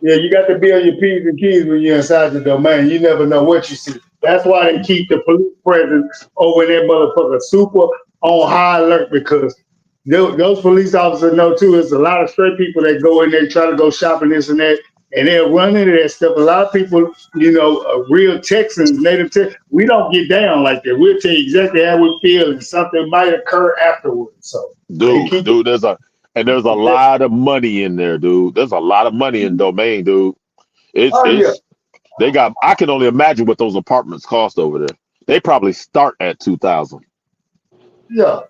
Yeah, you got to be on your P's and Q's when you're inside the domain. You never know what you see. That's why they keep the police presence over in that motherfucker super on high alert because those police officers know too. There's a lot of straight people that go in there try to go shopping this and that, and they'll run into that stuff. A lot of people, real Texans, native Texans, we don't get down like that. We'll tell you exactly how we feel, and something might occur afterwards. So they keep Dude, there's a it. lot of money in there, dude. There's a lot of money in domain, dude. Oh yeah, It's they got I can only imagine what those apartments cost over there. They probably start at 2,000 yeah,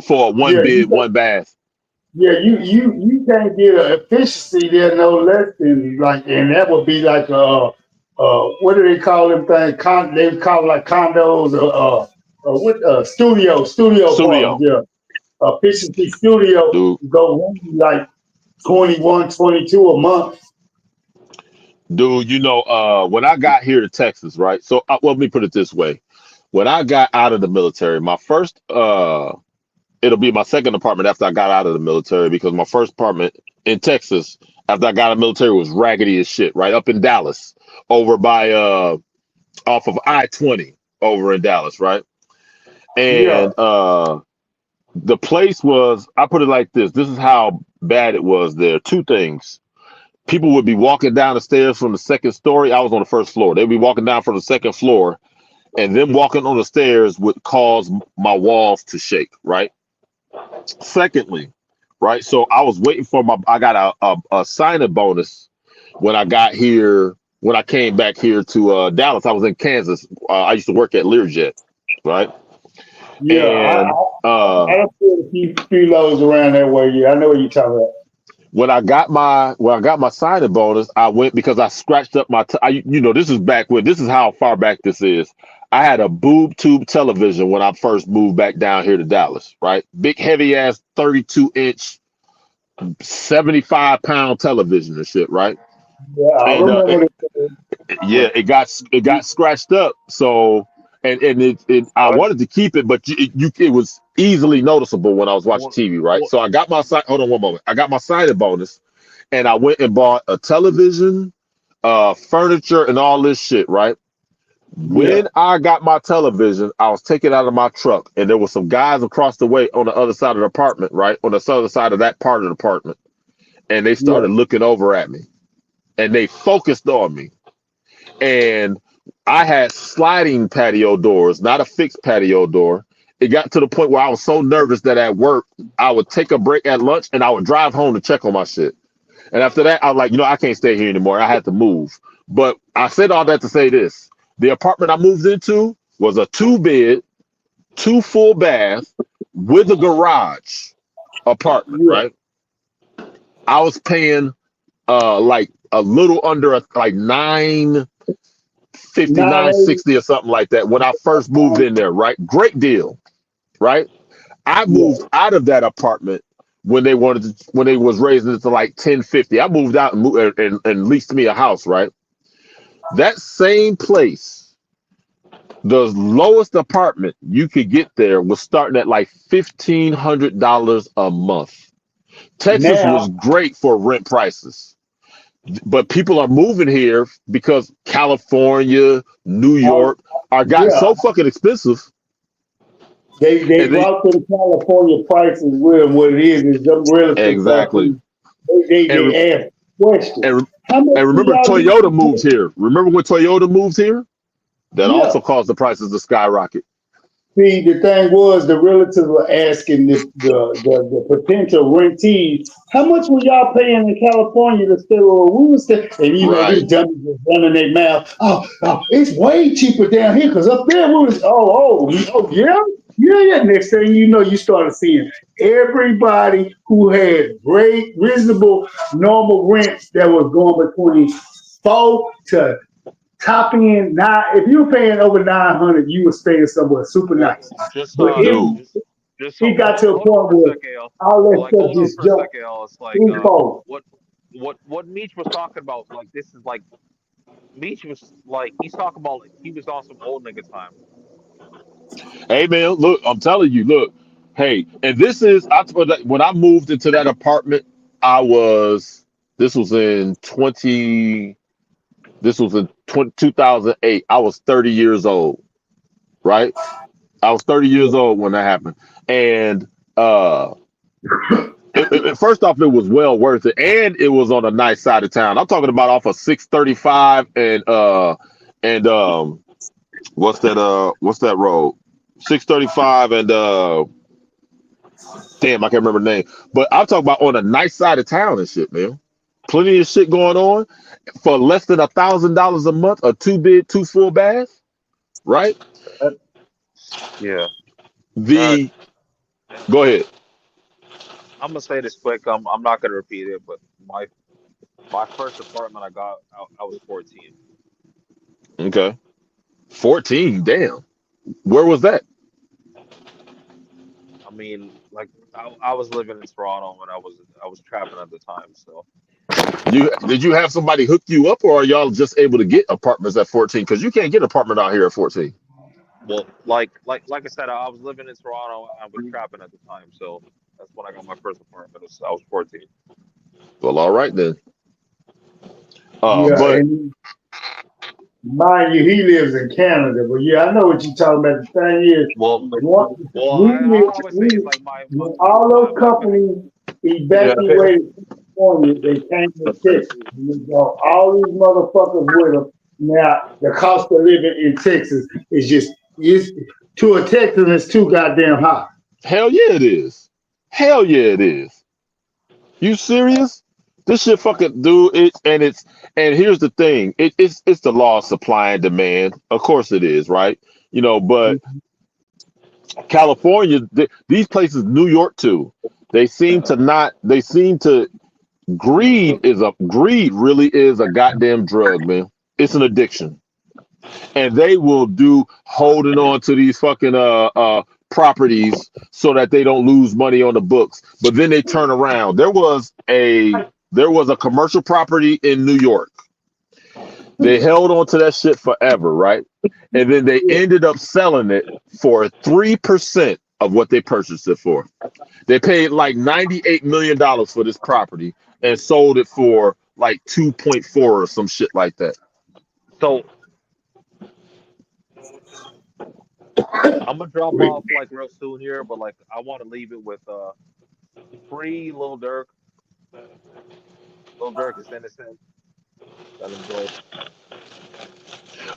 for a one yeah. bed, one bath. Yeah, you can't get an efficiency there no less than like, and that would be like what do they call them things? They call it like condos what studio Studio. apartments. Yeah, efficiency studio Dude, go like 21, 22 a month. dude, when I got here to Texas, right? So well, let me put it this way. When I got out of the military, my first it'll be my second apartment after I got out of the military because my first apartment in Texas after I got out of the military was raggedy as shit, right? Up in Dallas, over by off of I-20 over in Dallas, right? Yeah, And the place was, I put it like this. This is how bad it was there. Two things. People would be walking down the stairs from the second story. I was on the first floor. They'd be walking down from the second floor, and them walking on the stairs would cause my walls to shake, right? Secondly, right? So I was waiting for I got a signing bonus when I got here, when I came back here to Dallas. I was in Kansas. I used to work at Learjet, right? yeah. And I don't feel a few lows around that way. Yeah, I know what you're talking about. when I got my signing bonus, I went because I scratched up this is back when this is how far back this is. I had a boob tube television when I first moved back down here to Dallas, right? Big heavy ass 32-inch, 75-pound television and shit, right? Yeah, I And remember yeah, it got scratched up. So I wanted to keep it, but it was easily noticeable when I was watching TV, right? So I got my hold on one moment. I got my signing bonus, and I went and bought a television, furniture, and all this shit, right? When I got my television, I was taking it out of my truck, and there were some guys across the way on the other side of the apartment, right? On the other side of that part of the apartment. And they started looking over at me, and they focused on me. And I had sliding patio doors, not a fixed patio door. It got to the point where I was so nervous that at work, I would take a break at lunch and I would drive home to check on my shit. And after that, I was like, I can't stay here anymore. I had to move. But I said all that to say this. The apartment I moved into was a 2-bed, 2 full bath with a garage apartment, right? I was paying like a little under like $950, $960 or something like that when I first moved in there, right? Great deal, right? I moved out of that apartment when they was raising it to like $1050. I moved out and leased me a house, right? That same place, the lowest apartment you could get there was starting at like $1,500 a month. Texas was great for rent prices, but people are moving here because California, New York are gotten so fucking expensive. They brought them California prices where what it is them relative. Exactly. They ask questions. And remember, Toyota moved here. Remember when Toyota moved here? That also caused the prices to skyrocket. See, the thing was, the relatives were asking the potential rentees, how much were y'all paying in California to stay where we were staying? And these dummies were running their mouth. Oh, it's way cheaper down here because up there we was, yeah. Next thing you know, you started seeing everybody who had great, reasonable, normal rents that was going between 4 to top end 9. If you were paying over 900, you were staying somewhere super nice. But it got to a point where all that stuff just jumped. It's like what Meech was talking about. Like this is like Meech was like he's talking about like he was on some old nigga time. Hey man, look, I'm telling you, look, hey, and this is when I moved into that apartment, this was in 2008. I was 30 years old, right? I was 30 years old when that happened. And first off, it was well worth it. And it was on a nice side of town. I'm talking about off of 635 and what's that road? 635 and damn, I can't remember the name. But I'm talking about on a nice side of town and shit, man. Plenty of shit going on for less than $1,000 a month, a 2-bed, 2 full bath, right? Yeah. Go ahead. I'm gonna say this quick. I'm not gonna repeat it, but my first apartment I got, I was 14. Okay. 14, damn. Where was that? I mean, like I was living in Toronto and I was trapping at the time. So Did you have somebody hook you up, or are y'all just able to get apartments at 14? Because you can't get an apartment out here at 14. Well, like I said, I was living in Toronto. I was trapping at the time, so that's when I got my first apartment. I was 14. Well, all right then. But mind you, he lives in Canada. But yeah, I know what you're talking about. The thing is, all those companies evacuated California, they came to Texas. All these motherfuckers with them. Now, the cost of living in Texas is to a Texan, it's too goddamn high. Hell yeah, it is. Hell yeah, it is. You serious? This shit fucking do it, and here's the thing. It's the law of supply and demand. Of course it is, right? But California, these places, New York too, greed really is a goddamn drug, man. It's an addiction. And they will do holding on to these fucking properties so that they don't lose money on the books. But then they turn around. There was a commercial property in New York. They held on to that shit forever, right? And then they ended up selling it for 3% of what they purchased it for. They paid like $98 million for this property and sold it for like 2.4 or some shit like that. So I'm gonna drop off like real soon here, but like I want to leave it with free Lil Durk. Lil Durk is innocent. Let him go.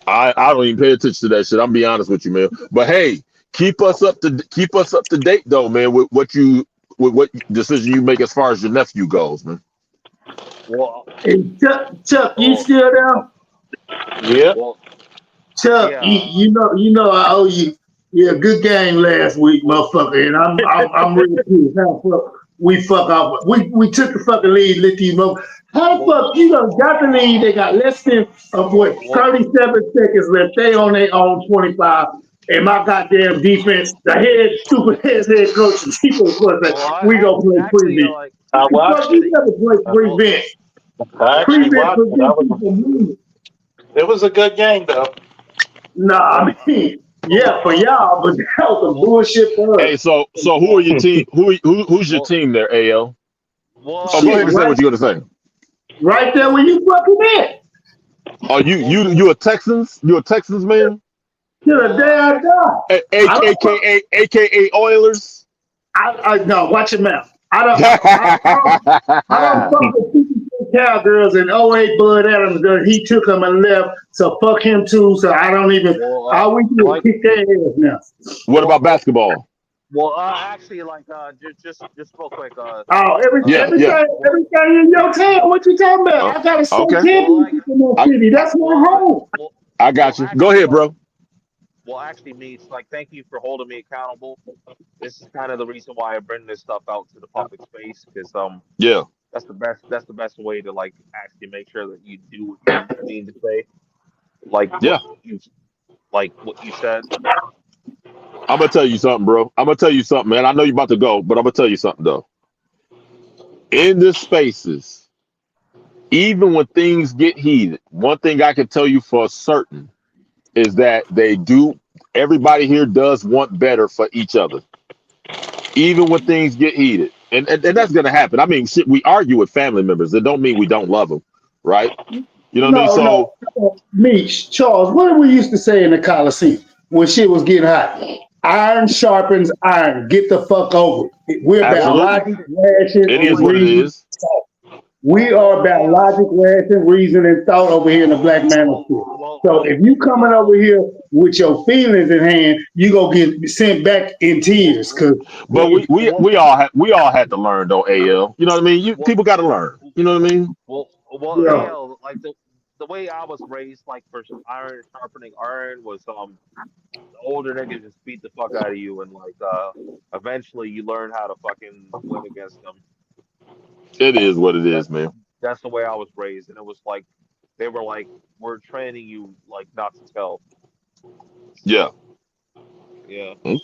I don't even pay attention to that shit. I'm be honest with you, man. But hey, keep us up to date though, man, with what decision you make as far as your nephew goes, man. Well, Hey, Chuck, you still there? Yeah. well, Chuck, yeah. you know I owe you. Yeah, good game last week, motherfucker, and I'm really pissed. How the fuck we fuck off? We took the fucking lead, let these motherfuckers. How the fuck you done got the lead? They got less than 37 seconds left. They on their own 25. And my goddamn defense, the stupid head coach, the defense was like, we gonna play prevent. Like, I watched Fuck, you never play prevent. I actually Prevent watched it. prevent. It was a good game, though. Nah, I mean, yeah, for y'all, but that was some bullshit for us. Hey, so who are your team? Who's your team there, AL? well, Oh, go ahead and say what you're gonna say. Right there when you fucking at. Oh, you a Texans? You a Texans man? You're a damn dog. AKA Oilers. No, watch your mouth. I don't fuck with Cowgirls and 08 Bud Adams. He took them and left, so fuck him too. So I don't even. All we do is kick their ass now. What about basketball? Well, actually, like, just real quick. Everything in your town. What you talking about? I got a state championship in that city. That's my home. I got you. Go ahead, bro. Well, actually, Meech, like, thank you for holding me accountable. This is kind of the reason why I bring this stuff out to the public space, because yeah, that's the best way to like actually make sure that you do what you mean to say. Like, what you said. I'm gonna tell you something, bro. I'm gonna tell you something, man. I know you're about to go, but I'm gonna tell you something though. In the spaces, even when things get heated, one thing I can tell you for certain is that everybody here does want better for each other, even when things get heated, and that's gonna happen. I mean, shit, we argue with family members. It don't mean we don't love them, right? You know what I mean? So, Meech, Charles, what did we used to say in the Coliseum when shit was getting hot? Iron sharpens iron. Get the fuck over it. We're about logic, rationale, it is what it is. We are about logic, rationale, reason, and thought over here in the Black Manosphere. So if you coming over here with your feelings in hand, you gonna get sent back in tears. But we all had to learn though, AL. You know what I mean? People got to learn. You know what I mean? Well, AL, like the way I was raised, like for iron sharpening iron, was the older niggas just beat the fuck out of you, and like eventually you learn how to fucking win against them. It is what it is, man. That's the way I was raised, and it was like they were like, "We're training you like not to tell." Yeah. Yeah. Okay.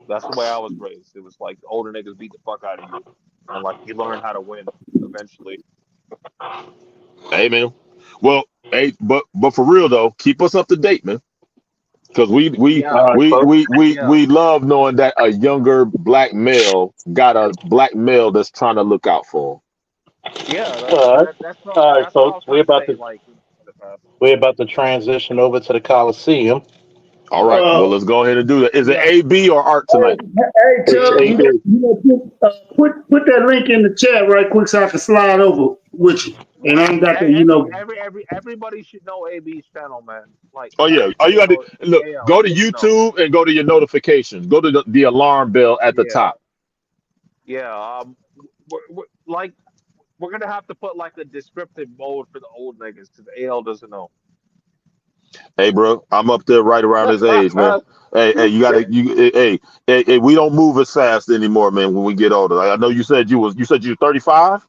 That's the way I was raised. It was like the older niggas beat the fuck out of you, and like you learn how to win eventually. Hey, man. Well, hey, but for real though, keep us up to date, man. Because we love knowing that a younger black male got a black male that's trying to look out for him. Yeah, that's all right, folks. We're about to transition over to the Coliseum. All right, well, let's go ahead and do that. Is it A, B, or art tonight? Hey, Chuck, put that link in the chat right quick so I can slide over with you. And I ain't got the, everybody should know AB's channel, man. Like, oh yeah, all you got to look. Go to YouTube and go to your notifications. Go to the alarm bell at the top. Yeah, we're gonna have to put like a descriptive mode for the old niggas because AL doesn't know. Hey, bro, I'm up there right around his age, man. Hey, we don't move as fast anymore, man. When we get older, I know you said you're 35.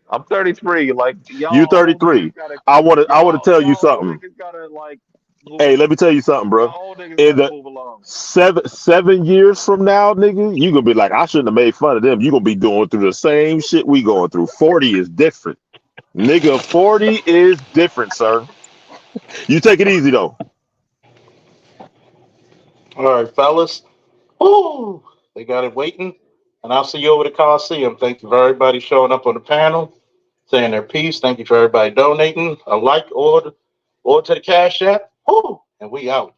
I'm 33. Like you 33. I want to tell you something. Hey, let me tell you something, bro. In the 7 years from now, nigga, you gonna be like, I shouldn't have made fun of them. You gonna be going through the same shit we going through. 40 is different, nigga. 40 is different, sir. You take it easy though. All right, fellas. Ooh, they got it waiting. And I'll see you over the Coliseum. Thank you for everybody showing up on the panel, saying their piece. Thank you for everybody donating a like or to the Cash App. Ooh, and we out.